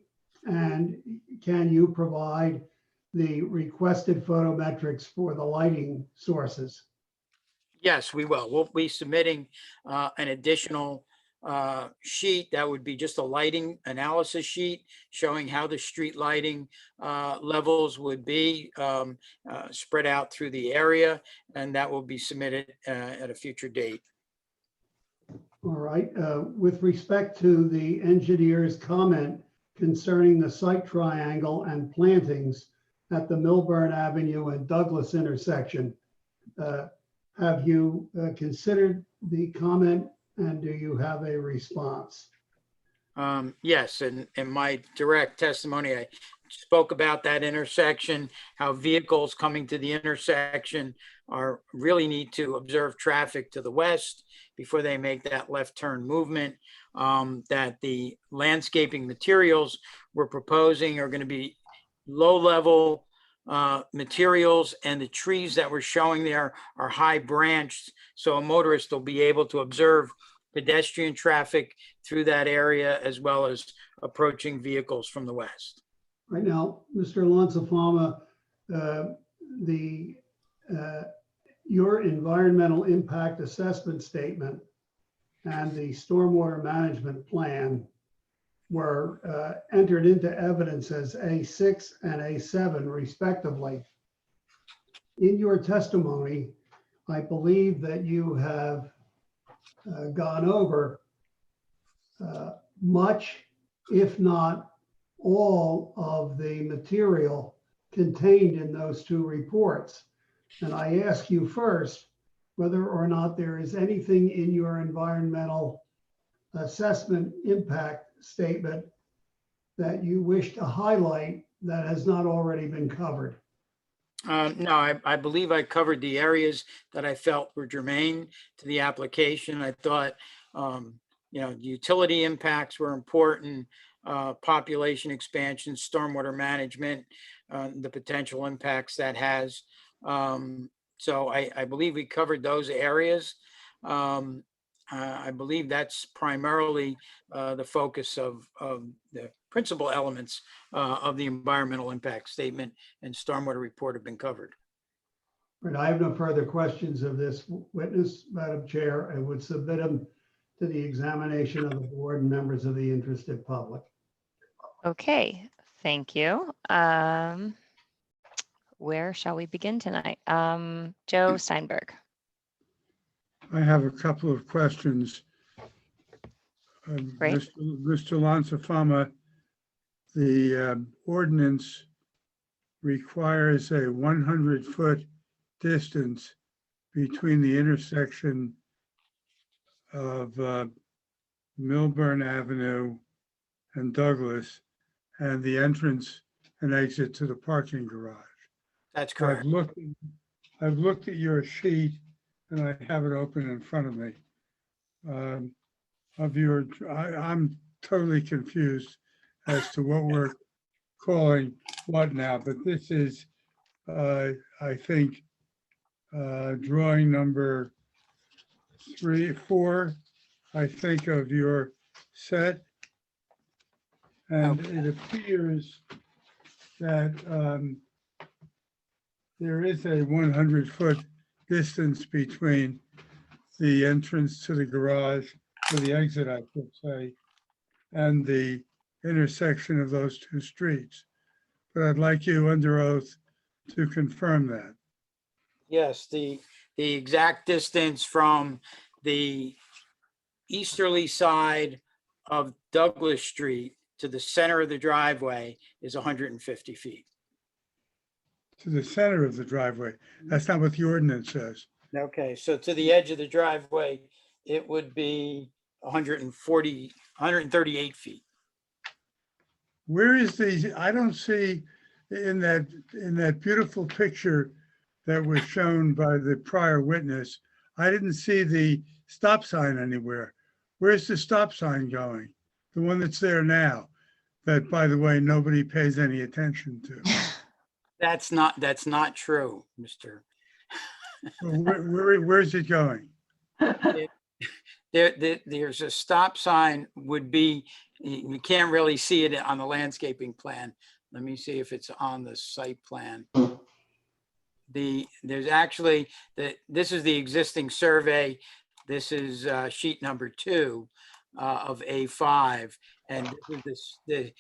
And can you provide the requested photometrics for the lighting sources? Yes, we will. We'll be submitting an additional sheet that would be just a lighting analysis sheet showing how the street lighting levels would be spread out through the area, and that will be submitted at a future date. All right, with respect to the engineer's comment concerning the site triangle and plantings at the Millburn Avenue and Douglas intersection, have you considered the comment, and do you have a response? Yes, and in my direct testimony, I spoke about that intersection, how vehicles coming to the intersection really need to observe traffic to the west before they make that left turn movement, that the landscaping materials we're proposing are going to be low-level materials, and the trees that we're showing there are high branched, so a motorist will be able to observe pedestrian traffic through that area as well as approaching vehicles from the west. Right now, Mr. Lansafama, your environmental impact assessment statement and the stormwater management plan were entered into evidence as A6 and A7 respectively. In your testimony, I believe that you have gone over much, if not all, of the material contained in those two reports. And I ask you first whether or not there is anything in your environmental assessment impact statement that you wish to highlight that has not already been covered. No, I believe I covered the areas that I felt were germane to the application. I thought, utility impacts were important, population expansion, stormwater management, the potential impacts that has. So I believe we covered those areas. I believe that's primarily the focus of the principal elements of the environmental impact statement and stormwater report have been covered. But I have no further questions of this witness, Madam Chair, and would submit them to the examination of the board and members of the interested public. Okay, thank you. Where shall we begin tonight? Joe Steinberg. I have a couple of questions. Great. Mr. Lansafama, the ordinance requires a 100-foot distance between the intersection of Millburn Avenue and Douglas and the entrance and exit to the parking garage. That's correct. I've looked at your sheet and I have it open in front of me. I'm totally confused as to what we're calling what now, but this is, I think, drawing number 4, I think, of your set. And it appears that there is a 100-foot distance between the entrance to the garage, or the exit, I should say, and the intersection of those two streets. But I'd like you under oath to confirm that. Yes, the exact distance from the easterly side of Douglas Street to the center of the driveway is 150 feet. To the center of the driveway. That's not what the ordinance says. Okay, so to the edge of the driveway, it would be 138 feet. Where is the, I don't see in that beautiful picture that was shown by the prior witness, I didn't see the stop sign anywhere. Where's the stop sign going? The one that's there now, that, by the way, nobody pays any attention to. That's not true, Mr. Where's it going? There's a stop sign would be, you can't really see it on the landscaping plan. Let me see if it's on the site plan. There's actually, this is the existing survey. This is sheet number 2 of A5. And the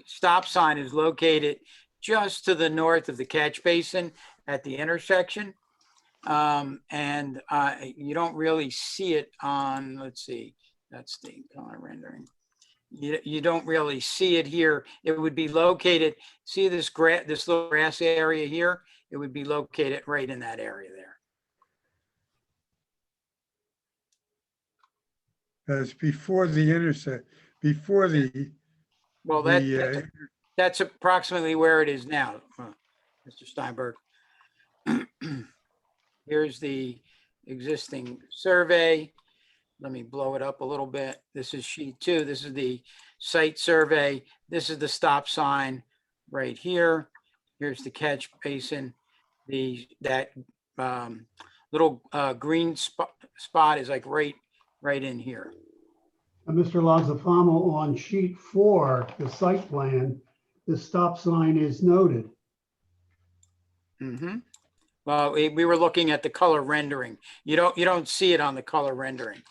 stop sign is located just to the north of the catch basin at the intersection. And you don't really see it on, let's see, that's the color rendering. You don't really see it here. It would be located, see this little grass area here? It would be located right in that area there. That's before the intersect, before the. Well, that's approximately where it is now, Mr. Steinberg. Here's the existing survey. Let me blow it up a little bit. This is sheet 2. This is the site survey. This is the stop sign right here. Here's the catch basin. That little green spot is like right in here. Mr. Lonzafamo, on sheet 4, the site plan, the stop sign is noted. Mm-hmm. Well, we were looking at the color rendering. You don't see it on the color rendering.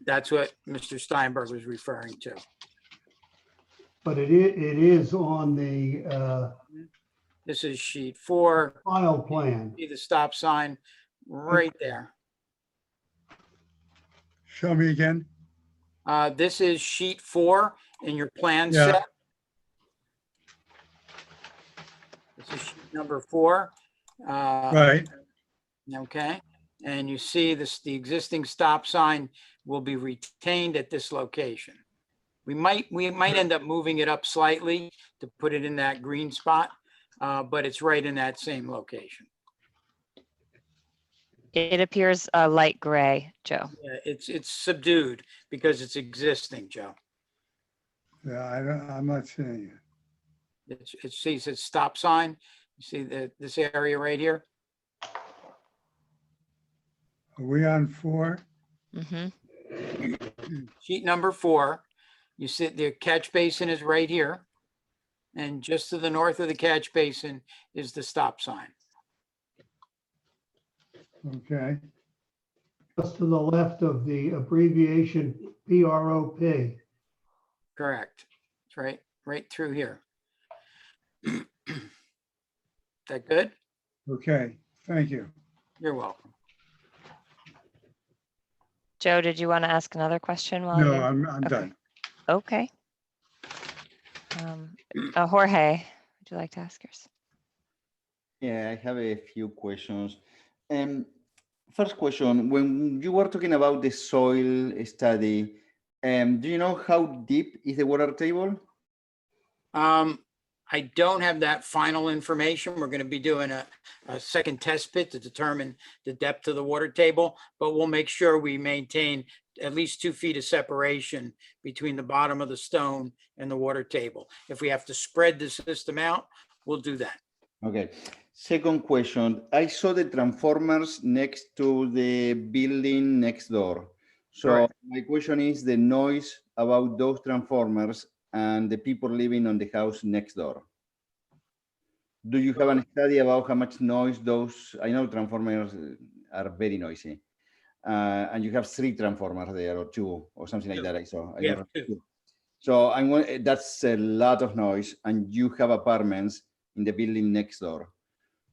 That's what Mr. Steinberg was referring to. But it is on the This is sheet 4. file plan. See the stop sign right there. Show me again. This is sheet 4 in your plan Yeah. set. This is sheet number 4. Right. Okay, and you see this, the existing stop sign will be retained at this location. We might end up moving it up slightly to put it in that green spot, but it's right in that same location. It appears light gray, Joe. Yeah, it's subdued because it's existing, Joe. Yeah, I'm not seeing it. It sees its stop sign. You see this area right here? Are we on 4? Mm-hmm. Sheet number 4. You see the catch basin is right here. And just to the north of the catch basin is the stop sign. Okay. Just to the left of the abbreviation PROP. Correct. It's right through here. That good? Okay, thank you. You're welcome. Joe, did you want to ask another question? While No, you... I'm Okay. done. Okay. Jorge, would you like to ask yours? Yeah, I have a few questions. First question, when you were talking about the soil study, do you know how deep is the water table? I don't have that final information. We're going to be doing a second test pit to determine the depth of the water table, but we'll make sure we maintain at least 2 feet of separation between the bottom of the stone and the water table. If we have to spread the system out, we'll do that. Okay. Second question, I saw the transformers next to the building next door. So Correct. my question is the noise about those transformers and the people living on the house next door. Do you have a study about how much noise those, I know transformers are very noisy. And you have 3 transformers there or 2 or something like that I saw. We have 2. So that's a lot of noise and you have apartments in the building next door.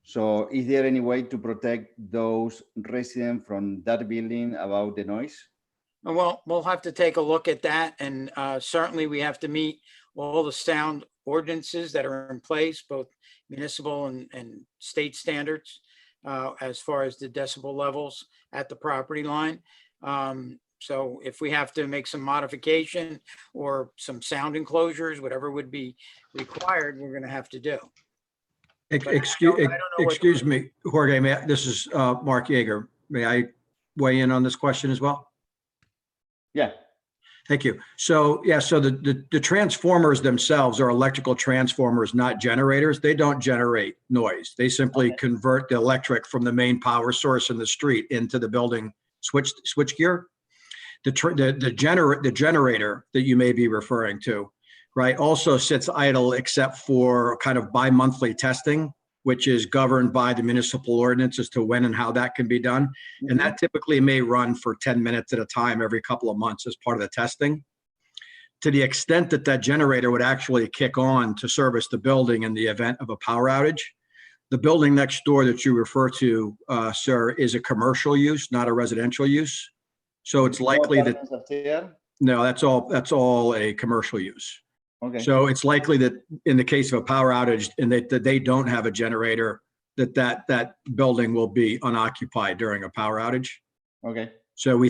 So is there any way to protect those residents from that building about the noise? Well, we'll have to take a look at that, and certainly we have to meet all the sound ordinances that are in place, both municipal and state standards, as far as the decibel levels at the property line. So if we have to make some modification or some sound enclosures, whatever would be required, we're going to have to do. But I don't know what- Excuse me, Jorge, this is Mark Yeager. May I weigh in on this question as well? Yeah. Thank you. So, yeah, so the transformers themselves are electrical transformers, not generators. They don't generate noise. They simply convert the electric from the main power source in the street into the building switch gear. The generator that you may be referring to, right, also sits idle except for kind of bi-monthly testing, which is governed by the municipal ordinance as to when and how that can be done. And that typically may run for 10 minutes at a time every couple of months as part of the testing. To the extent that that generator would actually kick on to service the building in the event of a power outage, the building next door that you refer to, sir, is a commercial use, not a residential use. So it's likely that, no, that's all a commercial use. Okay. So it's likely that in the case of a power outage and that they don't have a generator, that building will be unoccupied during a power outage. Okay. So we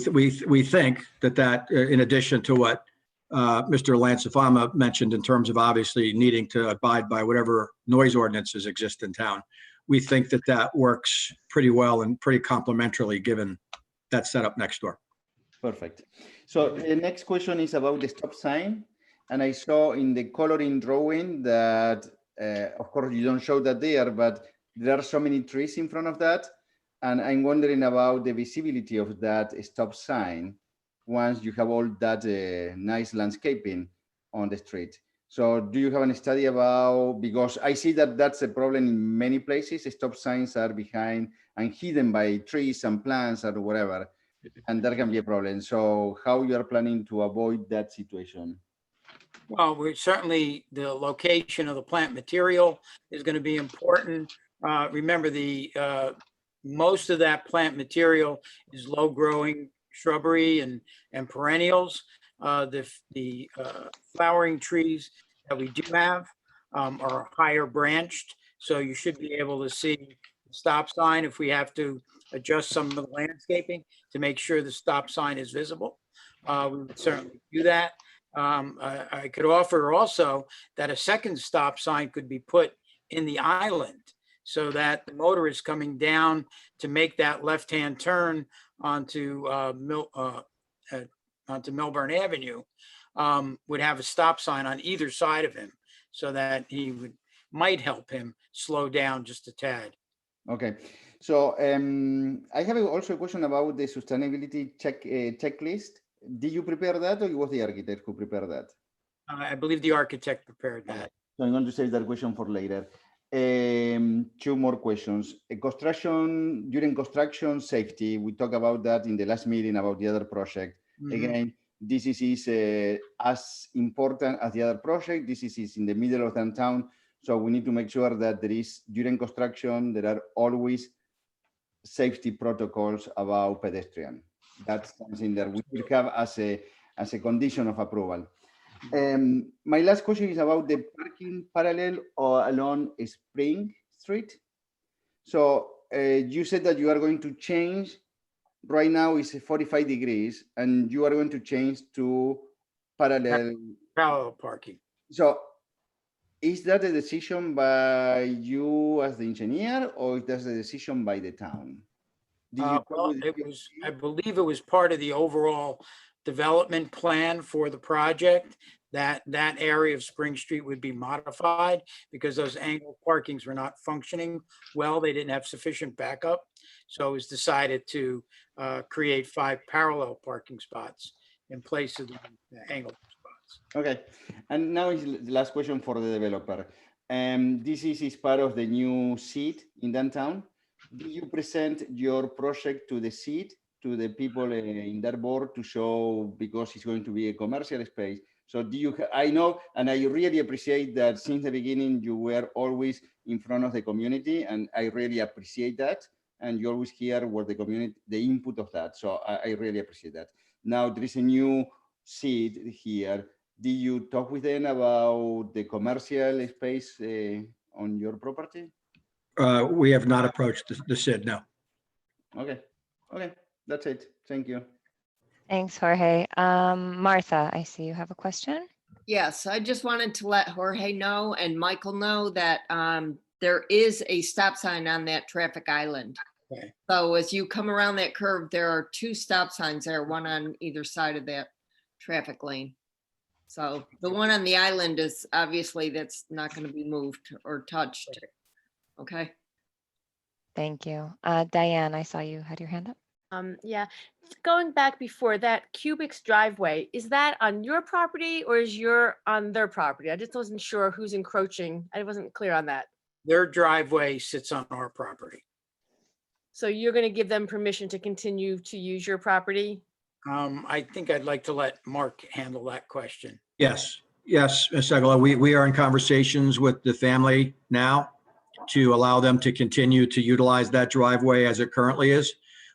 think that in addition to what Mr. Lancefama mentioned in terms of obviously needing to abide by whatever noise ordinances exist in town, we think that works pretty well and pretty complementarily given that setup next door. Perfect. So the next question is about the stop sign. And I saw in the coloring drawing that, of course, you don't show that there, but there are so many trees in front of that. And I'm wondering about the visibility of that stop sign once you have all that nice landscaping on the street. So do you have any study about, because I see that that's a problem in many places, stop signs are behind and hidden by trees and plants or whatever, and that can be a problem. So how you are planning to avoid that situation? Well, we're certainly, the location of the plant material is going to be important. Remember, most of that plant material is low growing shrubbery and perennials. The flowering trees that we do have are higher branched. So you should be able to see the stop sign if we have to adjust some of the landscaping to make sure the stop sign is visible. We would certainly do that. I could offer also that a second stop sign could be put in the island so that the motorist coming down to make that left-hand turn onto Millburn Avenue would have a stop sign on either side of him so that might help him slow down just a tad. Okay. So I have also a question about the sustainability checklist. Did you prepare that, or it was the architect who prepared that? I believe the architect prepared that. So I'm going to save that question for later. Two more questions. During construction safety, we talked about that in the last meeting about the other project. Again, this is as important as the other project. This is in the middle of downtown. So we need to make sure that during construction, there are always safety protocols about pedestrian. That's something that we will have as a condition of approval. My last question is about the parking parallel or along Spring Street. So you said that you are going to change. Right now it's 45 degrees, and you are going to change to parallel parking. So is that a decision by you as the engineer, or is that a decision by the town? Well, I believe it was part of the overall development plan for the project that area of Spring Street would be modified because those angled parkings were not functioning well. They didn't have sufficient backup. So it was decided to create 5 parallel parking spots in place of the angled spots. Okay. And now is the last question for the developer. This is part of the new seat in downtown. Do you present your project to the seat, to the people in that board to show, because it's going to be a commercial space? So do you, I know, and I really appreciate that since the beginning, you were always in front of the community, and I really appreciate that. And you always hear what the community, the input of that. So I really appreciate that. Now there is a new seat here. Did you talk with them about the commercial space on your property? We have not approached the SID, no. Okay. Okay. That's it. Thank you. Thanks, Jorge. Martha, I see you have a question. Yes, I just wanted to let Jorge know and Michael know that there is a stop sign on that traffic island. Okay. So as you come around that curve, there are 2 stop signs there, one on either side of that traffic lane. So the one on the island is obviously that's not going to be moved or touched. Okay. Thank you. Diane, I saw you had your hand up. Yeah, going back before that, Cubic's driveway, is that on your property or is your on their property? I just wasn't sure who's encroaching. I wasn't clear on that. Their driveway sits on our property. So you're going to give them permission to continue to use your property? I think I'd like to let Mark handle that question. Yes, yes, Ms. Segala, we are in conversations with the family now to allow them to continue to utilize that driveway as it currently is.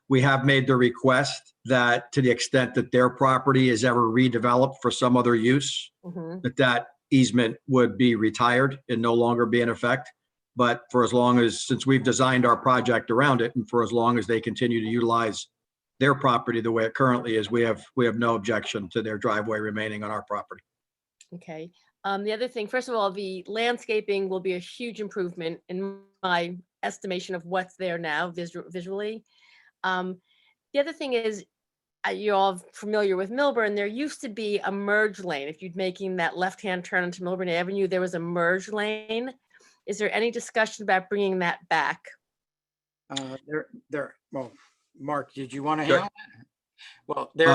We have made the request that to the extent that their property is ever redeveloped for some other use, that easement would be retired and no longer be in effect. But for as long as, since we've designed our project around it, and for as long as they continue to utilize their property the way it currently is, we have no objection to their driveway remaining on our property. Okay. The other thing, first of all, the landscaping will be a huge improvement in my estimation of what's there now visually. The other thing is, you're all familiar with Millburn, there used to be a merge lane. If you're making that left-hand turn into Millburn Avenue, there was a merge lane. Is there any discussion about bringing that back? Well, Mark, did you want to Sure. handle that? Well, there.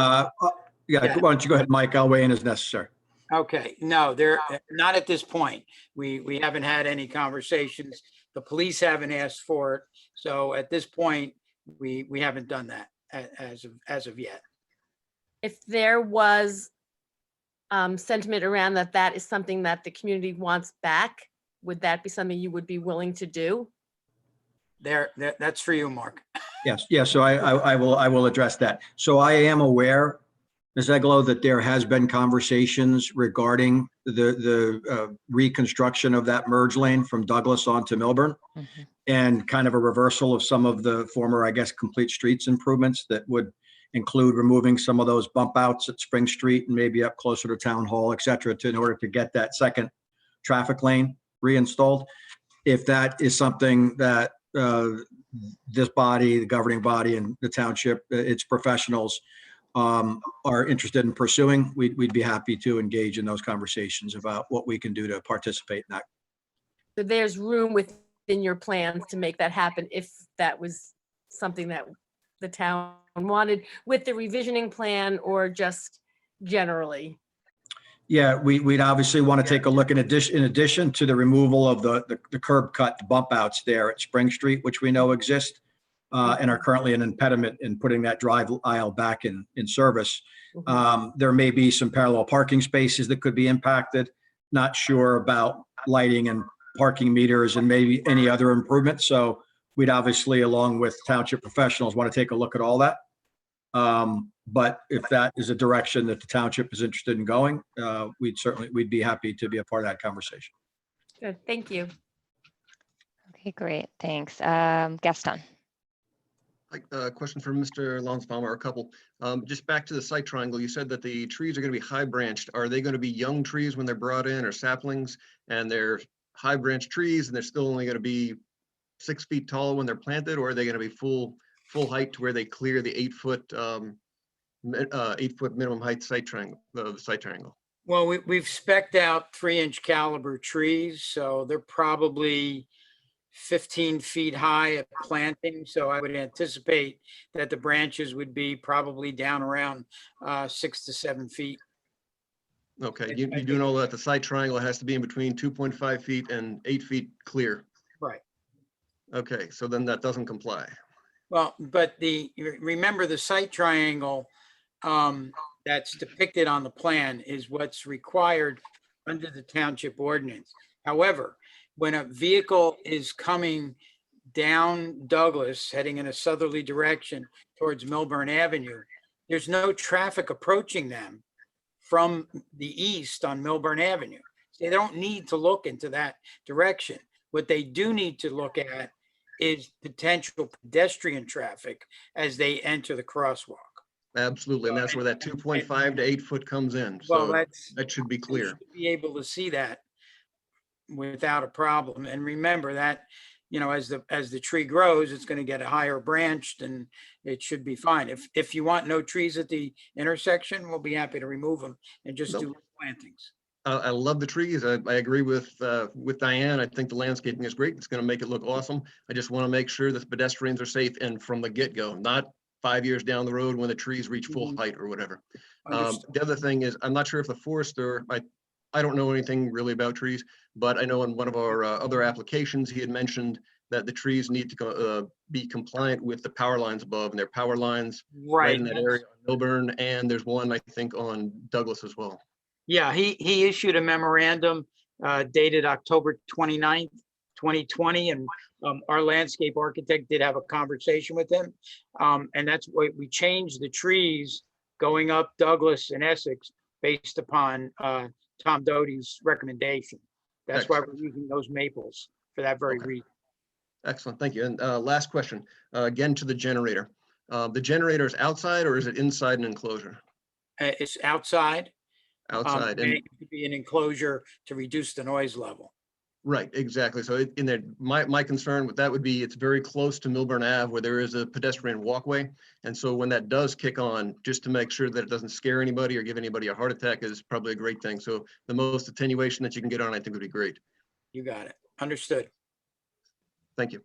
Yeah, why don't you go ahead, Mike? I'll weigh in as necessary. Okay, no, they're not at this point. We haven't had any conversations. The police haven't asked for it. So at this point, we haven't done that as of yet. If there was sentiment around that is something that the community wants back, would that be something you would be willing to do? That's for you, Mark. Yes, yes. So I will address that. So I am aware, Ms. Eglo, that there has been conversations regarding the reconstruction of that merge lane from Douglas onto Millburn, and kind of a reversal of some of the former, I guess, complete streets improvements that would include removing some of those bump outs at Spring Street and maybe up closer to Town Hall, et cetera, in order to get that second traffic lane reinstalled. If that is something that this body, the governing body, and the township, its professionals are interested in pursuing, we'd be happy to engage in those conversations about what we can do to participate in that. So there's room within your plans to make that happen if that was something that the town wanted with the revisioning plan, or just generally? Yeah, we'd obviously want to take a look in addition to the removal of the curb cut bump outs there at Spring Street, which we know exist and are currently an impediment in putting that drive aisle back in service. There may be some parallel parking spaces that could be impacted. Not sure about lighting and parking meters and maybe any other improvements. So we'd obviously, along with township professionals, want to take a look at all that. But if that is a direction that the township is interested in going, we'd be happy to be a part of that conversation. Good, thank you. Okay, great, thanks. Gaston. A question for Mr. Lonsbaum, or a couple. Just back to the site triangle, you said that the trees are going to be high branched. Are they going to be young trees when they're brought in, or saplings, and they're high branch trees and they're still only going to be 6 feet tall when they're planted, or are they going to be full height to where they clear the 8 foot 8 foot minimum height site triangle, the site triangle? Well, we've spec'd out 3-inch caliber trees, so they're probably 15 feet high at planting. So I would anticipate that the branches would be probably down around 6 to 7 feet. Okay, you do know that the site triangle has to be in between 2.5 feet and 8 feet clear. Right. Okay, so then that doesn't comply. Well, but remember the site triangle that's depicted on the plan is what's required under the township ordinance. However, when a vehicle is coming down Douglas, heading in a southerly direction towards Millburn Avenue, there's no traffic approaching them from the east on Millburn Avenue. They don't need to look into that direction. What they do need to look at is potential pedestrian traffic as they enter the crosswalk. Absolutely. And that's where that 2.5 to 8 foot comes in. Well, So that's, that should be you clear. should be able to see that without a problem. And remember that, as the tree grows, it's going to get a higher branch, and it should be fine. If you want no trees at the intersection, we'll be happy to remove them and just do plantings. I love the trees. I agree with Diane. I think the landscaping is great. It's going to make it look awesome. I just want to make sure that the pedestrians are safe and from the get-go, not 5 years down the road when the trees reach full height or whatever. The other thing is, I'm not sure if the forester, I don't know anything really about trees, but I know in one of our other applications, he had mentioned that the trees need to be compliant with the power lines above, and there are power lines right in that area on Millburn, and there's one, I think, on Douglas as well. Yeah, he issued a memorandum dated October 29th, 2020, and our landscape architect did have a conversation with him. And that's why we changed the trees going up Douglas and Essex based upon Tom Doty's recommendation. That's why we're using those maples for that very reason. Excellent, thank you. And last question, again to the generator. The generator is outside or is it inside an enclosure? It's outside. Outside. And And it could be an enclosure to reduce the noise level. right, exactly. So in there, my concern with that would be it's very close to Millburn Ave where there is a pedestrian walkway. And so when that does kick on, just to make sure that it doesn't scare anybody or give anybody a heart attack is probably a great thing. So the most attenuation that you can get on, I think would be great. You got it. Understood. Thank you.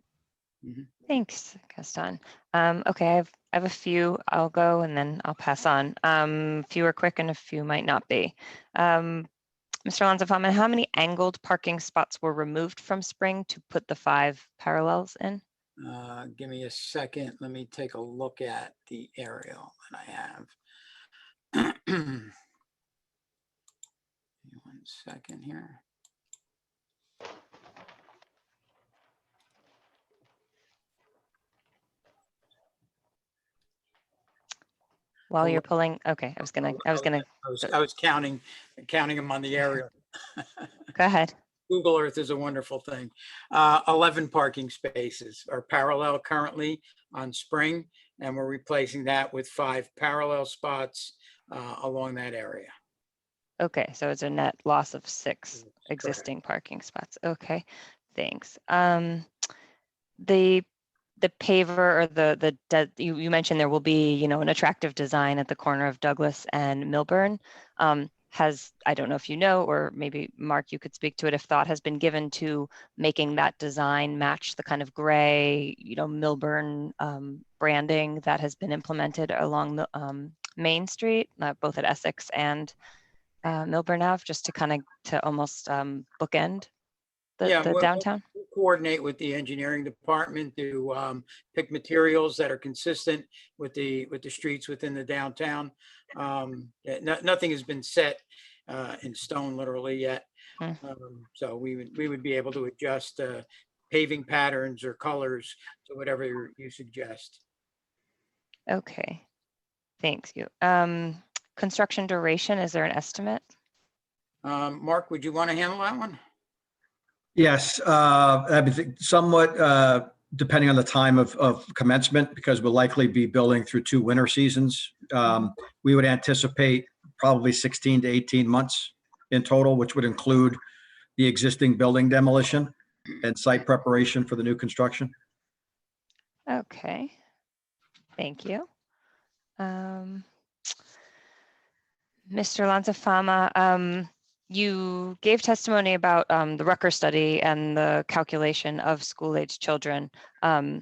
Thanks, Gaston. Okay, I have a few. I'll go and then I'll pass on. A few are quick and a few might not be. Mr. Lanza-Fama, how many angled parking spots were removed from Spring to put the 5 parallels in? Give me a second. Let me take a look at the aerial that I have. 1 second here. While you're pulling, okay, I was gonna. I was counting them on the aerial. Go ahead. Google Earth is a wonderful thing. 11 parking spaces are parallel currently on Spring, and we're replacing that with 5 parallel spots along that area. Okay, so it's a net loss of 6 existing parking spots. Okay, thanks. The paver or you mentioned there will be, an attractive design at the corner of Douglas and Millburn. I don't know if you know, or maybe Mark, you could speak to it, if thought has been given to making that design match the kind of gray, Millburn branding that has been implemented along the Main Street, both at Essex and Millburn Ave, just to almost bookend the downtown. We'll coordinate with the engineering department to pick materials that are consistent with the streets within the downtown. Nothing has been set in stone literally yet. So we would be able to adjust paving patterns or colors to whatever you suggest. Okay, thanks you. Construction duration, is there an estimate? Mark, would you want to handle that one? Yes, somewhat depending on the time of commencement, because we'll likely be building through 2 winter seasons. We would anticipate probably 16 to 18 months in total, which would include the existing building demolition and site preparation for the new construction. Okay, thank you. Mr. Lanza-Fama, you gave testimony about the Rucker study and the calculation of school-age children. Mr.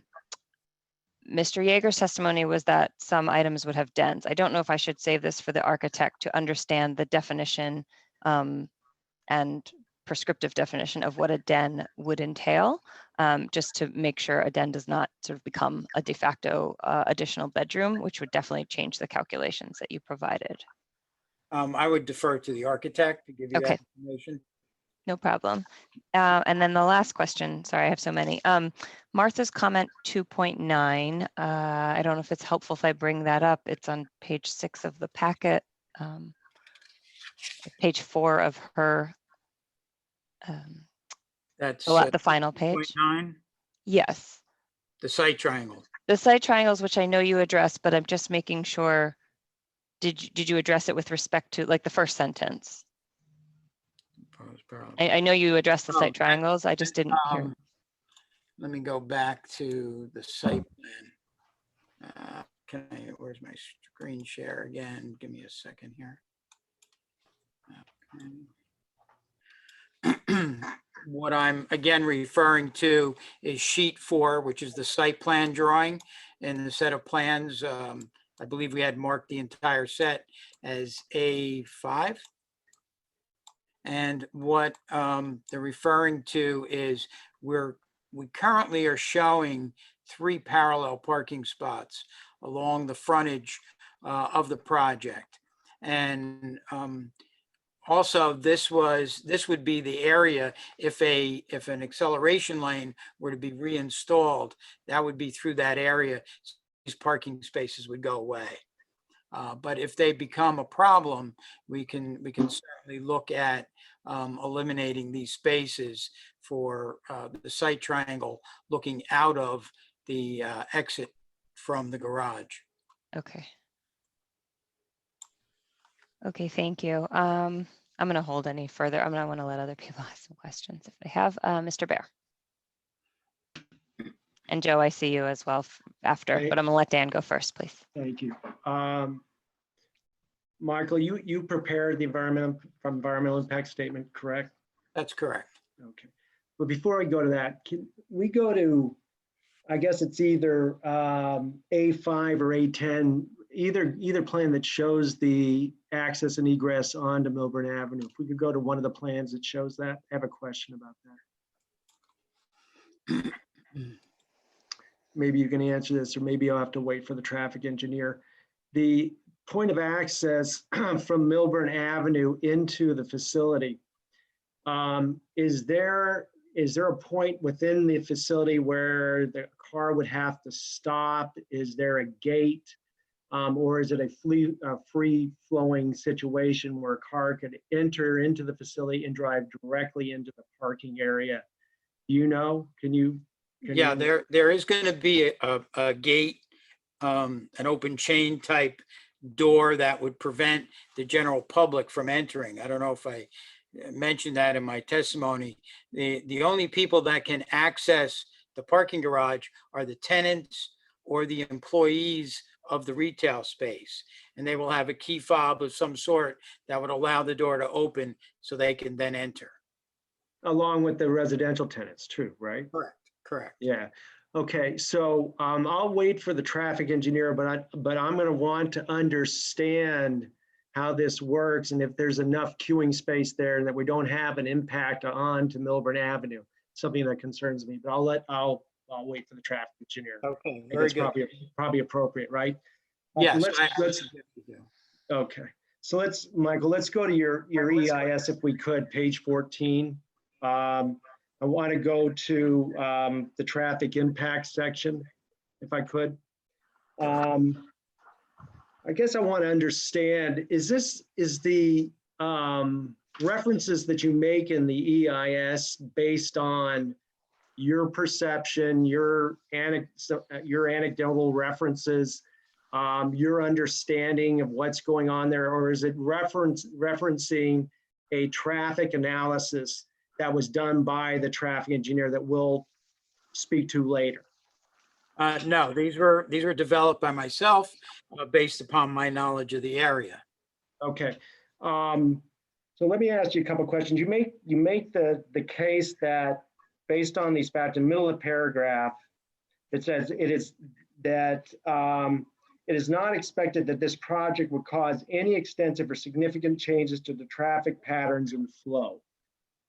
Yeager's testimony was that some items would have dens. I don't know if I should save this for the architect to understand the definition and prescriptive definition of what a den would entail, just to make sure a den does not sort of become a de facto additional bedroom, which would definitely change the calculations that you provided. I would defer to the architect to give you that information. No problem. And then the last question, sorry, I have so many. Martha's comment 2.9, I don't know if it's helpful if I bring that up. It's on page 6 of the packet, page 4 of her, that's the final page. 2.9? Yes. The site triangle. The site triangles, which I know you addressed, but I'm just making sure did you address it with respect to like the first sentence? I know you addressed the Oh, site triangles. I just didn't hear. Let me go back to the site plan. Where's my screen share again? Give me a second here. Okay. What I'm again referring to is sheet 4, which is the site plan drawing and the set of plans. I believe we had marked the entire set as A5. And what they're referring to is we currently are showing 3 parallel parking spots along the frontage of the project. And also this would be the area if an acceleration lane were to be reinstalled, that would be through that area. These parking spaces would go away. But if they become a problem, we can certainly look at eliminating these spaces for the site triangle looking out of the exit from the garage. Okay. Okay, thank you. I'm going to hold any further. I'm going to want to let other people ask some questions if they have. Mr. Bear. And Joe, I see you as well after, but I'm going to let Dan go first, please. Thank you. Michael, you prepared the environmental impact statement, correct? That's correct. Okay. But before we go to that, can we go to, I guess it's either A5 or A10, either plan that shows the access and egress onto Millburn Avenue. If we could go to one of the plans that shows that, I have a question about that. Maybe you can answer this, or maybe I'll have to wait for the traffic engineer. The point of access from Millburn Avenue into the facility, is there a point within the facility where the car would have to stop? Is there a gate? Or is it a free-flowing situation where a car could enter into the facility and drive directly into the parking area? Do you know? Yeah, there is going to be a gate, an open chain type door that would prevent the general public from entering. I don't know if I mentioned that in my testimony. The only people that can access the parking garage are the tenants or the employees of the retail space. And they will have a key fob of some sort that would allow the door to open so they can then enter. Along with the residential tenants too, right? Correct. Yeah. Okay, so I'll wait for the traffic engineer, but I'm going to want to understand how this works and if there's enough queuing space there that we don't have an impact on to Millburn Avenue. Something that concerns me, but I'll wait for the traffic engineer. Okay, very good. Probably appropriate, right? Yes. Okay, so Michael, let's go to your EIS if we could, page 14. I want to go to the traffic impact section, if I could. I guess I want to understand, is the references that you make in the EIS based on your perception, your anecdotal references, your understanding of what's going on there, or is it referencing a traffic analysis that was done by the traffic engineer that we'll speak to later? No, these were developed by myself based upon my knowledge of the area. Okay. So let me ask you a couple of questions. You make the case that based on these facts, in the middle of the paragraph, it says it is not expected that this project would cause any extensive or significant changes to the traffic patterns and flow.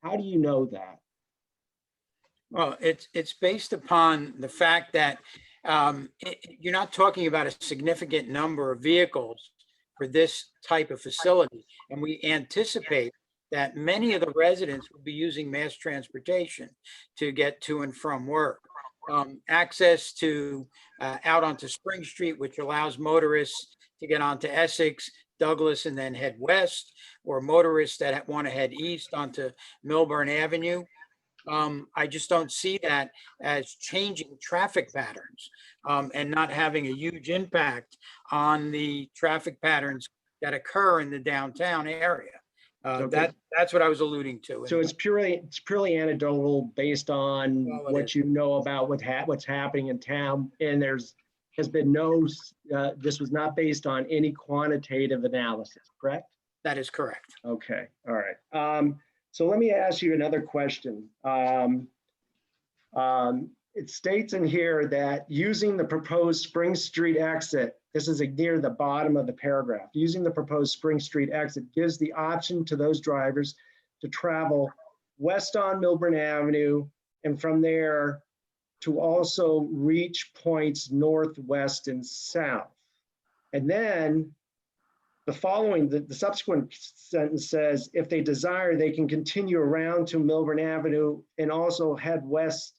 How do you know that? Well, it's based upon the fact that you're not talking about a significant number of vehicles for this type of facility. And we anticipate that many of the residents will be using mass transportation to get to and from work. Access to out onto Spring Street, which allows motorists to get onto Essex, Douglas, and then head west, or motorists that want to head east onto Millburn Avenue. I just don't see that as changing traffic patterns and not having a huge impact on the traffic patterns that occur in the downtown area. Okay. That's what I was alluding to. So it's purely anecdotal based on Well, it what is. you know about what's happening in town, and has been no, this was not based on any quantitative analysis, correct? That is correct. Okay, all right. So let me ask you another question. It states in here that using the proposed Spring Street exit, this is near the bottom of the paragraph, using the proposed Spring Street exit gives the option to those drivers to travel west on Millburn Avenue and from there to also reach points northwest and south. And then the subsequent sentence says, if they desire, they can continue around to Millburn Avenue and also head west.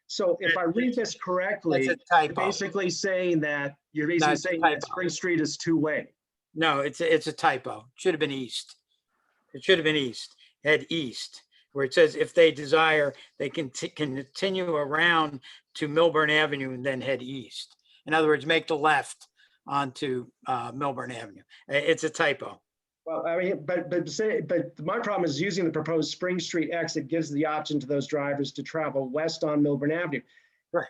So if I read this correctly, That's a typo. you're basically saying that That's a that typo. Spring Street is two-way. No, it's a typo. Should have been east. It should have been east. Head east, where it says if they desire, they can continue around to Millburn Avenue and then head east. In other words, make the left onto Millburn Avenue. It's a typo. Well, I mean, but my problem is using the proposed Spring Street exit gives the option to those drivers to travel west on Millburn Avenue. Right.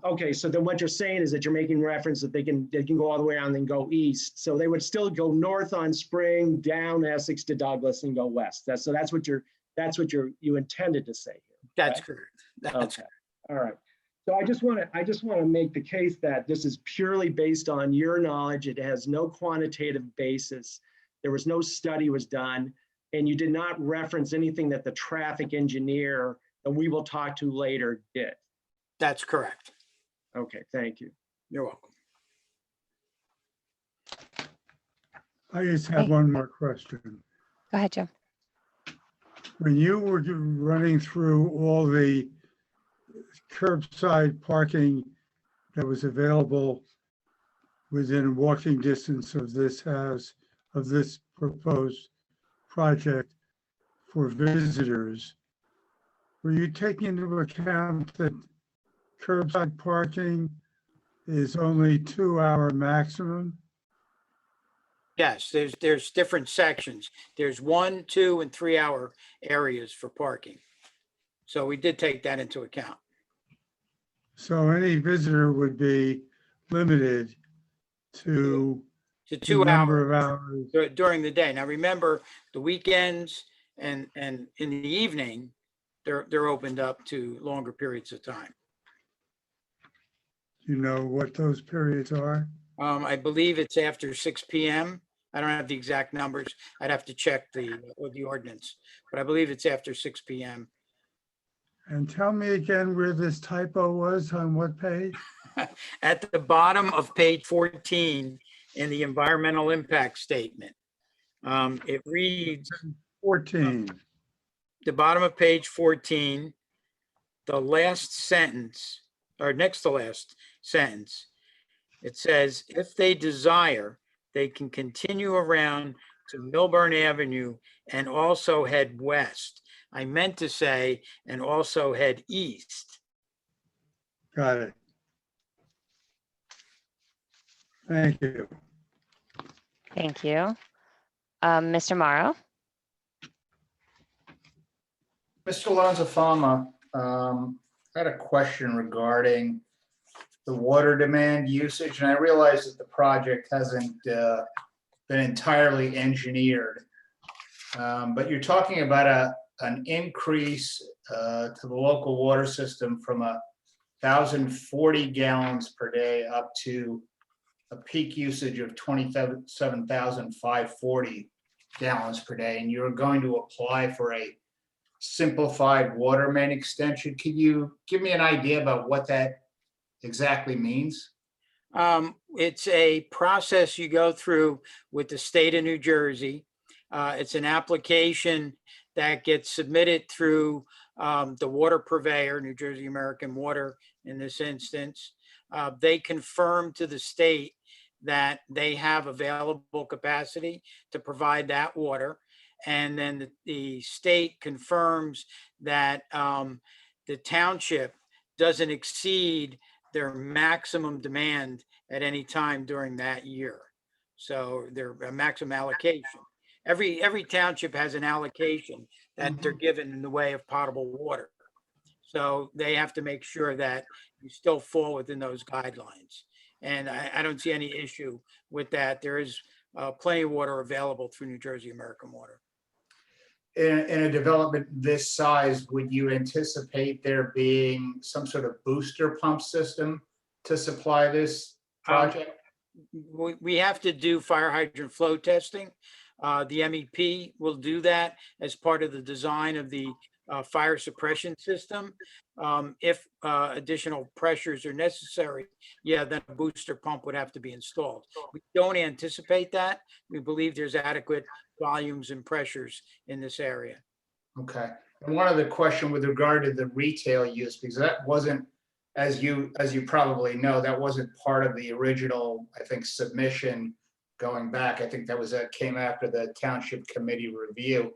Okay, so then what you're saying is that you're making reference that they can go all the way around and go east. So they would still go north on Spring, down Essex to Douglas and go west. That's what you intended to say here. That's correct. That's okay. All right. So I just want to make the case that this is purely based on your knowledge. It has no quantitative basis. There was no study was done, and you did not reference anything that the traffic engineer that we will talk to later did. That's correct. Okay, thank you. You're welcome. I just have one more question. Go ahead, Jim. When you were running through all the curbside parking that was available within walking distance of this house, of this proposed project for visitors, were you taking into account that curbside parking is only 2-hour maximum? Yes, there's different sections. There's 1, 2, and 3 hour areas for parking. So we did take that into account. So any visitor would be limited to 2 number hours of hours. during the day. Now, remember, the weekends and in the evening, they're opened up to longer periods of time. You know what those periods are? I believe it's after 6 p.m. I don't have the exact numbers. I'd have to check the ordinance, but I believe it's after 6 p.m. And tell me again where this typo was, on what page? At the bottom of page 14 in the environmental impact statement. It reads 14. The bottom of page 14, the last sentence, or next to last sentence, it says, if they desire, they can continue around to Millburn Avenue and also head west. I meant to say, and also head east. Got it. Thank you. Thank you. Mr. Morrow? Mr. Alonso Fama, I had a question regarding the water demand usage, and I realize that the project hasn't been entirely engineered, but you're talking about an increase to the local water system from 1,040 gallons per day up to a peak usage of 27,540 gallons per day, and you're going to apply for a simplified water main extension. Can you give me an idea about what that exactly means? It's a process you go through with the state of New Jersey. It's an application that gets submitted through the water purveyor, New Jersey American Water in this instance. They confirm to the state that they have available capacity to provide that water. And then the state confirms that the township doesn't exceed their maximum demand at any time during that year. So they're a maximum allocation. Every township has an allocation that they're given in the way of potable water. So they have to make sure that you still fall within those guidelines. And I don't see any issue with that. There is plenty of water available through New Jersey American Water. In a development this size, would you anticipate there being some sort of booster pump system to supply this project? We have to do fire hydrant flow testing. The MEP will do that as part of the design of the fire suppression system. If additional pressures are necessary, yeah, then a booster pump would have to be installed. We don't anticipate that. We believe there's adequate volumes and pressures in this area. Okay. And one other question with regard to the retail use, because that wasn't, as you probably know, that wasn't part of the original, I think, submission going back. I think that came after the township committee review.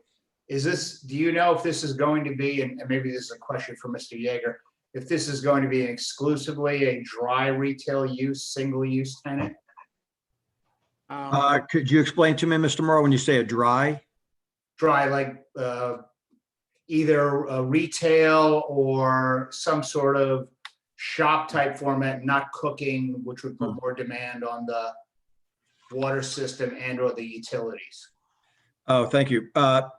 Do you know if this is going to be, and maybe this is a question for Mr. Yeager, if this is going to be exclusively a dry retail use, single use tenant? Could you explain to me, Mr. Morrow, when you say a dry? Dry, like either a retail or some sort of shop type format, not cooking, which would put more demand on the water system and or the utilities. Oh, thank you.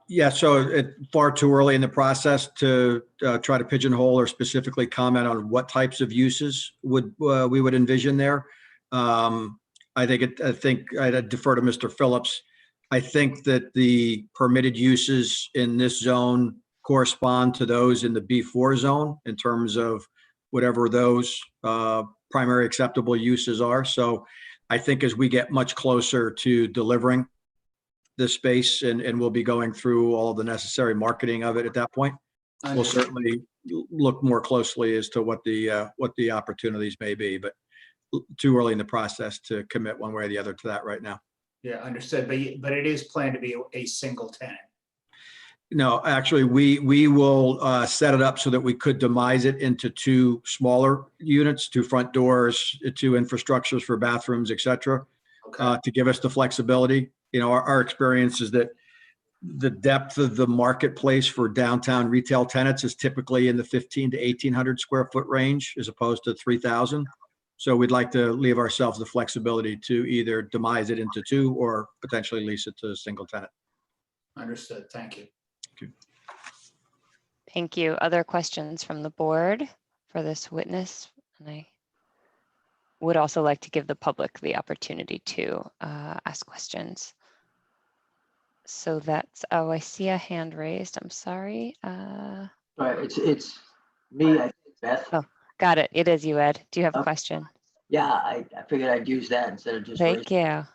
Yeah, so it's far too early in the process to try to pigeonhole or specifically comment on what types of uses we would envision there. I think I'd defer to Mr. Phillips. I think that the permitted uses in this zone correspond to those in the B4 zone in terms of whatever those primary acceptable uses are. So I think as we get much closer to delivering this space and we'll be going through all the necessary marketing of it at that point, we'll certainly look more closely as to what the opportunities may be, but too early in the process to commit one way or the other to that right now. Yeah, understood. But it is planned to be a single tenant. No, actually, we will set it up so that we could demise it into two smaller units, two front doors, two infrastructures for bathrooms, et cetera, to give us the flexibility. You know, our experience is that the depth of the marketplace for downtown retail tenants is typically in the 1,500 to 1,800 square foot range as opposed to 3,000. So we'd like to leave ourselves the flexibility to either demise it into two or potentially lease it to a single tenant. Understood. Thank you. Thank you. Other questions from the board for this witness? And I would also like to give the public the opportunity to ask questions. So that's, oh, I see a hand raised. I'm sorry. Right, it's me, I think, Beth. Oh, got it. It is you, Ed. Do you have a question? Yeah, I figured I'd use that instead of just. Thank you.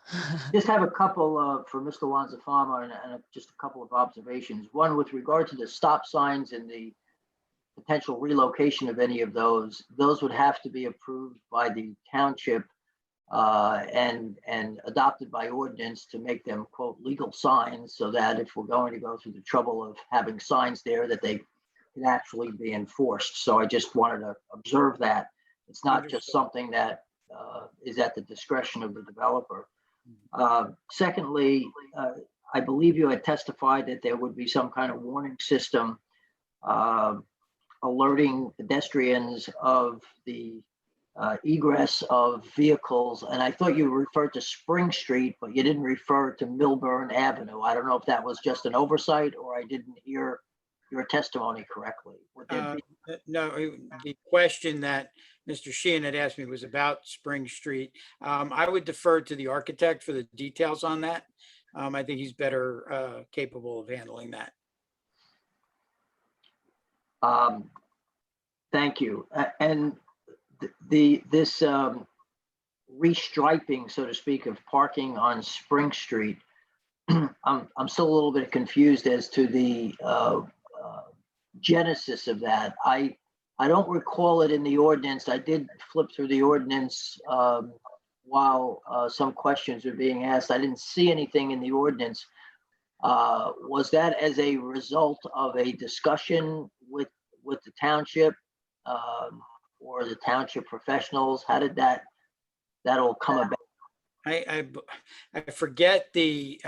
Just have a couple for Mr. Lanzafama and just a couple of observations. One with regard to the stop signs and the potential relocation of any of those would have to be approved by the township and adopted by ordinance to make them, quote, legal signs, so that if we're going to go through the trouble of having signs there, that they can actually be enforced. So I just wanted to observe that. It's not just something that is at the discretion of the developer. Secondly, I believe you had testified that there would be some kind of warning system alerting pedestrians of the egress of vehicles. And I thought you referred to Spring Street, but you didn't refer to Millburn Avenue. I don't know if that was just an oversight or I didn't hear your testimony correctly. No, the question that Mr. Sheehan had asked me was about Spring Street. I would defer to the architect for the details on that. I think he's better capable of handling that. Thank you. And this restriping, so to speak, of parking on Spring Street, I'm still a little bit confused as to the genesis of that. I don't recall it in the ordinance. I did flip through the ordinance while some questions are being asked. I didn't see anything in the ordinance. Was that as a result of a discussion with the township or the township professionals? How did that all come about? I forget the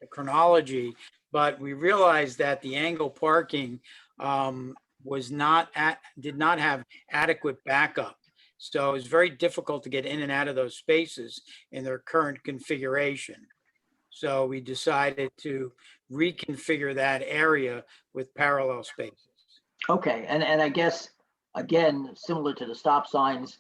chronology, but we realized that the angle parking did not have adequate backup. So it's very difficult to get in and out of those spaces in their current configuration. So we decided to reconfigure that area with parallel spaces. Okay, and I guess, again, similar to the stop signs,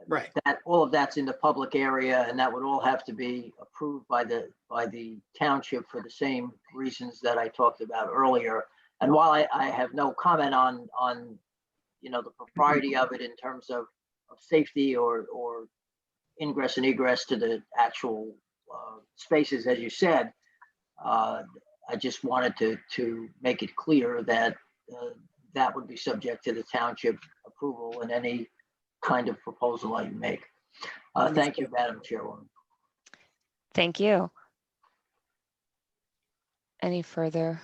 Right. that all of that's in the public area, and that would all have to be approved by the township for the same reasons that I talked about earlier. And while I have no comment on the propriety of it in terms of safety or ingress and egress to the actual spaces, as you said, I just wanted to make it clear that that would be subject to the township approval in any kind of proposal I make. Thank you, Madam Chairwoman. Thank you. Any further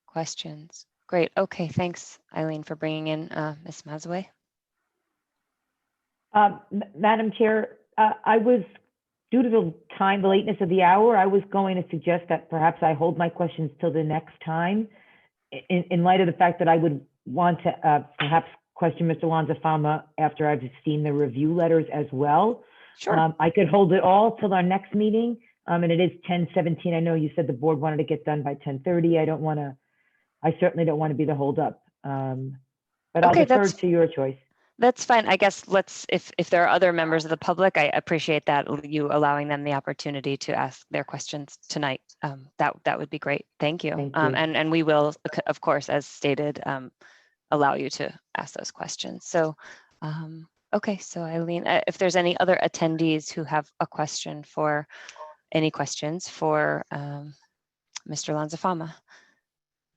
questions? Great. Okay. Thanks, Eileen, for bringing in Ms. Mazaway. Madam Chair, I was, due to the lateness of the hour, I was going to suggest that perhaps I hold my questions till the next time, in light of the fact that I would want to perhaps question Mr. Lanza-Fama after I've seen the review letters as well. Sure. I could hold it all till our next meeting, and it is 10:17. I know you said the board wanted to get done by 10:30. I certainly don't want to be the holdup, but I'll Okay, defer to your choice. That's fine. I guess if there are other members of the public, I appreciate that you allowing them the opportunity to ask their questions tonight. That would be great. Thank you. Thank you. And we will, of course, as stated, allow you to ask those questions. So, okay. So Eileen, if there's any other attendees who have any questions for Mr. Lanza-Fama,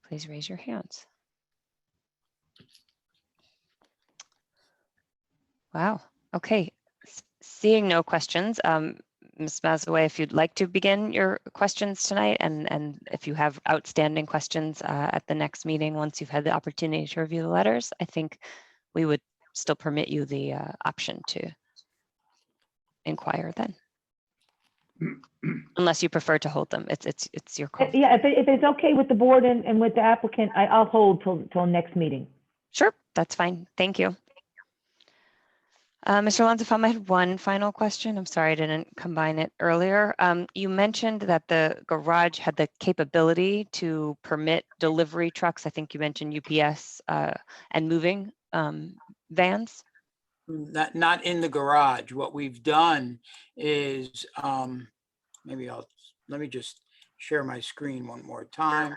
please raise your hands. Wow. Okay. Seeing no questions, Ms. Mazaway, if you'd like to begin your questions tonight, and if you have outstanding questions at the next meeting, once you've had the opportunity to review the letters, I think we would still permit you the option to inquire then, unless you prefer to hold them. It's your call. Yeah, if it's okay with the board and with the applicant, I'll hold till next meeting. Sure, that's fine. Thank you. Mr. Lanza-Fama, I had one final question. I'm sorry I didn't combine it earlier. You mentioned that the garage had the capability to permit delivery trucks. I think you mentioned UPS and moving vans. Not in the garage. What we've done is, let me just share my screen one more time.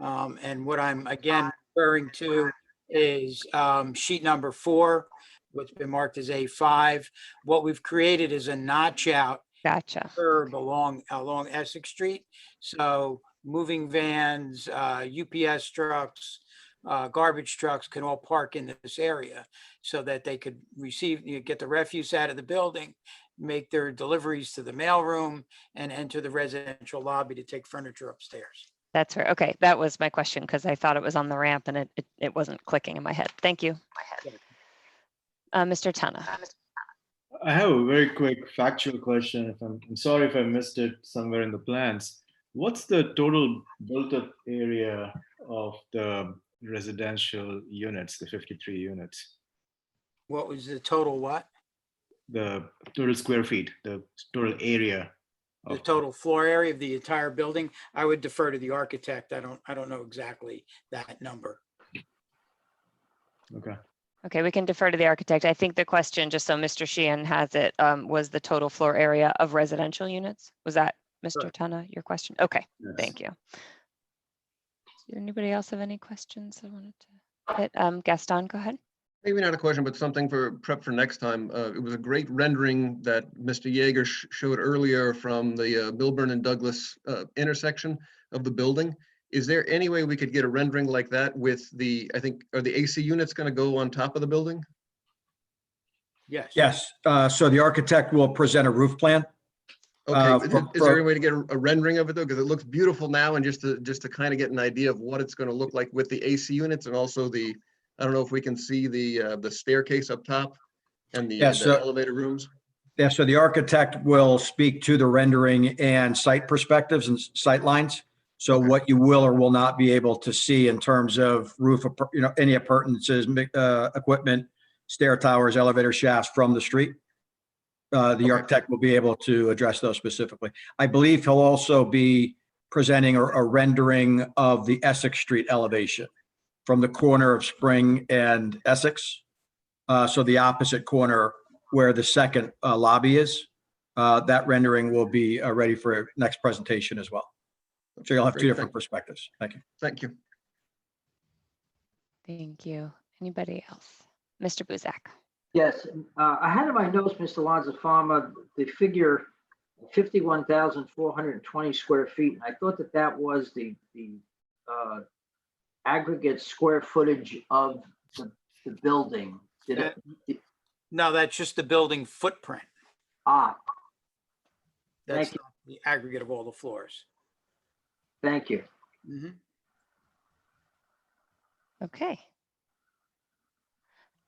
And what I'm again referring to is sheet number 4, which has been marked as A5. What we've created is a notch out curb along Essex Street. So moving vans, UPS trucks, garbage trucks can all park in this area so that they could get the refuse out of the building, make their deliveries to the mailroom, and enter the residential lobby to take furniture upstairs. That's right. Okay, that was my question because I thought it was on the ramp and it wasn't clicking in my head. Thank you. Mr. Tana. I have a very quick factual question. I'm sorry if I missed it somewhere in the plans. What's the total built-up area of the residential units, the 53 units? What was the total what? The total square feet, the total area. The total floor area of the entire building? I would defer to the architect. I don't know exactly that number. Okay. Okay, we can defer to the architect. I think the question, just so Mr. Sheehan has it, was the total floor area of residential units. Was that, Mr. Tana, your question? Okay, yes. Thank you. Does anybody else have any questions I wanted to hit? Gaston, go ahead. Maybe not a question, but something for prep for next time. It was a great rendering that Mr. Yeager showed earlier from the Millburn and Douglas intersection of the building. Is there any way we could get a rendering like that with are the AC units going to go on top of the building? Yes. Yes. So the architect will present a roof plan. Okay. Is there any way to get a rendering of it though? Because it looks beautiful now, and just to kind of get an idea of what it's going to look like with the AC units, and also I don't know if we can see the staircase up top and the elevator rooms. Yeah, so the architect will speak to the rendering and site perspectives and sight lines. So what you will or will not be able to see in terms of roof, any appurtenances, equipment, stair towers, elevator shafts from the street. The architect will be able to address those specifically. I believe he'll also be presenting a rendering of the Essex Street elevation from the corner of Spring and Essex. So the opposite corner where the second lobby is, that rendering will be ready for next presentation as well. So you'll have two Great, different perspectives. Thank you. Thank you. Thank you. Anybody else? Mr. Buzak. Yes, I had in my notes, Mr. Lanza-Fama, the figure 51,420 square feet. And I thought that that was the aggregate square footage of the building. No, that's just the building footprint. Ah, That's thank you. not the aggregate of all the floors. Thank you. Mhm. Okay.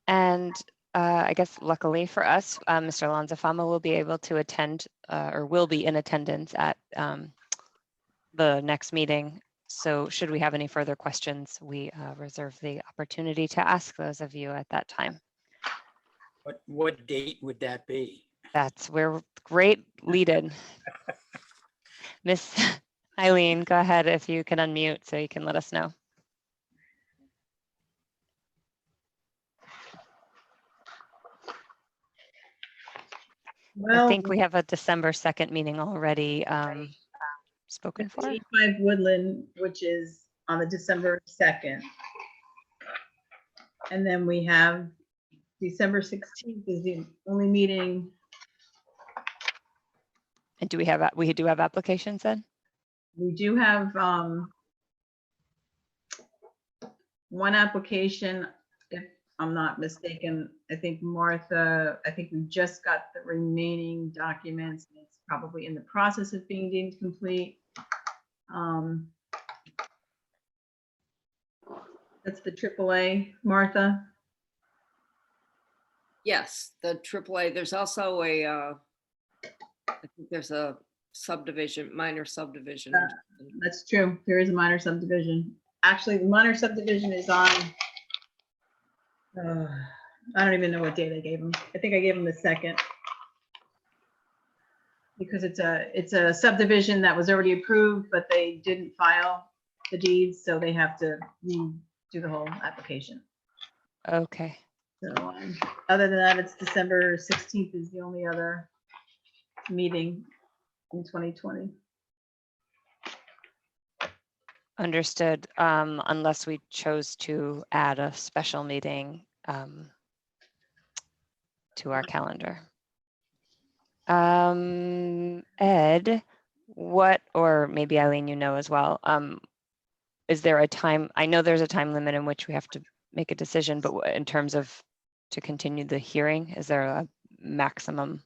And I guess luckily for us, Mr. Lanza-Fama will be able to attend or will be in attendance at the next meeting. So should we have any further questions, we reserve the opportunity to ask those of you at that time. What date would that be? That's where great lead-in. Miss Eileen, go ahead if you can unmute so you can let us know. Well, I think we have a December 2nd meeting already spoken for. 85 Woodland, which is on the December 2nd. And then we have December 16th is the only meeting. And do we do have applications then? We do have one application, if I'm not mistaken. I think Martha, I think we just got the remaining documents. And it's probably in the process of being deemed complete. That's the AAA, Martha. Yes, the AAA. There's also I think there's a subdivision, minor subdivision. That's true. There is a minor subdivision. Actually, the minor subdivision is on, I don't even know what date I gave them. I think I gave them the 2nd. Because it's a subdivision that was already approved, but they didn't file the deeds, so they have to do the whole application. Okay. So other than that, it's December 16th is the only other meeting in 2020. Understood, unless we chose to add a special meeting to our calendar. Ed, or maybe Eileen, you know as well, is there a time, I know there's a time limit in which we have to make a decision, but in terms of to continue the hearing, is there a maximum?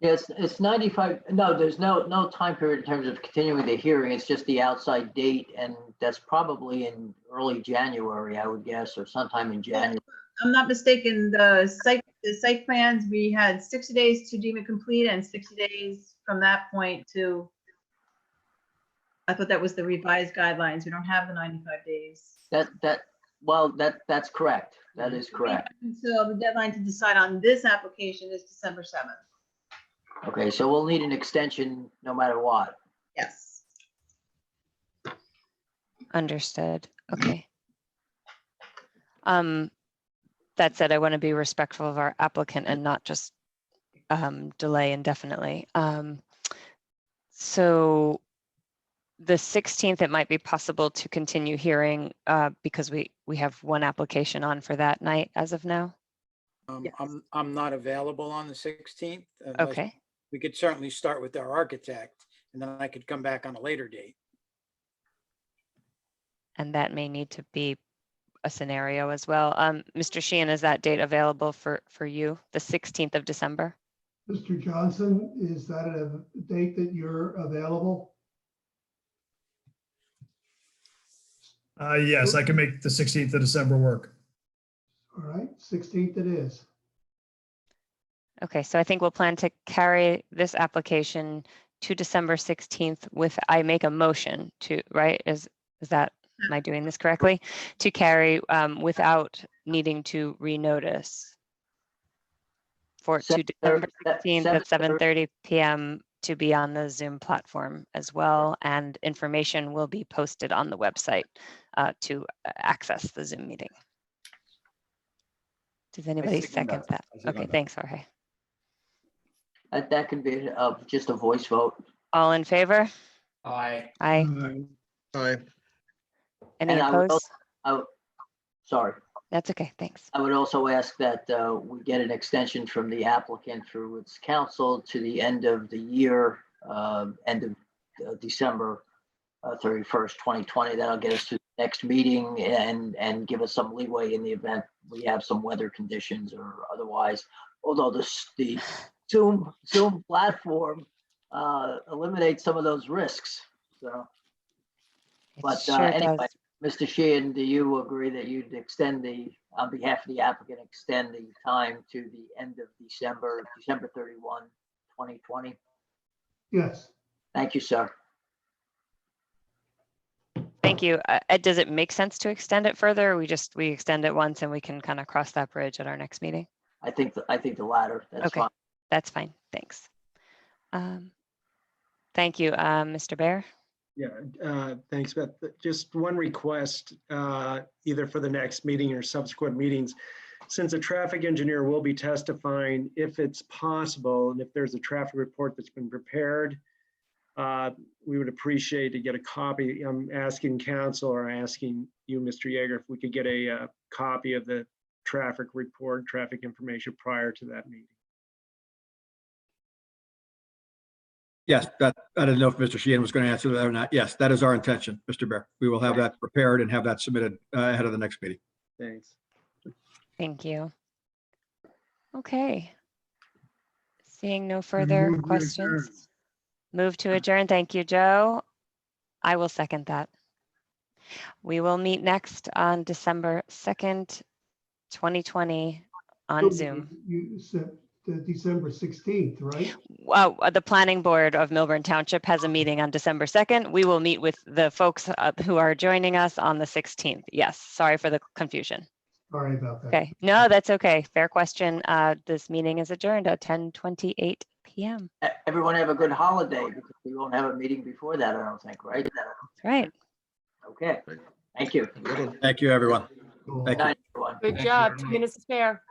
Yes, it's 95. No, there's no time period in terms of continuing the hearing. It's just the outside date, and that's probably in early January, I would guess, or sometime in January. I'm not mistaken, the site plans, we had 60 days to deem it complete and 60 days from that point to, I thought that was the revised guidelines. We don't have the 95 days. That's correct. That is correct. So the deadline to decide on this application is December 7th. Okay, so we'll need an extension no matter what. Yes. Understood. Okay. That said, I want to be respectful of our applicant and not just delay indefinitely. So the 16th, it might be possible to continue hearing because we have one application on for that night as of now. Yes. I'm not available on the 16th. Okay. We could certainly start with our architect, and then I could come back on a later date. And that may need to be a scenario as well. Mr. Sheehan, is that date available for you, the 16th of December? Mr. Johnson, is that a date that you're available? Yes, I can make the 16th of December work. All right, 16th it is. Okay, so I think we'll plan to carry this application to December 16th with, I make a motion to, right? Is that, am I doing this correctly? To carry without needing to renotice for to December 16th at 7:30 PM to be on the Zoom platform as well. And information will be posted on the website to access the Zoom meeting. Does anybody second that? Okay, thanks, Jorge. That could be just a voice vote. All in favor? Aye. Aye. Aye. Any And I would opposed? sorry. That's okay, thanks. I would also ask that we get an extension from the applicant through its counsel to the end of the year, end of December 31st, 2020. That'll get us to the next meeting and give us some leeway in the event we have some weather conditions or otherwise. Although the Zoom platform eliminates some of those risks. So, but Sure anyway. does. Mr. Sheehan, do you agree that you'd extend on behalf of the applicant, extend the time to the end of December 31, 2020? Yes. Thank you, sir. Thank you. Does it make sense to extend it further? Or we extend it once and we can kind of cross that bridge at our next meeting? I think the latter. That's Okay, fine. that's fine. Thanks. Thank you, Mr. Bear. Yeah, thanks, Beth. Just one request, either for the next meeting or subsequent meetings. Since a traffic engineer will be testifying, if it's possible, and if there's a traffic report that's been prepared, we would appreciate to get a copy. I'm asking council or asking you, Mr. Yeager, if we could get a copy of the traffic report, traffic information prior to that meeting. Yes, I didn't know if Mr. Sheehan was going to answer that or not. Yes, that is our intention, Mr. Bear. We will have that prepared and have that submitted ahead of the next meeting. Thanks. Thank you. Okay. Seeing no further questions. Move to adjourn. Thank you, Joe. I will second that. We will meet next on December 2nd, 2020 on Zoom. You said the December 16th, right? Well, the planning board of Millburn Township has a meeting on December 2nd. We will meet with the folks who are joining us on the 16th. Yes, sorry for the confusion. Sorry about that. Okay, no, that's okay. Fair question. This meeting is adjourned at 10:28 PM. Everyone have a good holiday because we won't have a meeting before that, I don't think, right? That's right. Okay. Thank you. Thank you, everyone. Good night, everyone. Good job. 2 minutes to spare.